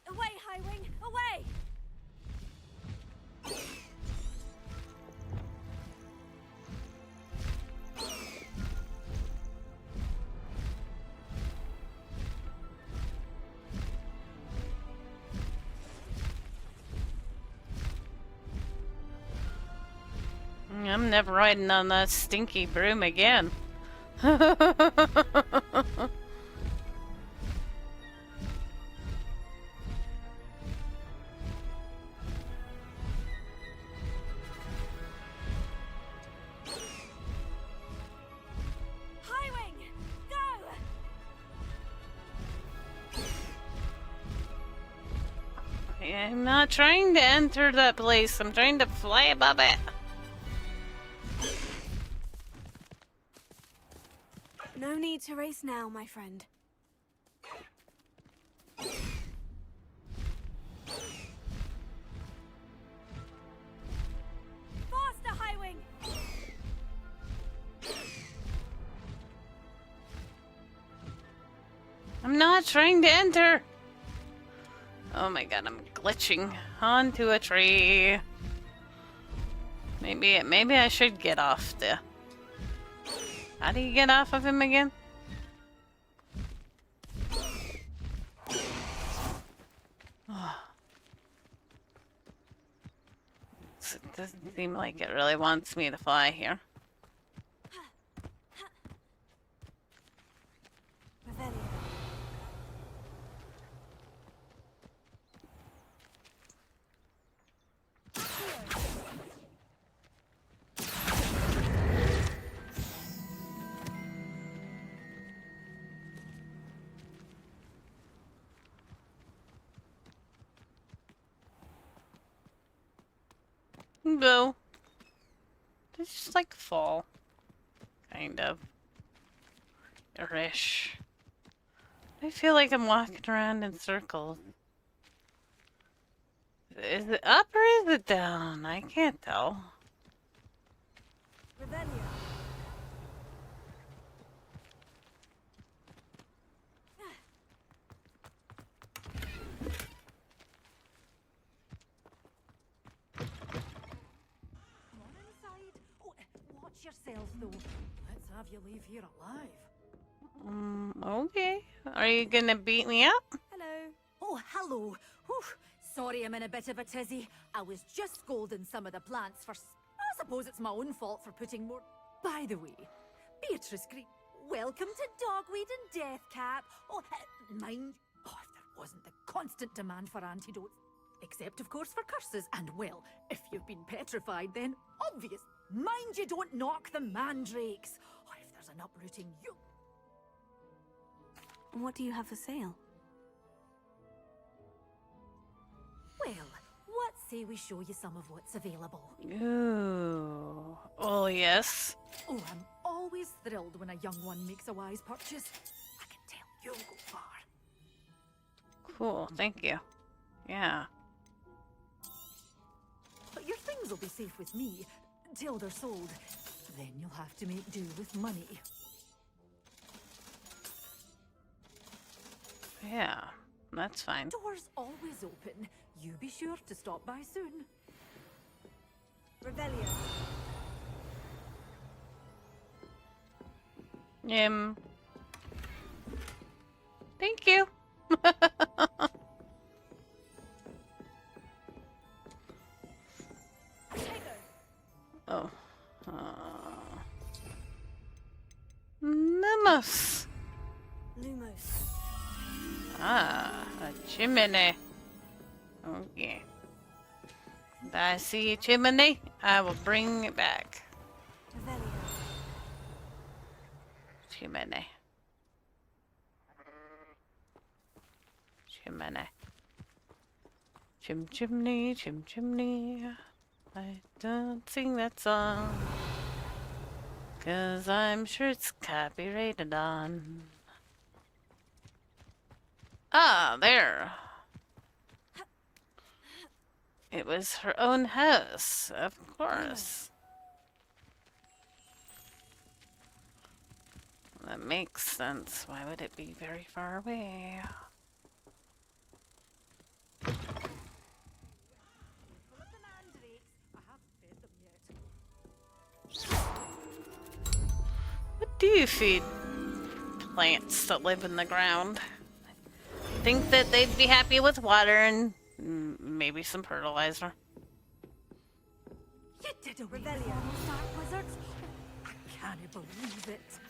Away, Highwing! Away! I'm never riding on that stinky broom again. Highwing! Go! I'm not trying to enter that place. I'm trying to fly above it. No need to race now, my friend. Faster, Highwing! I'm not trying to enter. Oh my god, I'm glitching onto a tree. Maybe I should get off the... How do you get off of him again? It doesn't seem like it really wants me to fly here. Go. It's just like fall. Kind of. Irish. I feel like I'm walking around in circles. Is it up or is it down? I can't tell. Watch yourself, though. Let's have you leave here alive. Okay. Are you gonna beat me up? Hello. Oh, hello. Whew. Sorry I'm in a bit of a tizzy. I was just scolding some of the plants for... I suppose it's my own fault for putting more... By the way, Beatrice Green, welcome to Dogweed and Deathcap. Oh, mind... Oh, if there wasn't the constant demand for antidotes. Except, of course, for curses. And, well, if you've been petrified, then obvious. Mind you don't knock the mandrakes. Or if there's an uprooting you... What do you have for sale? Well, what say we show you some of what's available? Ooh. Oh, yes. Oh, I'm always thrilled when a young one makes a wise purchase. I can tell you'll go far. Cool, thank you. Yeah. But your things will be safe with me, till they're sold. Then you'll have to make do with money. Yeah, that's fine. Doors always open. You be sure to stop by soon. Revelio. Thank you. Oh. Lumos. Lumos. Ah, a chimney. Okay. If I see a chimney, I will bring it back. Chimney. Chimney. Chimney, chimney. I don't sing that song, 'cause I'm sure it's copyrighted on. Ah, there. It was her own house, of course. That makes sense. Why would it be very far away? What do you feed plants that live in the ground? I think that they'd be happy with water and maybe some fertilizer. You did away with all those dark wizards? I can't believe it.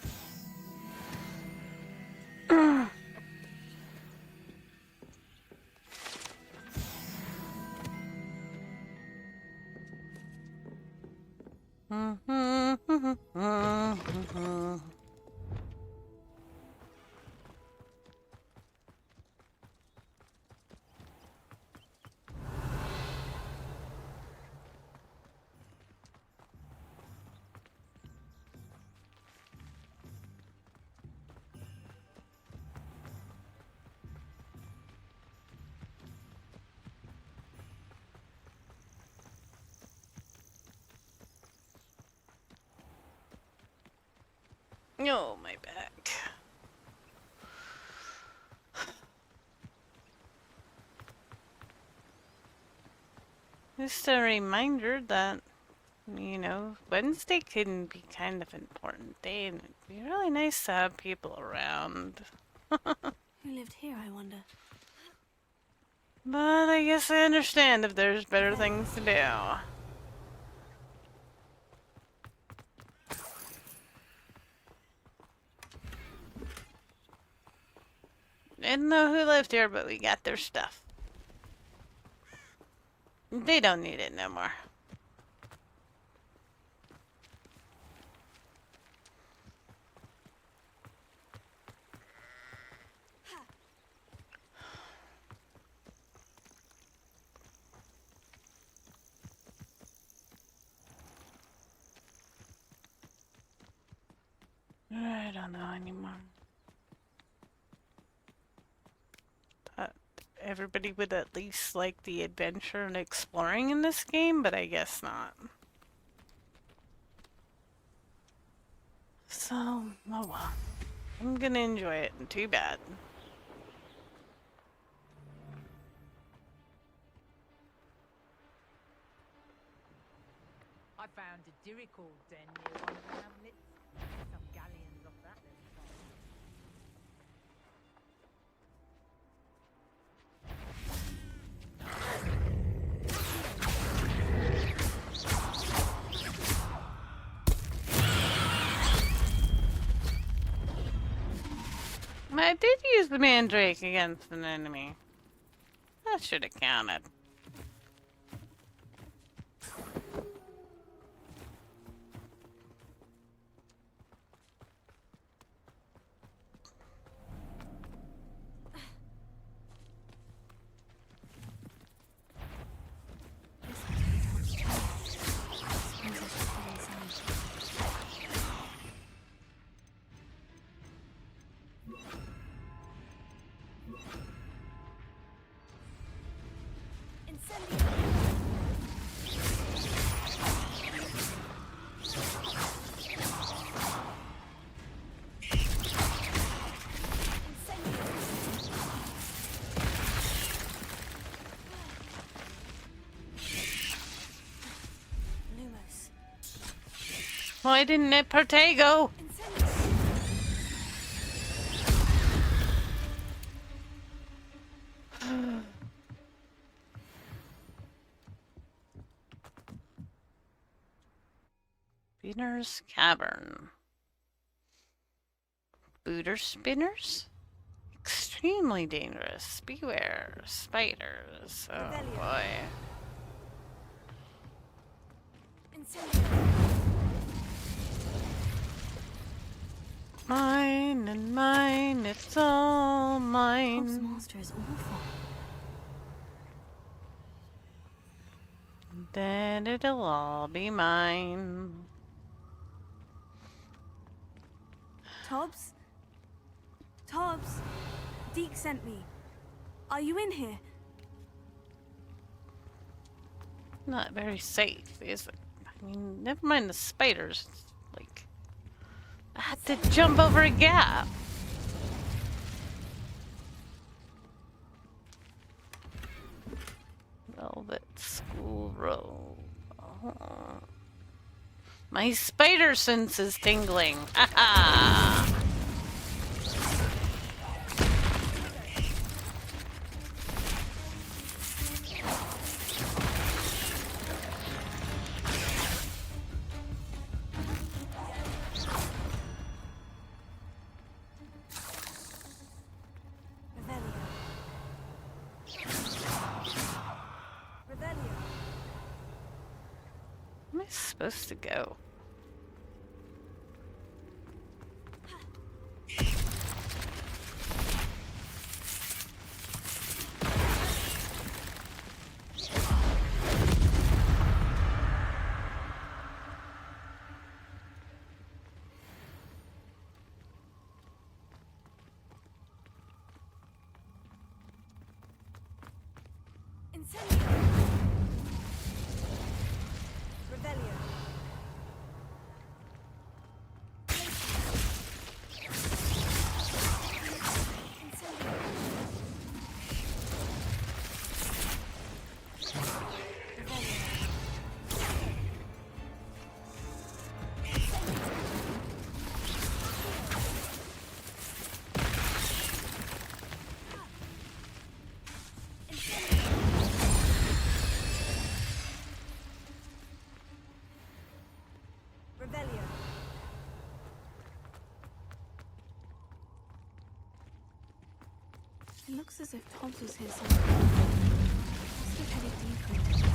Oh, my back. Just a reminder that, you know, Wednesday can be kind of an important day, and it'd be really nice to have people around. Who lived here, I wonder? But I guess I understand if there's better things to do. Didn't know who lived here, but we got their stuff. They don't need it no more. I don't know anymore. Thought everybody would at least like the adventure and exploring in this game, but I guess not. So, oh well. I'm gonna enjoy it, and too bad. I found a Dirical den near one of the hamlets. Some galleons off that little farm. I did use the mandrake against an enemy. That should have counted. Why didn't it Protego? Spinner's Cavern. Booter spinners? Extremely dangerous. Beware. Spiders. Oh boy. Mine and mine, it's all mine. Hobbs' master is awful. Then it'll all be mine. Tobbs? Tobbs? Deke sent me. Are you in here? Not very safe, is it? I mean, never mind the spiders. Like, I had to jump over a gap. Velvet School Row. Oh. My spider sense is tingling. Ha ha! Where am I supposed to go? looks as if Tom's was here somewhere. Must have headed deeper into the cave.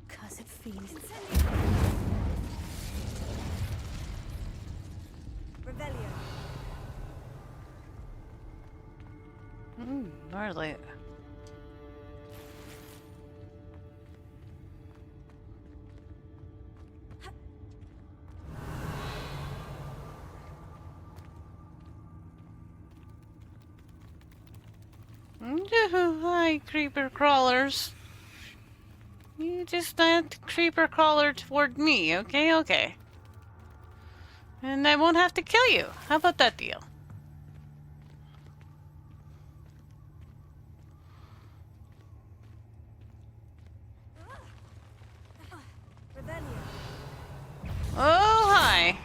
Cursed fiend. Revelio. Gnarly. Hi, creeper crawlers. You just not creeper crawler toward me, okay? Okay. And I won't have to kill you. How about that deal? Oh, hi.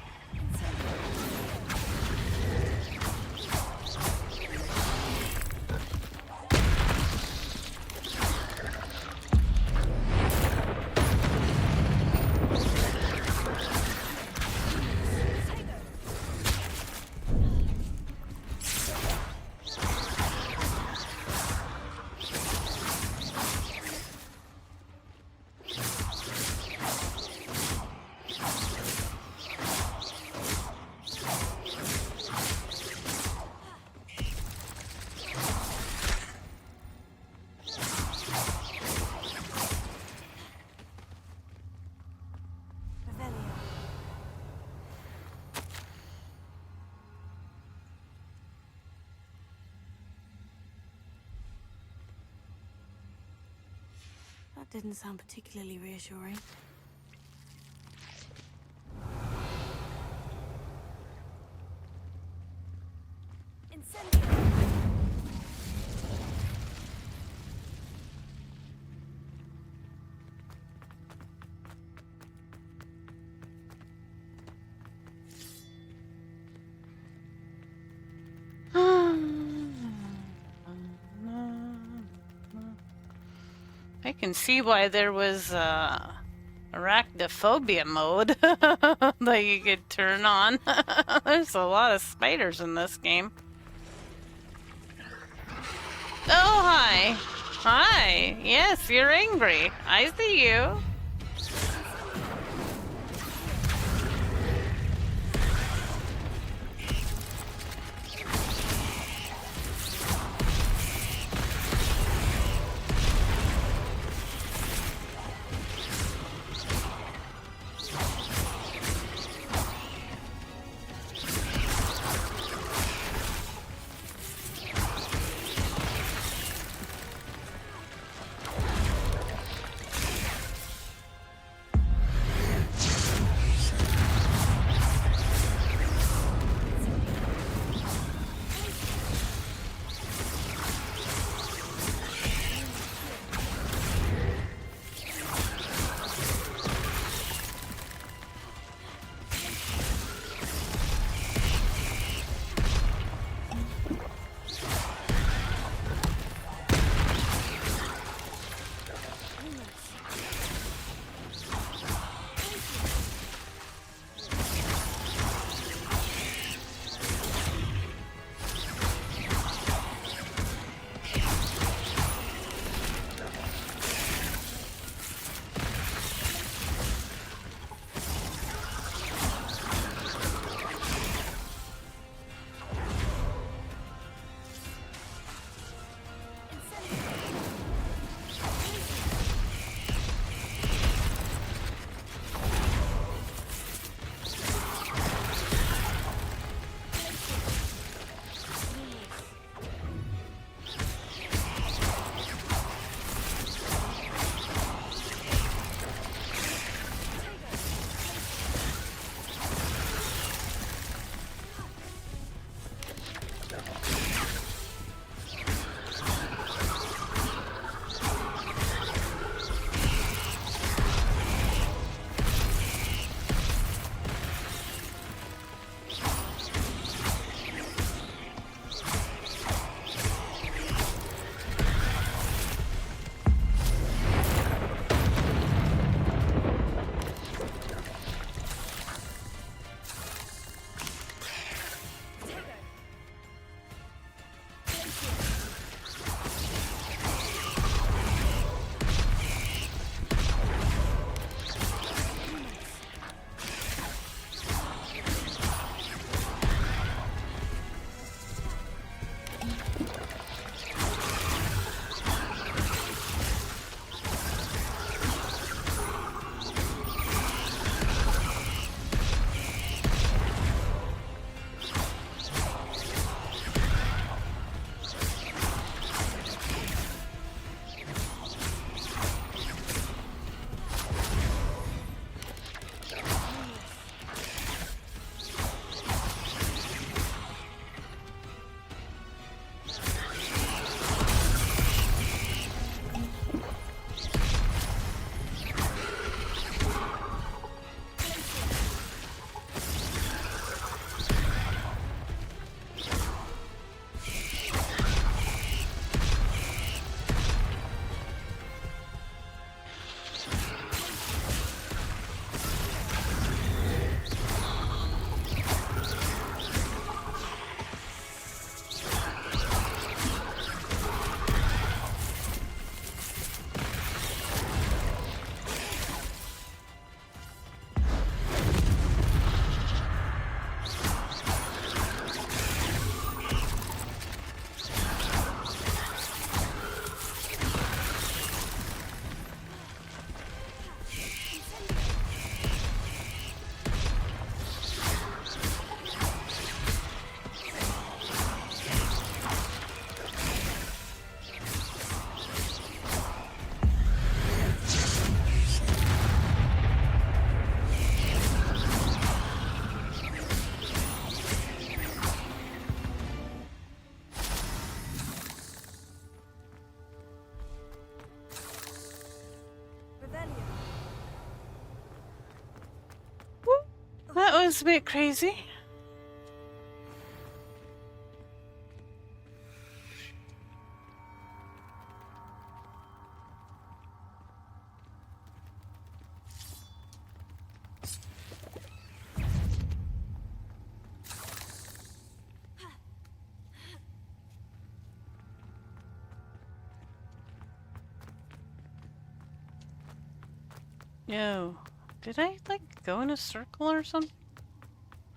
That didn't sound particularly reassuring. I can see why there was arachnophobia mode that you could turn on. There's a lot of spiders in this game. Oh, hi. Hi. Yes, you're angry. I see you. was a bit crazy. Yo, did I, like, go in a circle or something?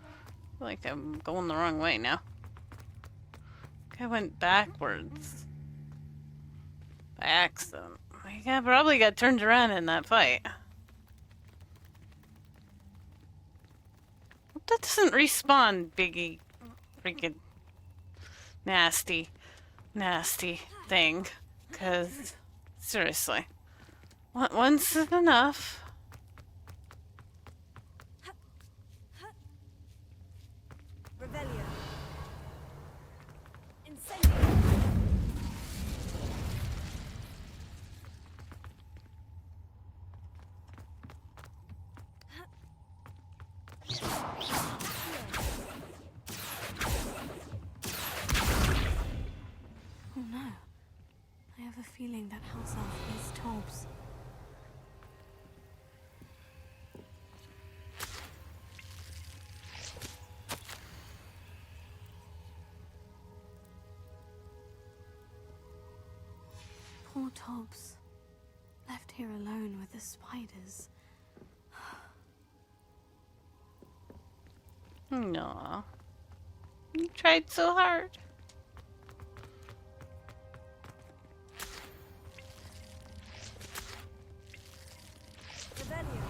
I feel like I'm going the wrong way now. I went backwards. By accident. I probably got turned around in that fight. That doesn't respawn, Biggie. Freaking nasty, nasty thing. 'Cause, seriously. Once is enough. Revelio. Incendio. Oh no. I have a feeling that house elf is Tobbs. Poor Tobbs. Left here alone with the spiders. No. You tried so hard. Revelio.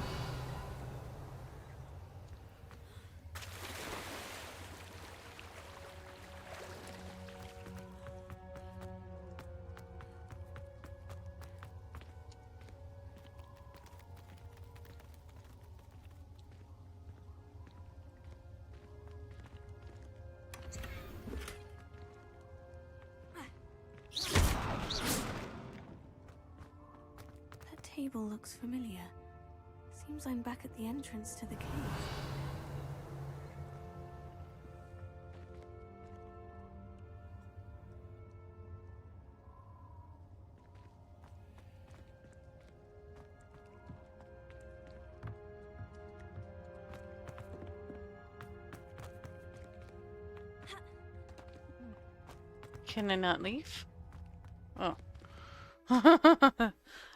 That table looks familiar. Seems I'm back at the entrance to the cave. Can I not leave? Oh.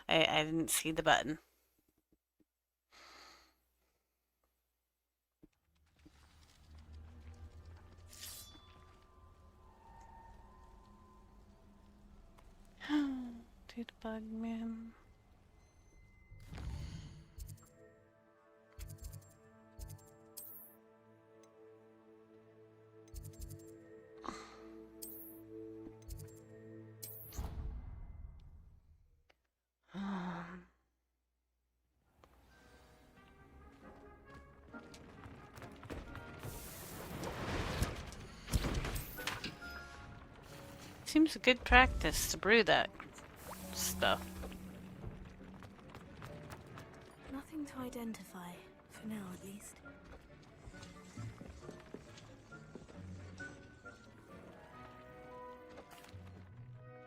I didn't see the button. Dude, bug man. Seems a good practice to brew that stuff. Nothing to identify, for now at least.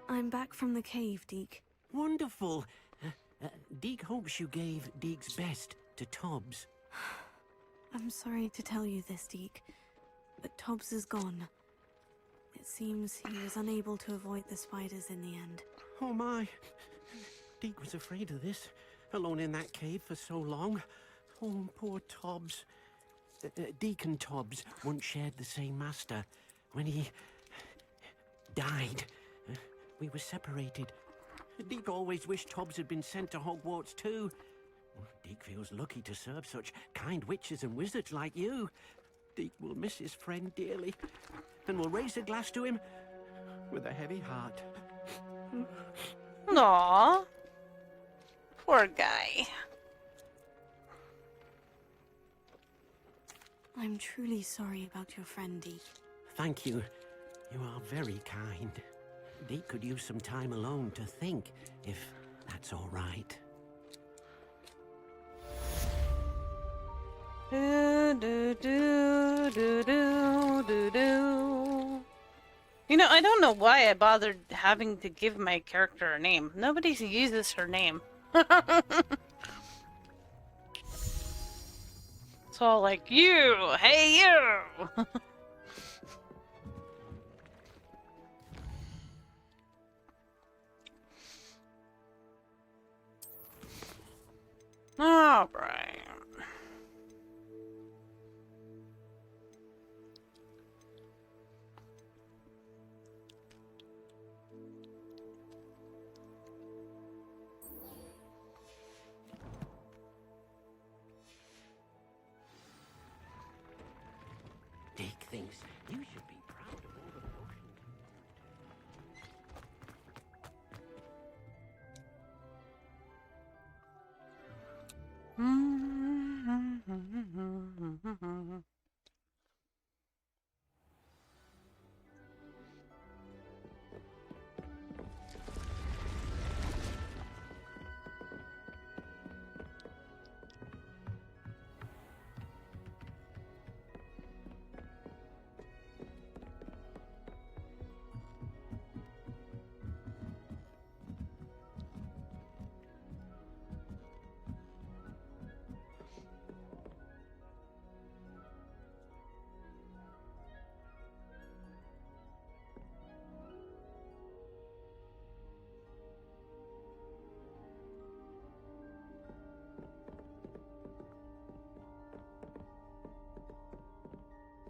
I'm back from the cave, Deke. Wonderful. Deke hopes you gave Deke's best to Tobbs. I'm sorry to tell you this, Deke, but Tobbs is gone. It seems he was unable to avoid the spiders in the end. Oh my. Deke was afraid of this, alone in that cave for so long. Oh, poor Tobbs. Deke and Tobbs once shared the same master. When he died, we were separated. Deke always wished Tobbs had been sent to Hogwarts too. Deke feels lucky to serve such kind witches and wizards like you. Deke will miss his friend dearly, and will raise a glass to him with a heavy heart. Aww. Poor guy. I'm truly sorry about your friend, Deke. Thank you. You are very kind. Deke could use some time alone to think, if that's all right. do, do, do, do, do, do. You know, I don't know why I bothered having to give my character a name. Nobody uses her name. It's all like, you! Hey, you! Alright. Dick thinks you should be proud of all the potion.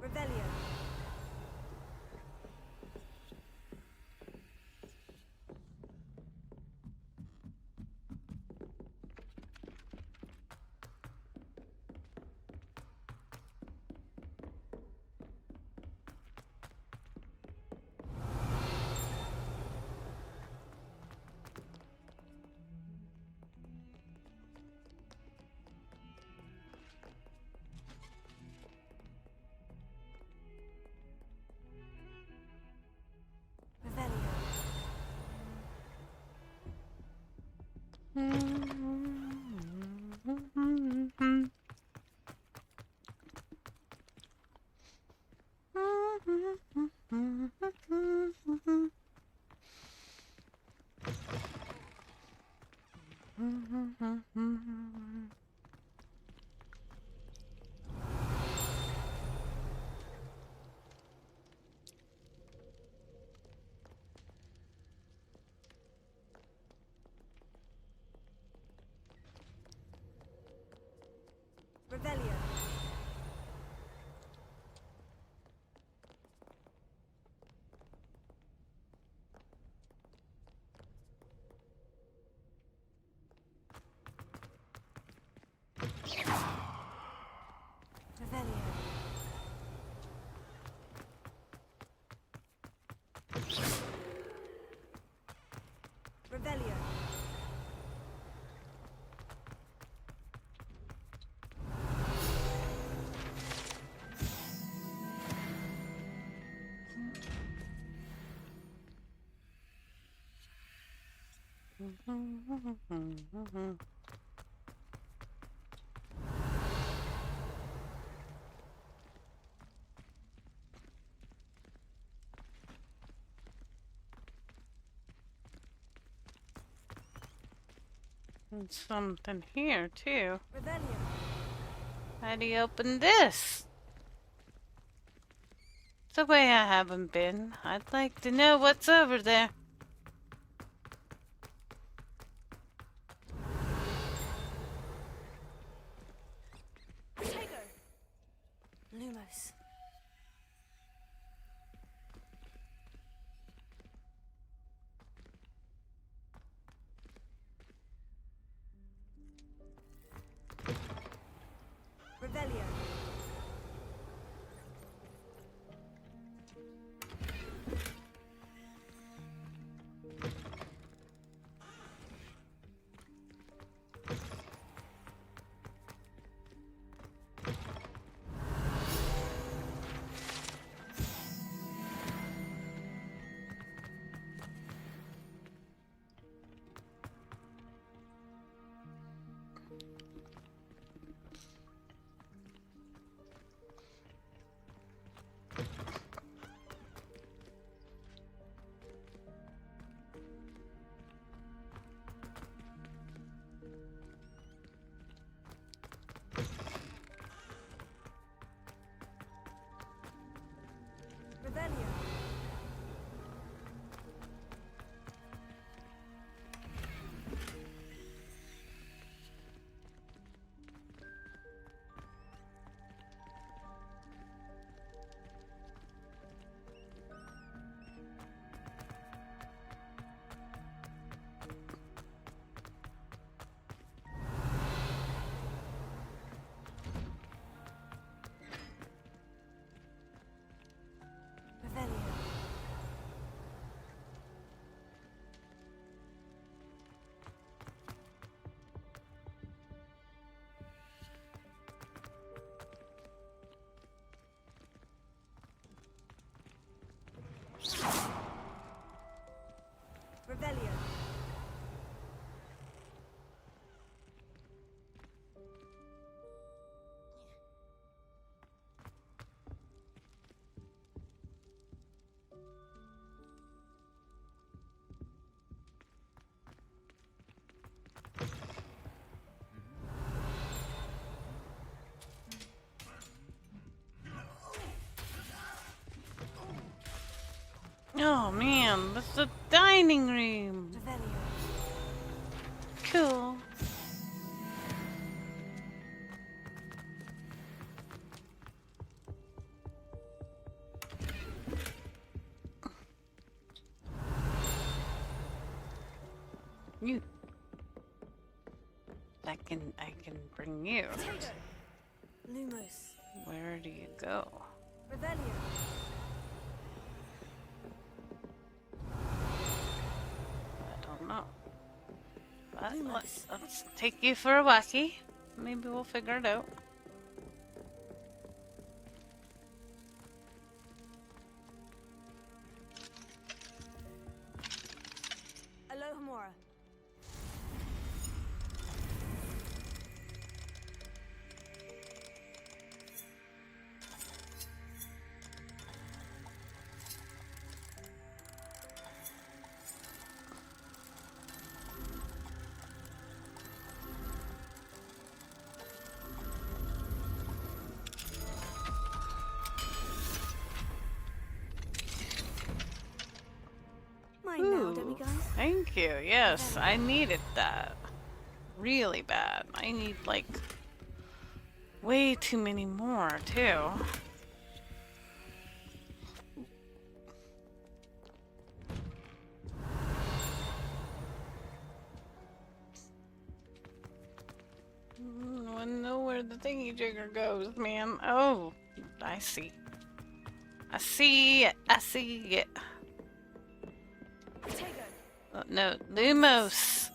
Revelio. Revelio. Revelio. There's something here, too. Revelio. How do you open this? It's a way I haven't been. I'd like to know what's over there. Tiger. Lumos. Revelio. Revelio. Oh man, that's the dining room. Cool. You. I can bring you. Lumos. Where do you go? Revelio. I don't know. But let's take you for a wacky. Maybe we'll figure it out. Alohomora. Mine now, demiguise. Thank you. Yes, I needed that. Really bad. I need like way too many more too. I wanna know where the thingy jigger goes, man. Oh, I see. I see it. I see it. Oh, no, Lumos.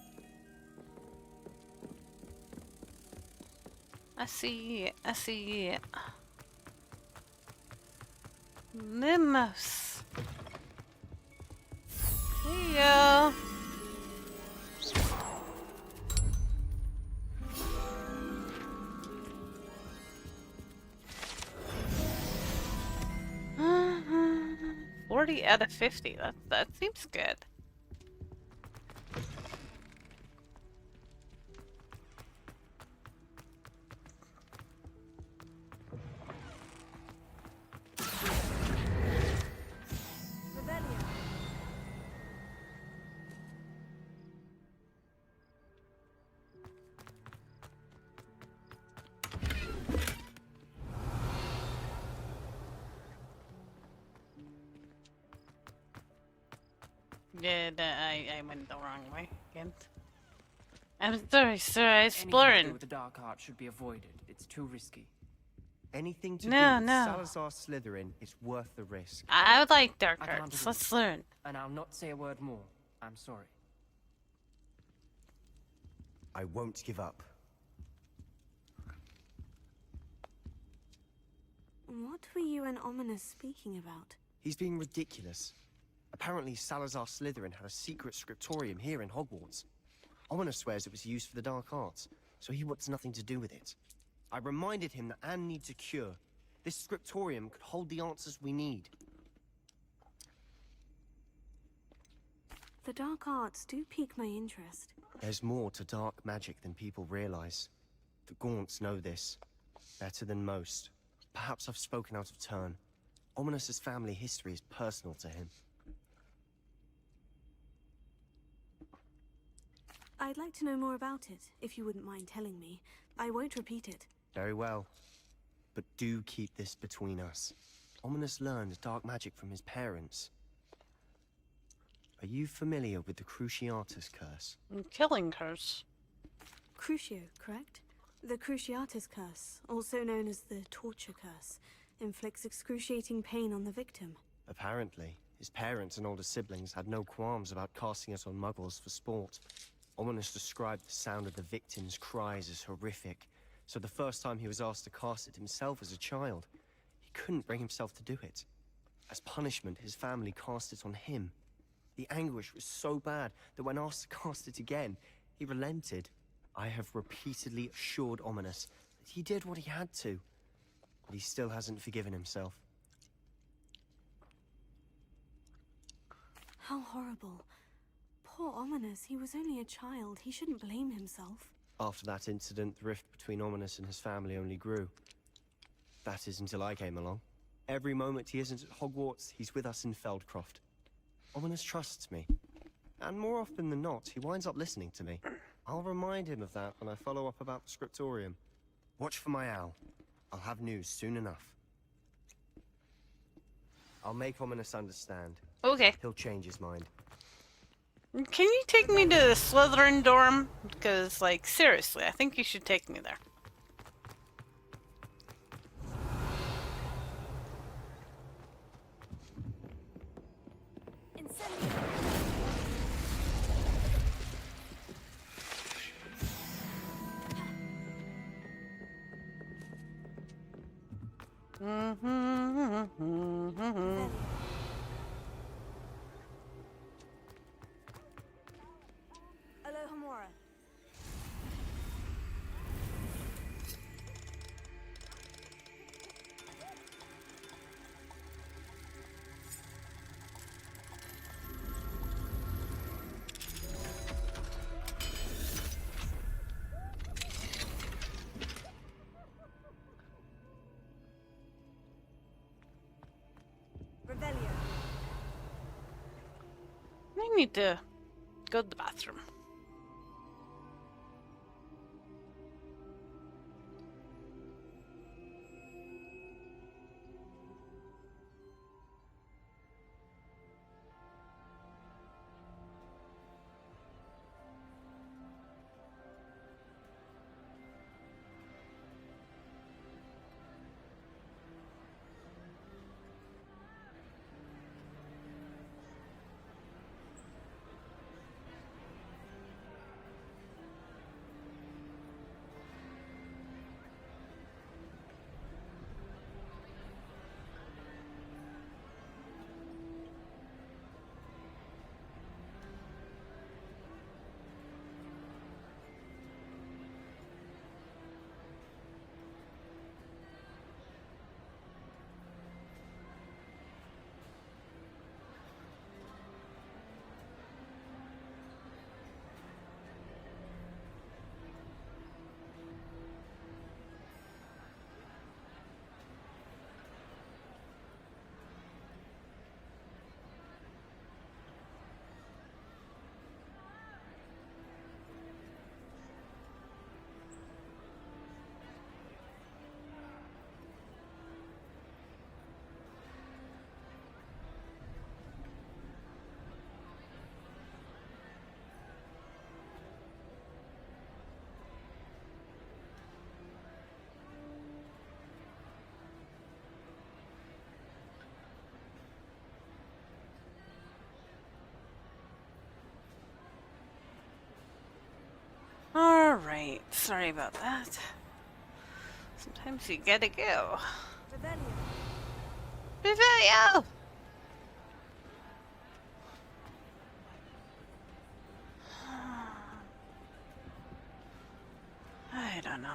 I see it. I see it. Lumos. There you go. Uh-huh. 40 out of 50. That seems good. Yeah, I went the wrong way again. I'm sorry, sir. I Anything to do exploring. with the dark art should be avoided. It's too risky. Anything to No, do with no. Salazar Slytherin is worth the risk. I would like dark I can't arts. agree. Let's learn. And I'll not say a word more. I'm sorry. I won't give up. What were you and Ominous speaking about? He's being ridiculous. Apparently, Salazar Slytherin had a secret scriptorium here in Hogwarts. Ominous swears it was used for the dark arts, so he wants nothing to do with it. I reminded him that Anne needs a cure. This scriptorium could hold the answers we need. The dark arts do pique my interest. There's more to dark magic than people realize. The Gaunts know this better than most. Perhaps I've spoken out of turn. Ominous's family history is personal to him. I'd like to know more about it, if you wouldn't mind telling me. I won't repeat it. Very well. But do keep this between us. Ominous learned dark magic from his parents. Are you familiar with the Cruciatus Curse? Killing curse. Crucio, correct? The Cruciatus Curse, also known as the Torture Curse, inflicts excruciating pain on the victim. Apparently, his parents and older siblings had no qualms about casting it on muggles for sport. Ominous described the sound of the victim's cries as horrific, so the first time he was asked to cast it himself as a child, he couldn't bring himself to do it. As punishment, his family cast it on him. The anguish was so bad that when asked to cast it again, he relented. I have repeatedly assured Ominous that he did what he had to, but he still hasn't forgiven himself. How horrible. Poor Ominous, he was only a child. He shouldn't blame himself. After that incident, the rift between Ominous and his family only grew. That is until I came along. Every moment he isn't at Hogwarts, he's with us in Feldcroft. Ominous trusts me. And more often than not, he winds up listening to me. I'll remind him of that when I follow up about the scriptorium. Watch for my owl. I'll have news soon enough. I'll make Ominous understand. Okay. He'll change his mind. Can you take me to the Slytherin dorm? Because, like, seriously, I think you should take me there. Alohomora. Revelio. I need to go to the bathroom. Alright, sorry about that. Sometimes you gotta go. Revelio! I don't know.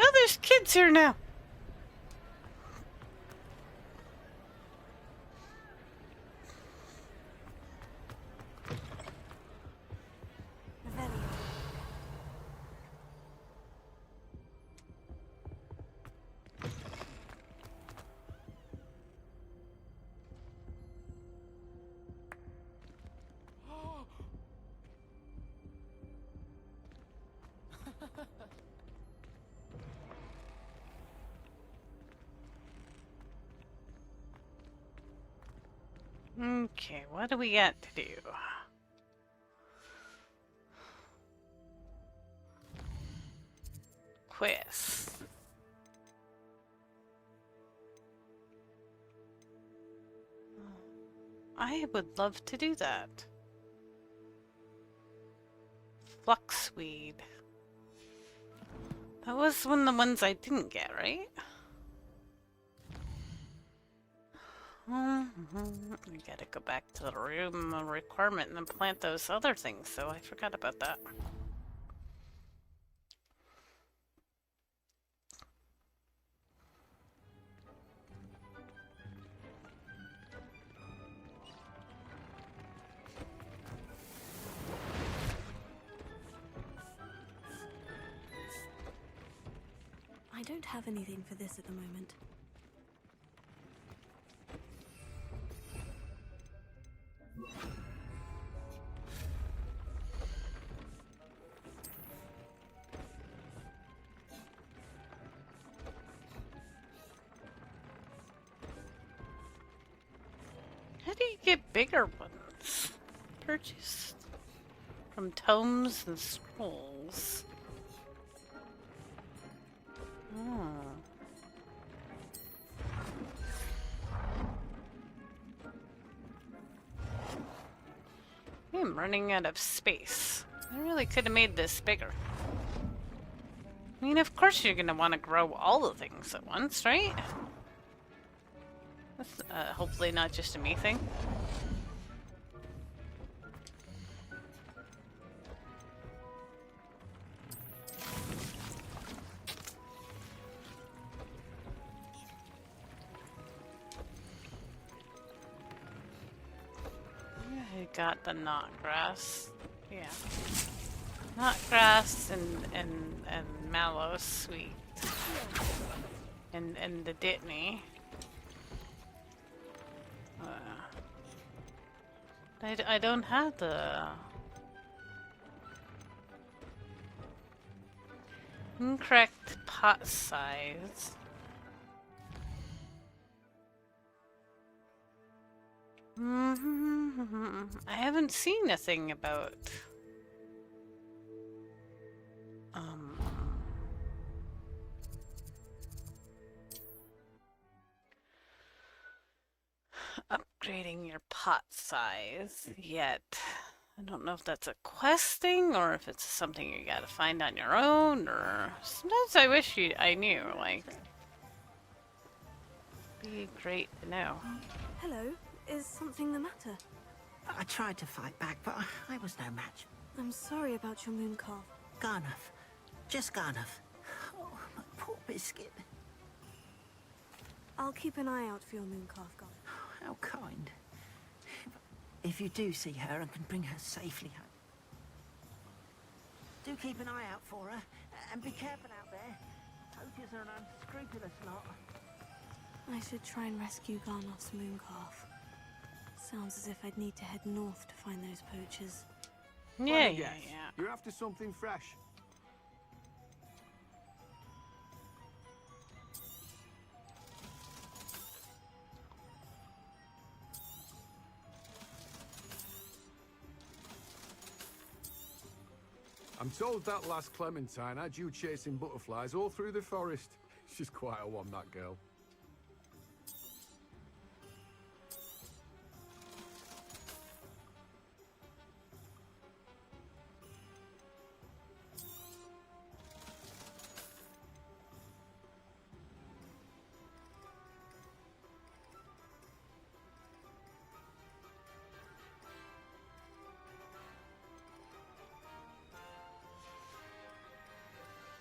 Oh, there's kids here now. Okay, what do we got to do? Quest. I would love to do that. Fluxweed. That was one of the ones I didn't get, right? I gotta go back to the room requirement and then plant those other things, so I forgot about that. I don't have anything for this at the moment. How do you get bigger ones? Purchased from tomes and scrolls. Oh. I'm running out of space. I really could have made this bigger. I mean, of course you're gonna want to grow all the things at once, right? That's hopefully not just a me thing. I got the knot grass. Yeah. Knot grass and mallow sweet. And the Ditney. I don't have the incorrect pot size. I haven't seen a thing about upgrading your pot size yet. I don't know if that's a questing or if it's something you gotta find on your own, or sometimes I wish I knew, like, be great to know. Hello, is something the matter? I tried to fight back, but I was no match. I'm sorry about your moon calf. Garnuff. Just Garnuff. Oh, my poor biscuit. I'll keep an eye out for your moon calf, Garnuff. How kind. If you do see her and can bring her safely home, do keep an eye out for her, and be careful out there. Poachers are an unscrupulous lot. I should try and rescue Garnoff's moon calf. Sounds as if I'd need to head north to find those poachers. Yeah. You're after something fresh. I'm told that last Clementine had you chasing butterflies all through the forest. She's quite a one, that girl.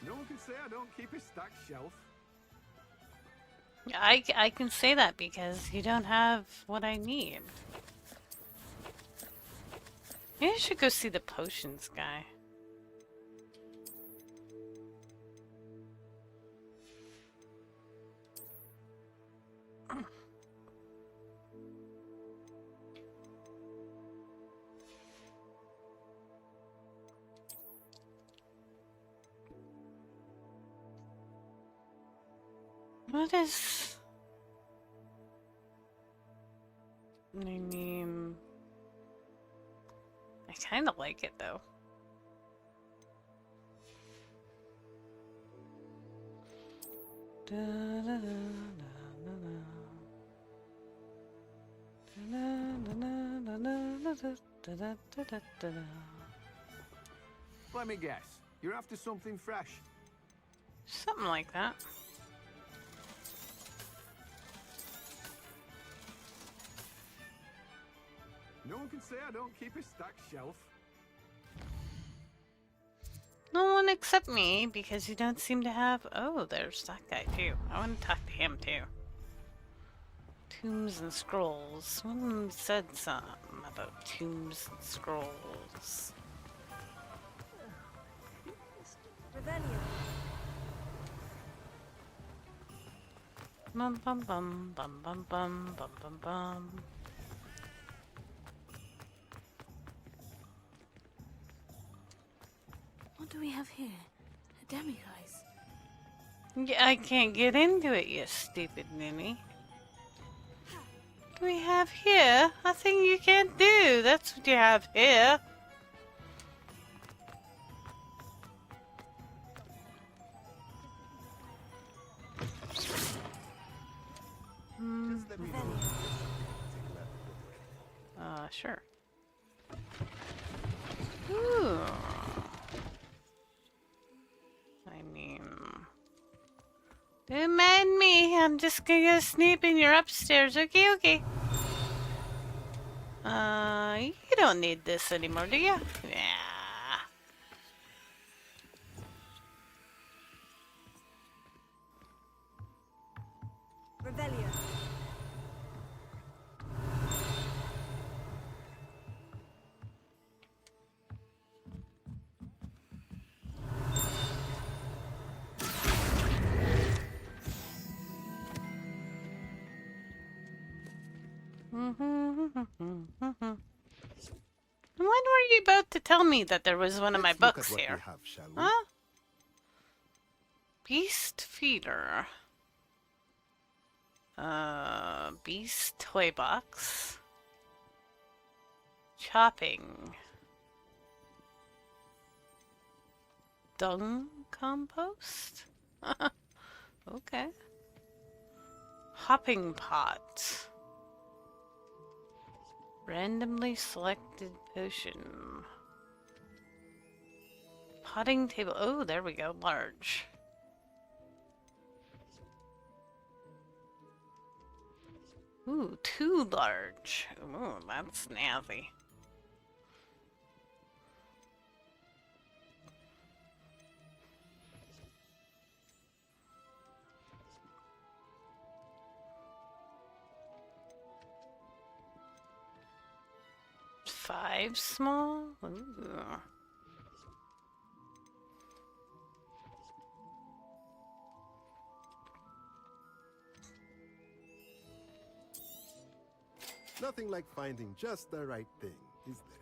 No one can say I don't keep a stacked shelf. I can say that because you don't have what I need. Maybe I should go see the potions guy. What is... I mean... I kind of like it, though. Let me guess. You're after something fresh. Something like that. No one can say I don't keep a stacked shelf. No one except me, because you don't seem to have... Oh, there's that guy too. I want to talk to him too. Tombs and scrolls. Someone said something about tombs and scrolls. Revelio. Bum bum bum bum bum bum bum bum bum. What do we have here? A demiguise. Yeah, I can't get into it, you stupid ninny. What do we have here? A thing you can't do. That's what you have here. Sure. Ooh. I mean... Don't mind me. I'm just gonna go snoop in your upstairs. Okay, okay. You don't need this anymore, do you? Yeah. Revelio. When were you about to tell me that there was one of my books here? Huh? Beast feeder. Beast toy box. Chopping. Dung compost? Okay. Hopping pot. Randomly selected potion. Potting table. Oh, there we go. Large. Ooh, too large. Ooh, that's snazzy. Five small? Ooh. Nothing like finding just the right thing, is there?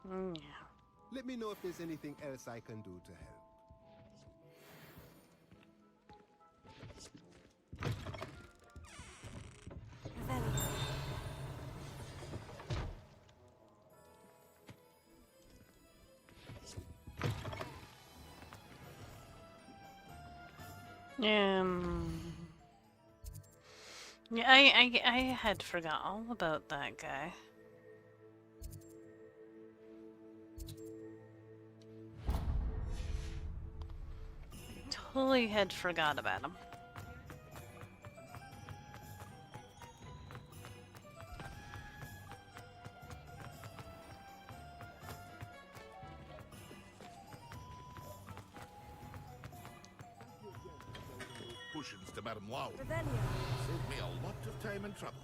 Yeah. Let me know if there's anything else I can do to help. Yeah, I had forgot all about that guy. Totally had forgot about him. Potions to Madame Loud. Saved me a lot of time and trouble.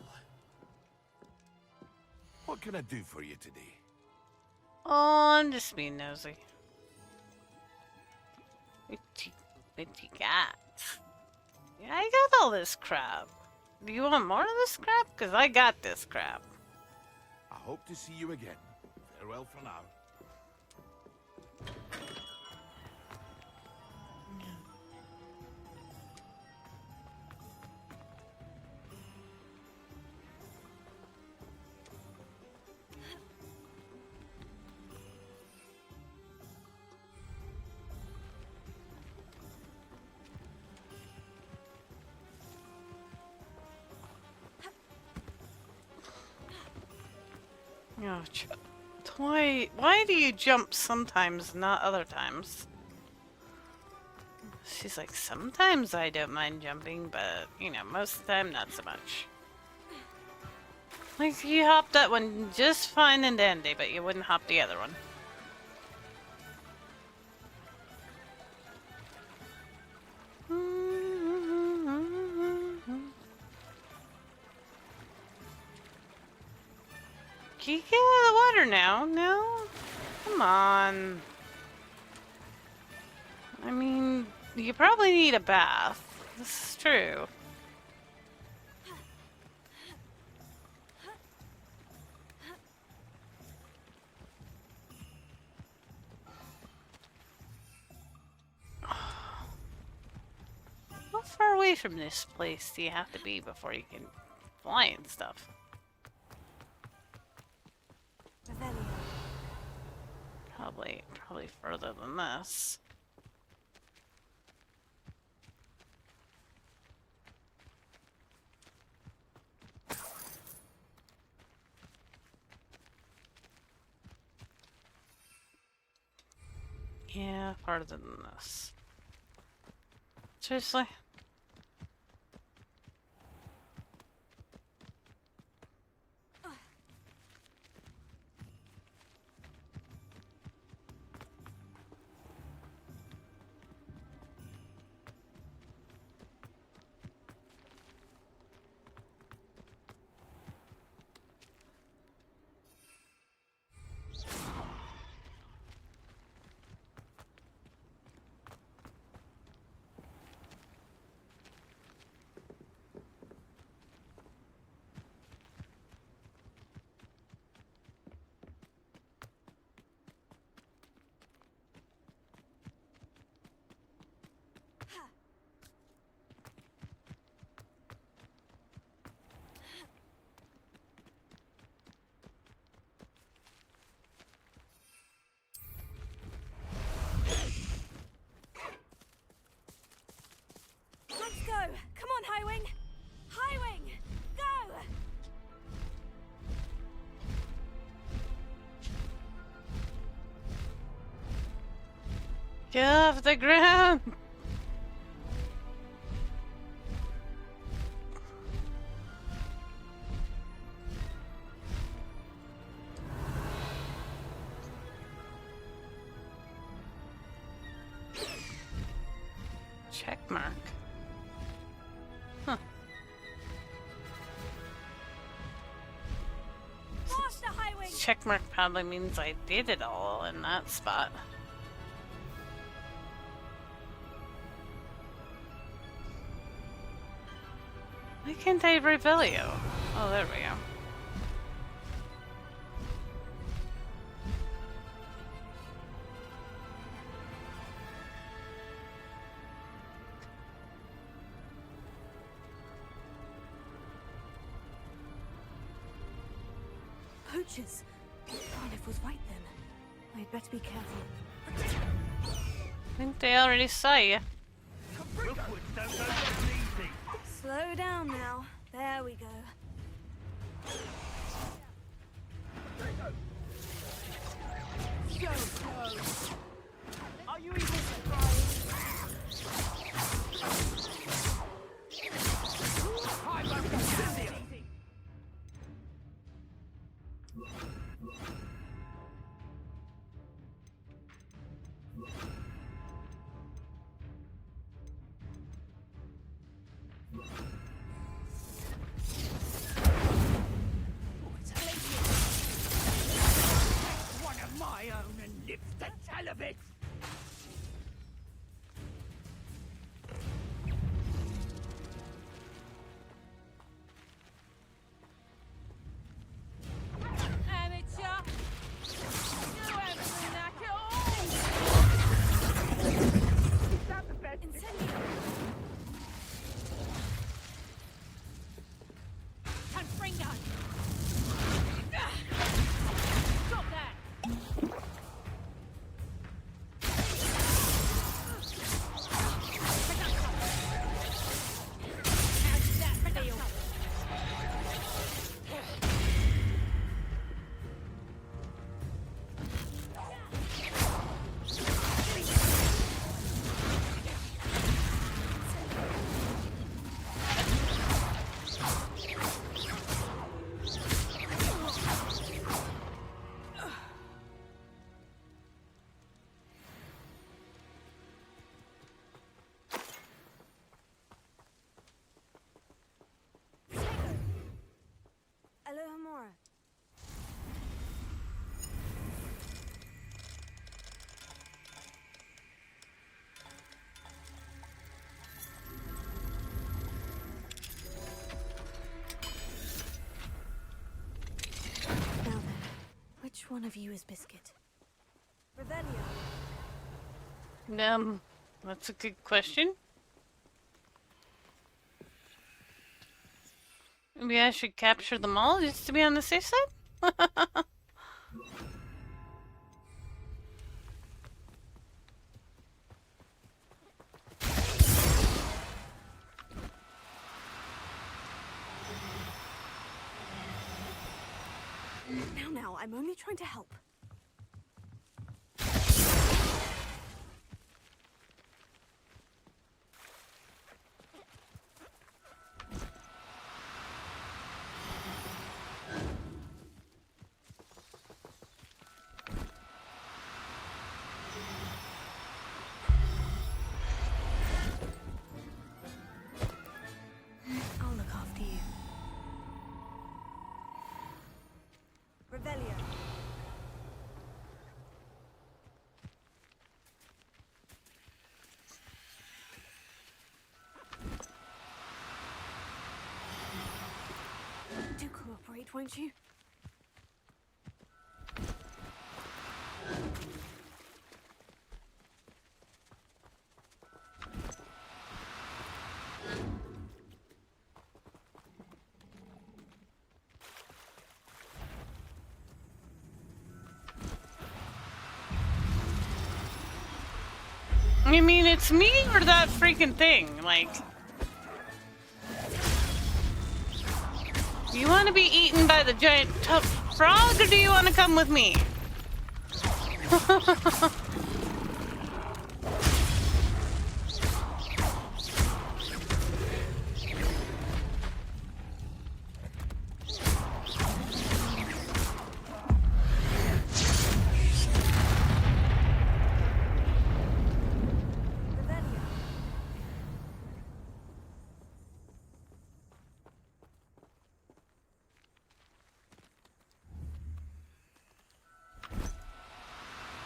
What can I do for you today? Oh, I'm just being nosy. What you got? Yeah, I got all this crap. Do you want more of this crap? Because I got this crap. I hope to see you again. Farewell for now. Oh, why do you jump sometimes, not other times? She's like, sometimes I don't mind jumping, but, you know, most of the time, not so much. Like, you hopped that one just fine and dandy, but you wouldn't hop the other one. Can you get out of the water now? No? Come on. I mean, you probably need a bath. This is true. How far away from this place do you have to be before you can fly and stuff? Probably further than this. Yeah, farther than this. Seriously? Let's go! Come on, Highwing! Highwing! Go! Get off the ground! Check mark. Huh. Faster, Highwing! Check mark probably means I did it all in that spot. Why can't I reveal you? Oh, there we go. Poachers! Olive was right then. I'd better be careful. I think they already saw you. Slow down now. There we go. So close. Are you even surprised? I'm going to send it. One of my own and live to tell of it. Amateur! You haven't knack at all! Is that the best? Confringo! Stop that! Alohomora. Now then, which one of you is Biscuit? Revelio. That's a good question. Maybe I should capture them all just to be on the safe side? Now, I'm only trying to help. I'll look after you. Revelio. Do cooperate, won't you? You mean it's me or that freaking thing? Like, you want to be eaten by the giant tough frog, or do you want to come with me?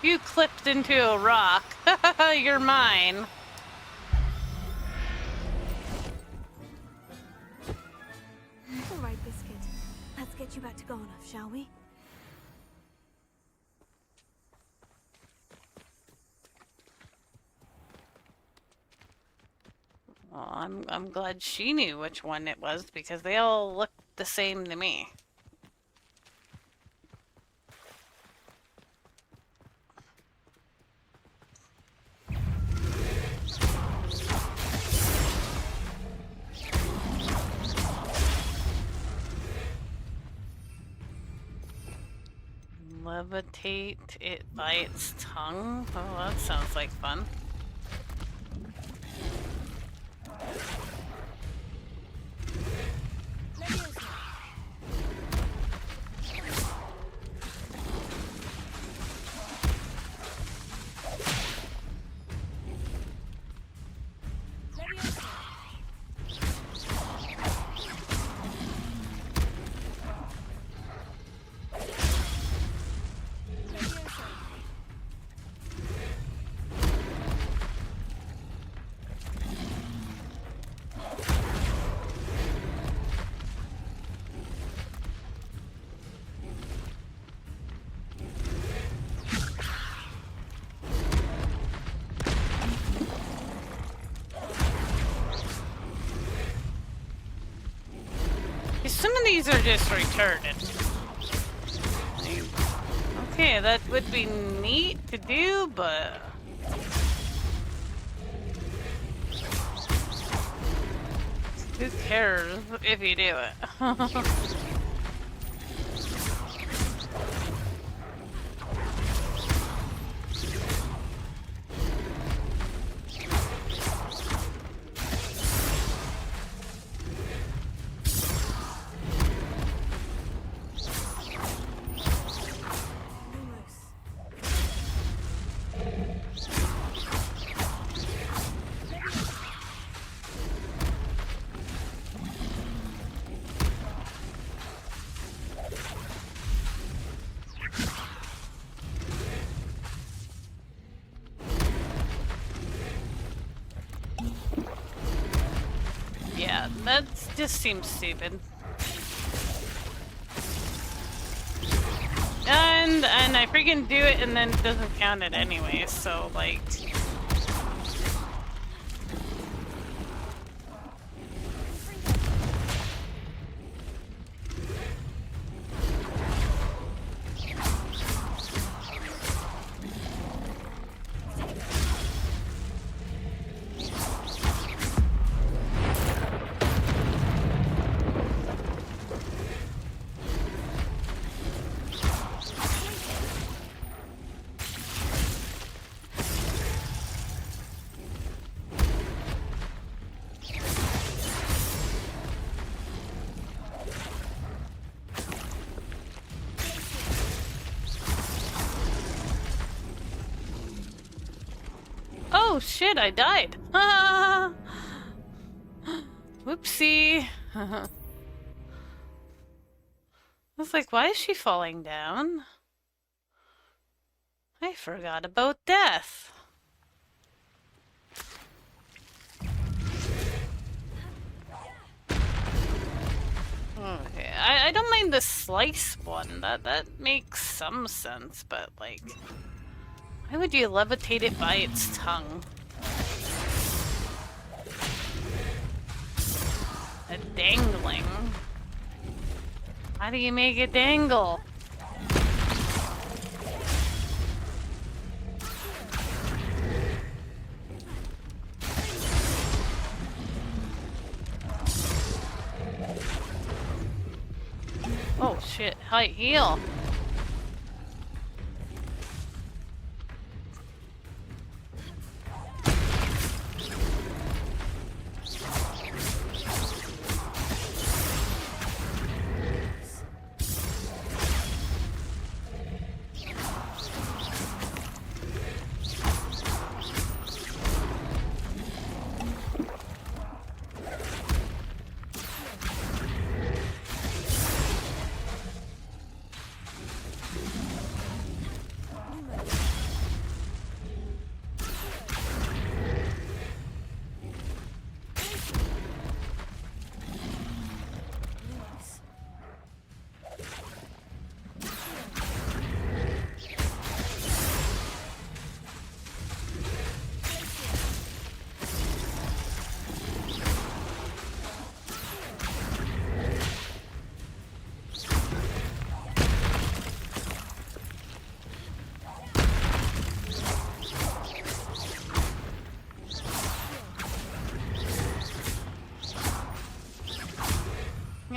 You clipped into a rock. You're mine. All right, Biscuit. Let's get you back to Garnoff, shall we? Well, I'm glad she knew which one it was because they all looked the same to me. Levitate it by its tongue? Oh, that sounds like fun. Some of these are just retarded. Okay, that would be neat to do, but... who cares if you do it? That just seems stupid. And I freaking do it and then it doesn't count it anyway, so like... Oh shit, I died. Whoopsie. I was like, why is she falling down? I forgot about death. Okay, I don't mind the slice one. That makes some sense, but like, why would you levitate it by its tongue? A dangling. How do you make it dangle? Oh shit, high heel.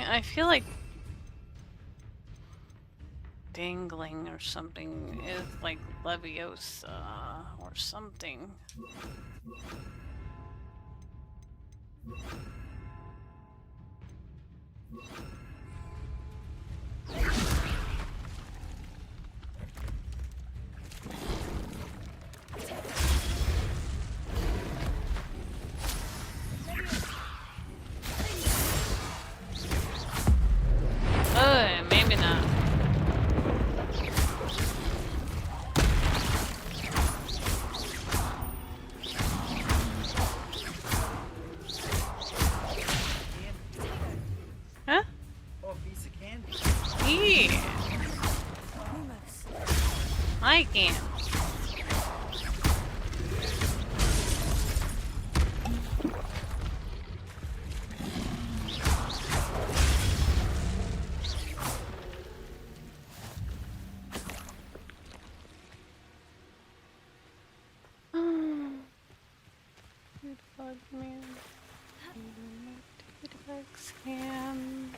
I feel like dangling or something is like Leviosa or something. Oh, maybe not. Huh? Oh, a piece of candy. Yeah. I can. Bug man. Scan.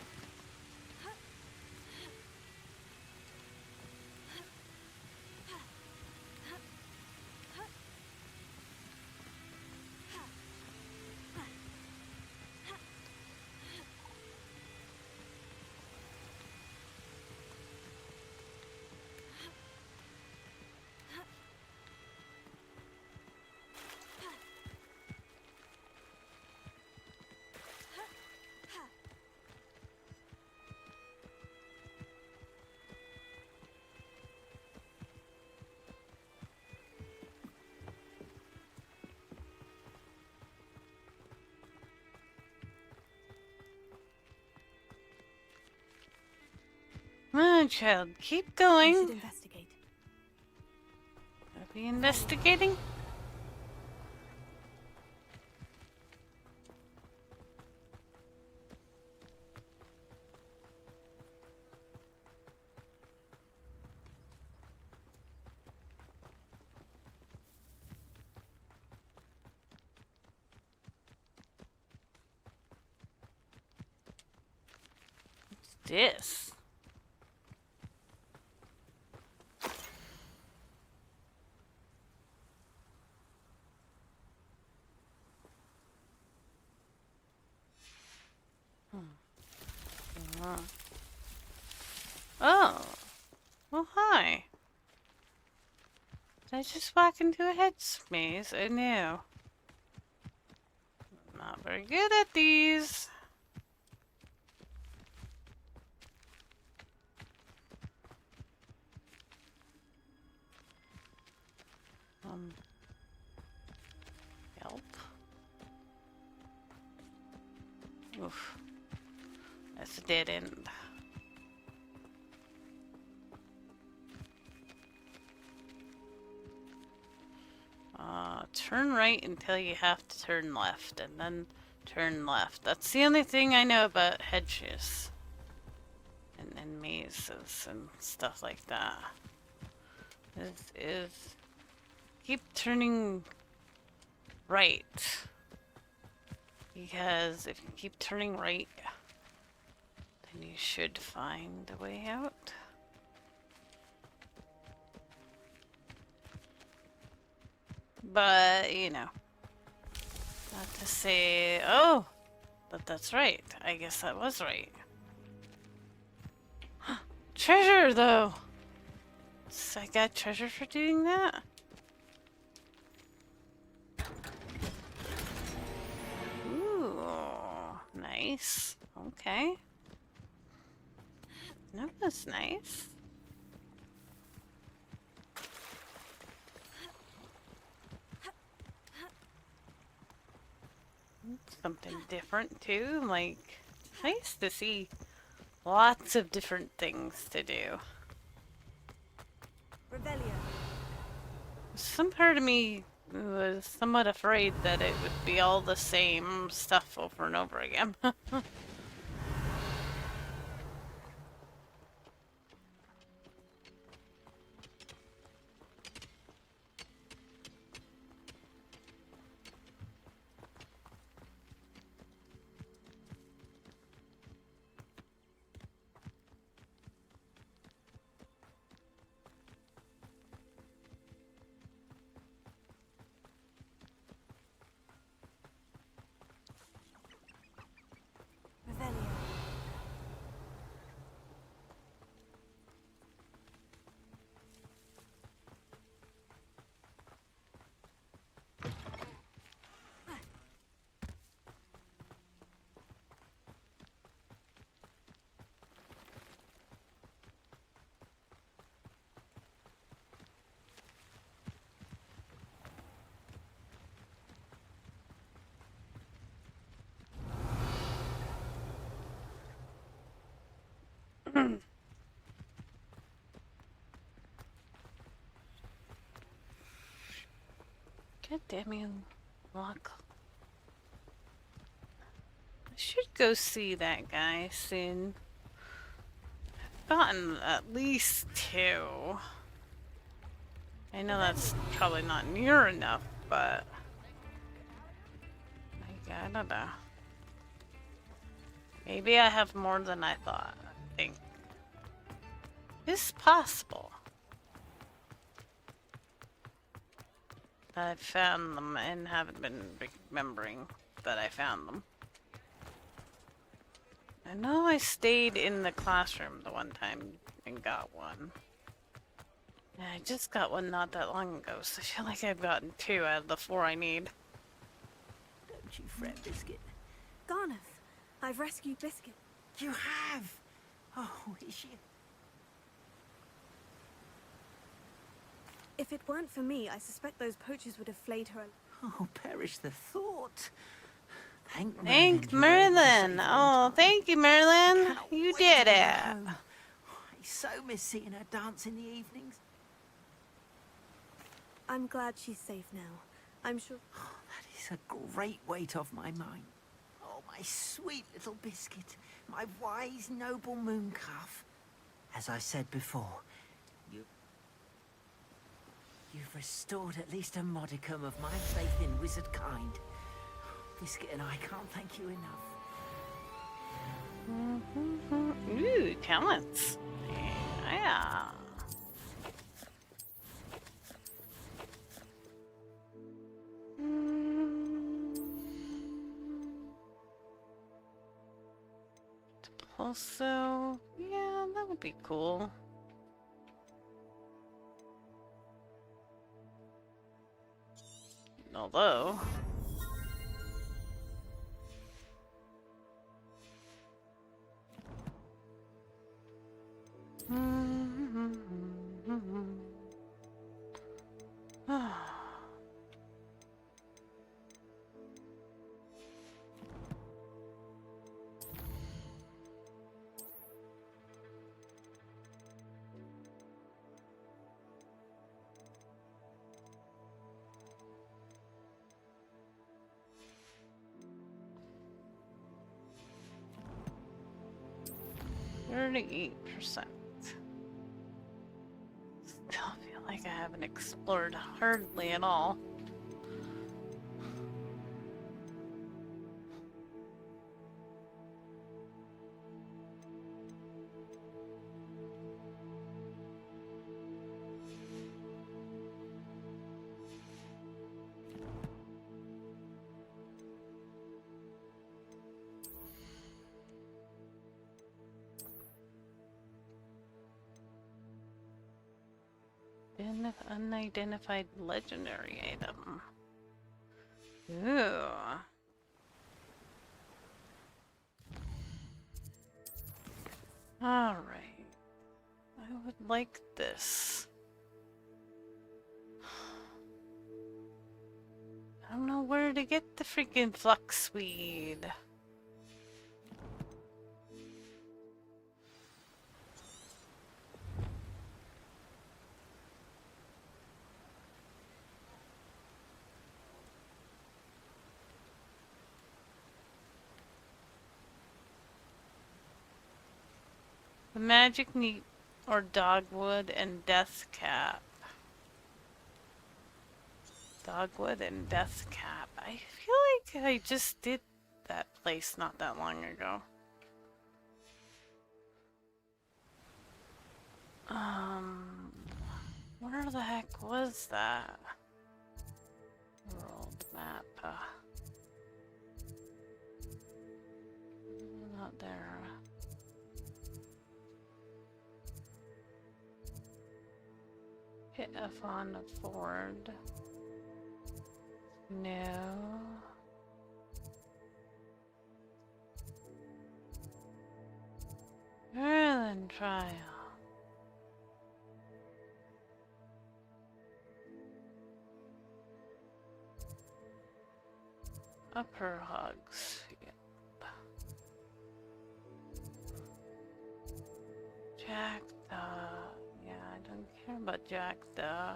Come on, child. Keep I going. should investigate. Are we investigating? What's this? Oh. Well, hi. Did I just walk into a head maze? I know. I'm not very good at these. Help. Oof. That's a dead end. Turn right until you have to turn left, and then turn left. That's the only thing I know about hedges. And mazes and stuff like that. Is keep turning right. Because if you keep turning right, then you should find a way out. But, you know, not to say, oh, but that's right. I guess that was right. Treasure, though! So I got treasure for doing that? Ooh, nice. Okay. That was nice. Something different too, like, nice to see lots of different things to do. Revelio. Some part of me was somewhat afraid that it would be all the same stuff over and over again. Revelio. God damn you, luck. I should go see that guy soon. I've gotten at least 2. I know that's probably not near enough, but I don't know. Maybe I have more than I thought. I think it's possible that I found them and haven't been remembering that I found them. I know I stayed in the classroom the one time and got one. Yeah, I just got one not that long ago, so I feel like I've gotten 2 out of the 4 I need. Don't you fret, Biscuit. Garneth, I've rescued Biscuit. You have? Oh, is she? If it weren't for me, I suspect those poachers would have flayed her. Oh, perish the thought. Thank Merlin. Oh, thank you, Merlin. You did it. so miss seeing her dance in the evenings. I'm glad she's safe now. I'm sure. That is a great weight off my mind. Oh, my sweet little biscuit. My wise, noble moon calf. As I said before, you've restored at least a modicum of my faith in wizard kind. Biscuit and I can't thank you enough. Ooh, talents. Yeah. Also, yeah, that would be cool. Although... %. Still feel like I haven't explored hardly at all. Unidentified legendary item. Ooh. Alright. I would like this. I don't know where to get the freaking fluxweed. The magic neat or dogwood and death cap. Dogwood and death cap. I feel like I just did that place not that long ago. Where the heck was that? World map. Not there. Hit F on the Ford. No. Merlin trial. Upper Hogs. Yep. Jack the... Yeah, I don't care about Jack the...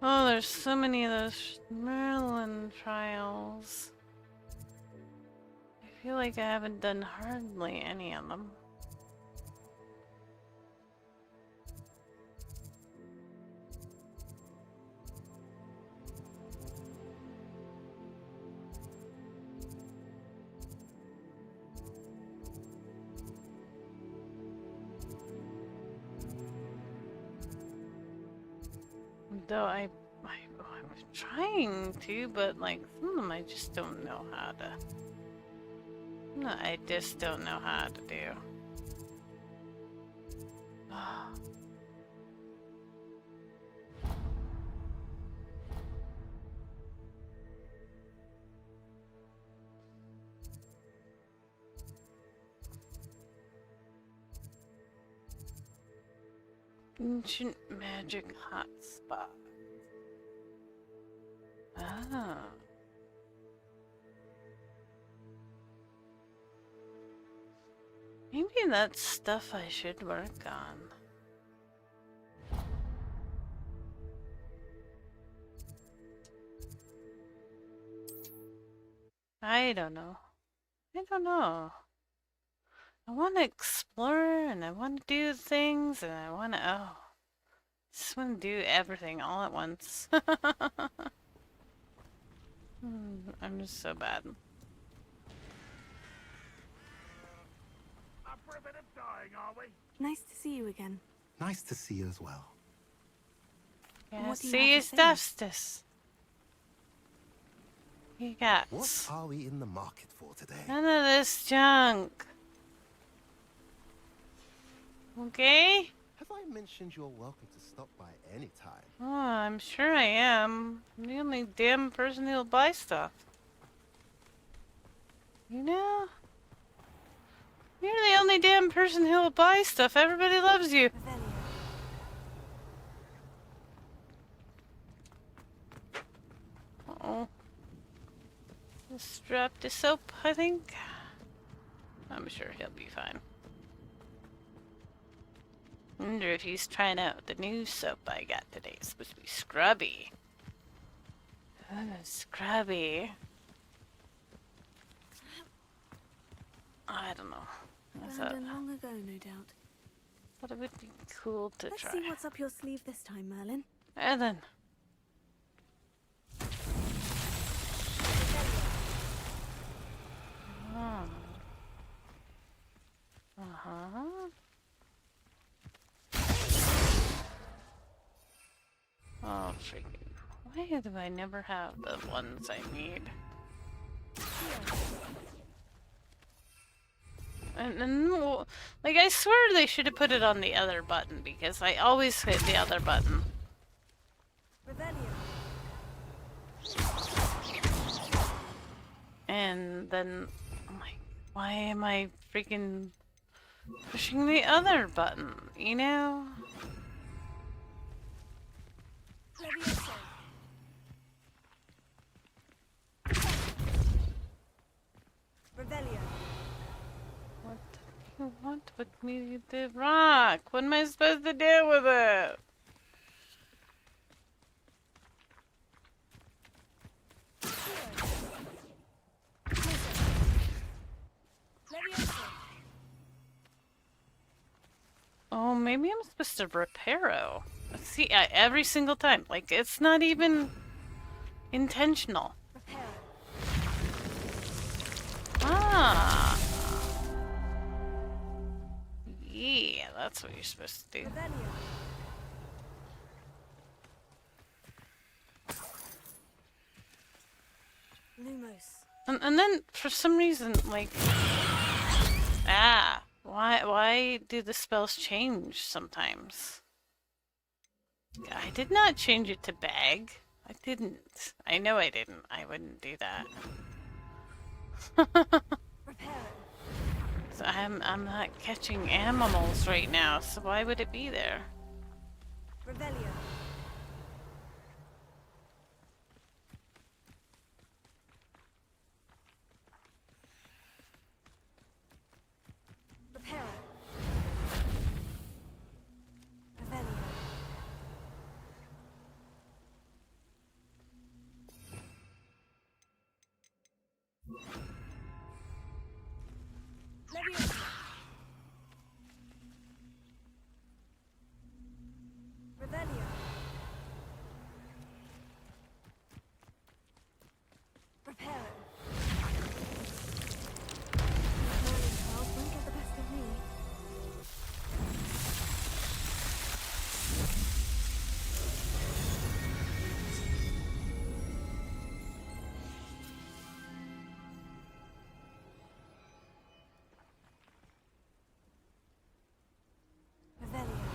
Oh, there's so many of those Merlin trials. I feel like I haven't done hardly any of them. Though I'm trying to, but like some of them I just don't know how to. No, I just don't know how to do. Ancient magic hotspot. Ah. Maybe that's stuff I should work on. I don't know. I don't know. I want to explore and I want to do things and I want to, oh, just want to do everything all at once. I'm just so bad. Up for a bit of dying, are we? Nice to see you again. Nice to see you as well. Yeah, What do you see have you to say? justice. You got What are we in the market for today? none of this junk. Okay? Have I mentioned you're welcome to stop by any time? Oh, I'm sure I am. I'm the only damn person who'll buy stuff. You know? You're the only damn person who'll buy stuff. Everybody loves you. Uh-oh. Just dropped the soap, I think. I'm sure he'll be fine. Wonder if he's trying out the new soap I got today. It's supposed to be scrubby. Oh, scrubby. I don't know. I thought, Abandoned long ago, no doubt. thought it would be cool to Let's try. see what's up your sleeve this time, Merlin. And then. Oh. Uh-huh. Oh, freaking. Why do I never have the ones I need? And like, I swear they should have put it on the other button because I always hit the other button. And then, I'm like, why am I freaking pushing the other button, you know? What do you want with me, the rock? What am I supposed to do with it? Oh, maybe I'm supposed to repair it. See, every single time. Like, it's not even intentional. Ah. Yeah, that's what you're supposed to do. Lumos. And then, for some reason, like... Ah. Why do the spells change sometimes? I did not change it to bag. I didn't. I know I didn't. I wouldn't do that. So I'm not catching animals right now, so why would it be there? Revelio. Reparo. Revelio. Leviosa. Revelio. Reparo. Merlin Charles won't get the best of me. Revelio.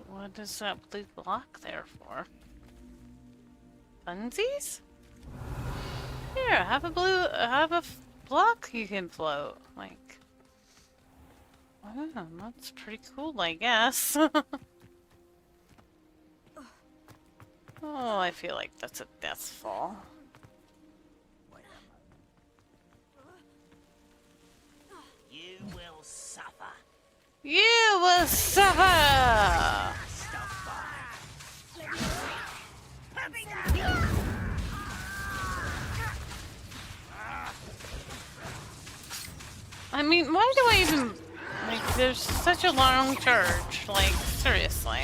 What is that blue block there for? Funsies? Here, have a block you can float. Like, wow, that's pretty cool, I guess. Oh, I feel like that's a death fall. You You will suffer! I mean, why do I even... Like, there's such a long charge. Like, seriously.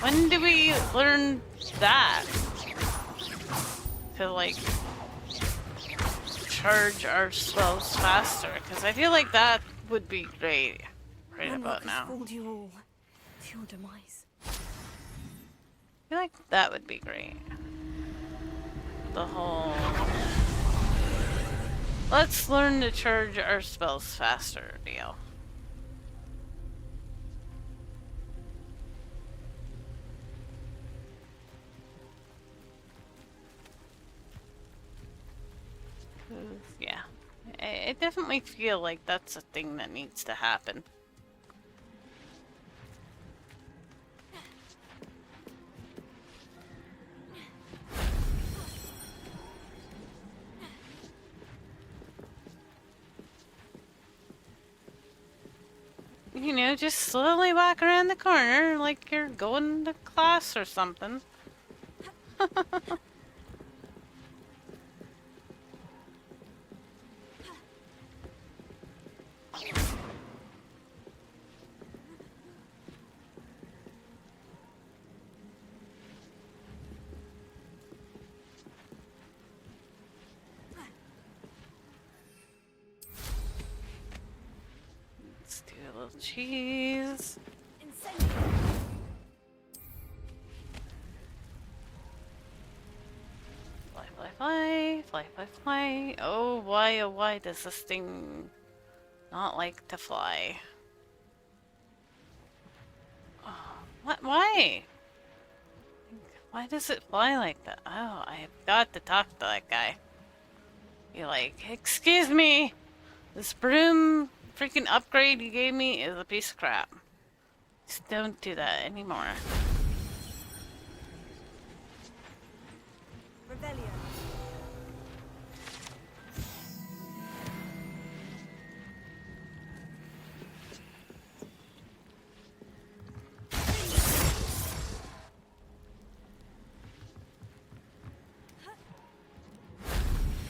When do we learn that? To, like, charge our spells faster? Because I feel like that would be great right about now. Fooled you all to your demise. I feel like that would be great. The whole... Let's learn to charge our spells faster deal. Yeah. I definitely feel like that's a thing that needs to happen. You know, just slowly walk around the corner like you're going to class or something. Let's do a little cheese. Fly, fly, fly, fly, fly, fly. Oh, why does this thing not like to fly? Oh, what? Why? Why does it fly like that? Oh, I have got to talk to that guy. You're like, excuse me, this broom freaking upgrade you gave me is a piece of crap. Just don't do that anymore. Rebellion.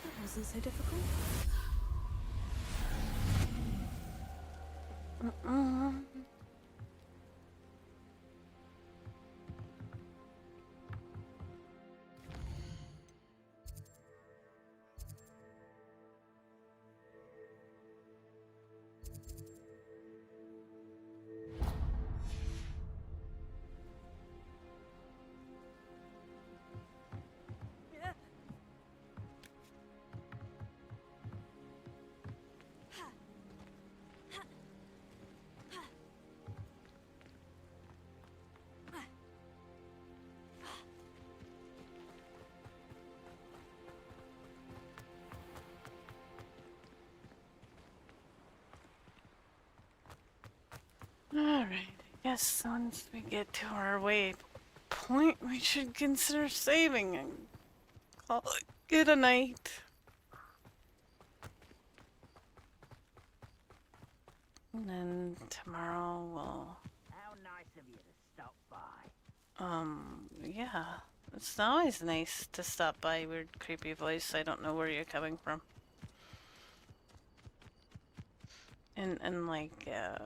That wasn't so difficult. Alright, I guess once we get to our waypoint, we should consider saving and call it good a night. And then tomorrow we'll... How nice of you to stop by. Yeah. It's always nice to stop by, weird creepy voice. I don't know where you're coming from. And like, yeah,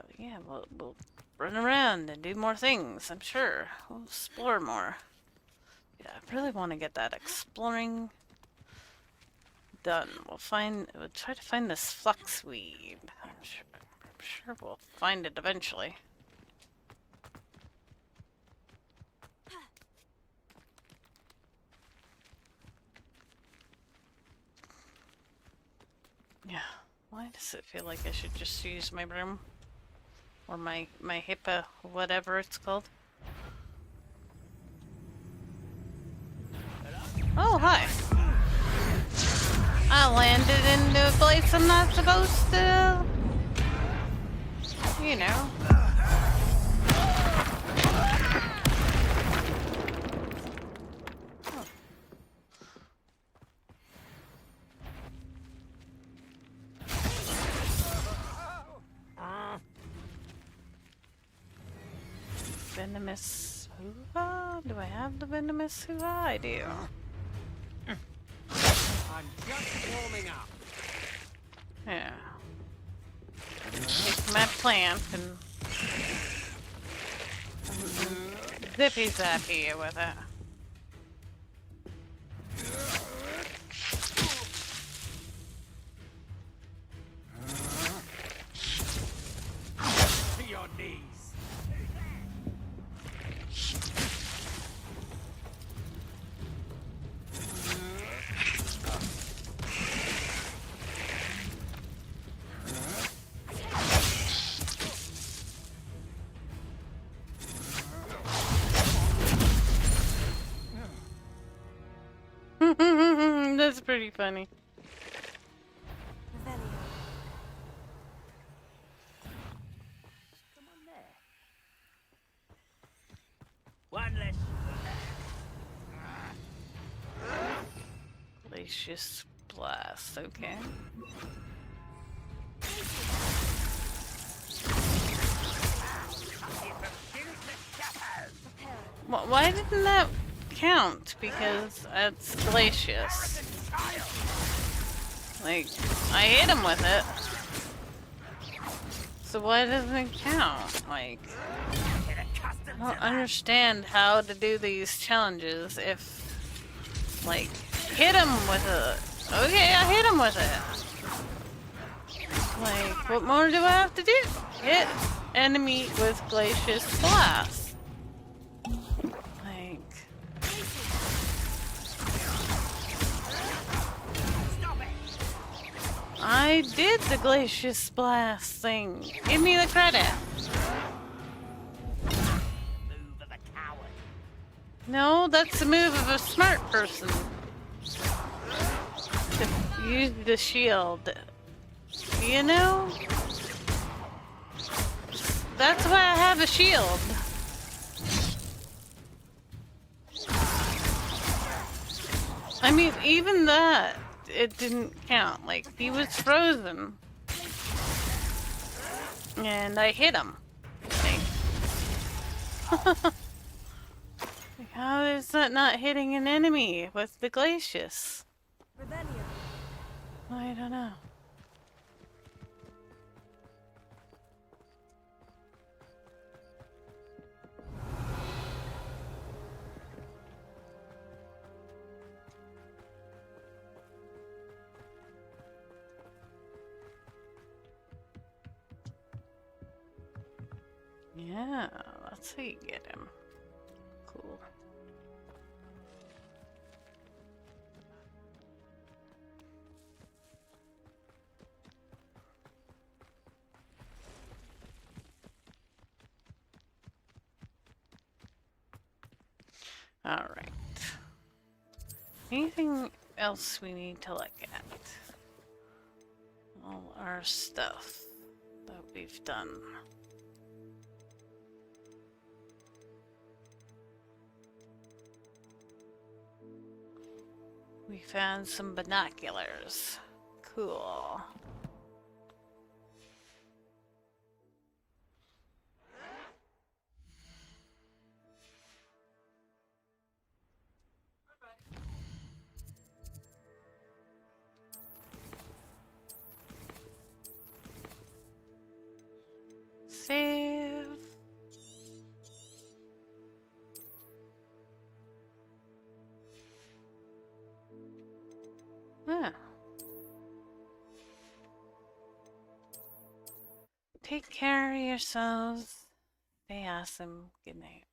we'll run around and do more things, I'm sure. We'll explore more. Yeah, I really want to get that exploring done. We'll try to find this fluxweed. I'm sure we'll find it eventually. Yeah. Why does it feel like I should just use my broom? Or my HIPAA, whatever it's called. Oh, hi. I landed into a place I'm not supposed to... You know. Venomous hoo-ha? Do I have the venomous hoo-ha? I do. I'm just warming up. Yeah. Take my plant and zippy zappy with it. To your knees. That's pretty funny. Come on there. One less. Glacius blast, okay. Why didn't that count? Because it's Glacius. Like, I hit him with it. So why doesn't it count? Like, I don't understand how to do these challenges if, like, hit him with it. Okay, I hit him with it. Like, what more do I have to do? Hit enemy with Glacius Blast. Like... I did the Glacius Blast thing. Give me the credit. Move of a coward. No, that's the move of a smart person. To use the shield. You know? That's why I have a shield. I mean, even that, it didn't count. Like, he was frozen. And I hit him. Like, how is that not hitting an enemy with the Glacius? I don't know. Yeah, let's see, get him. Cool. All right. Anything else we need to look at? All our stuff that we've done. We found some binoculars. Cool. Save. Huh. Take care of yourselves. Stay awesome. Good night.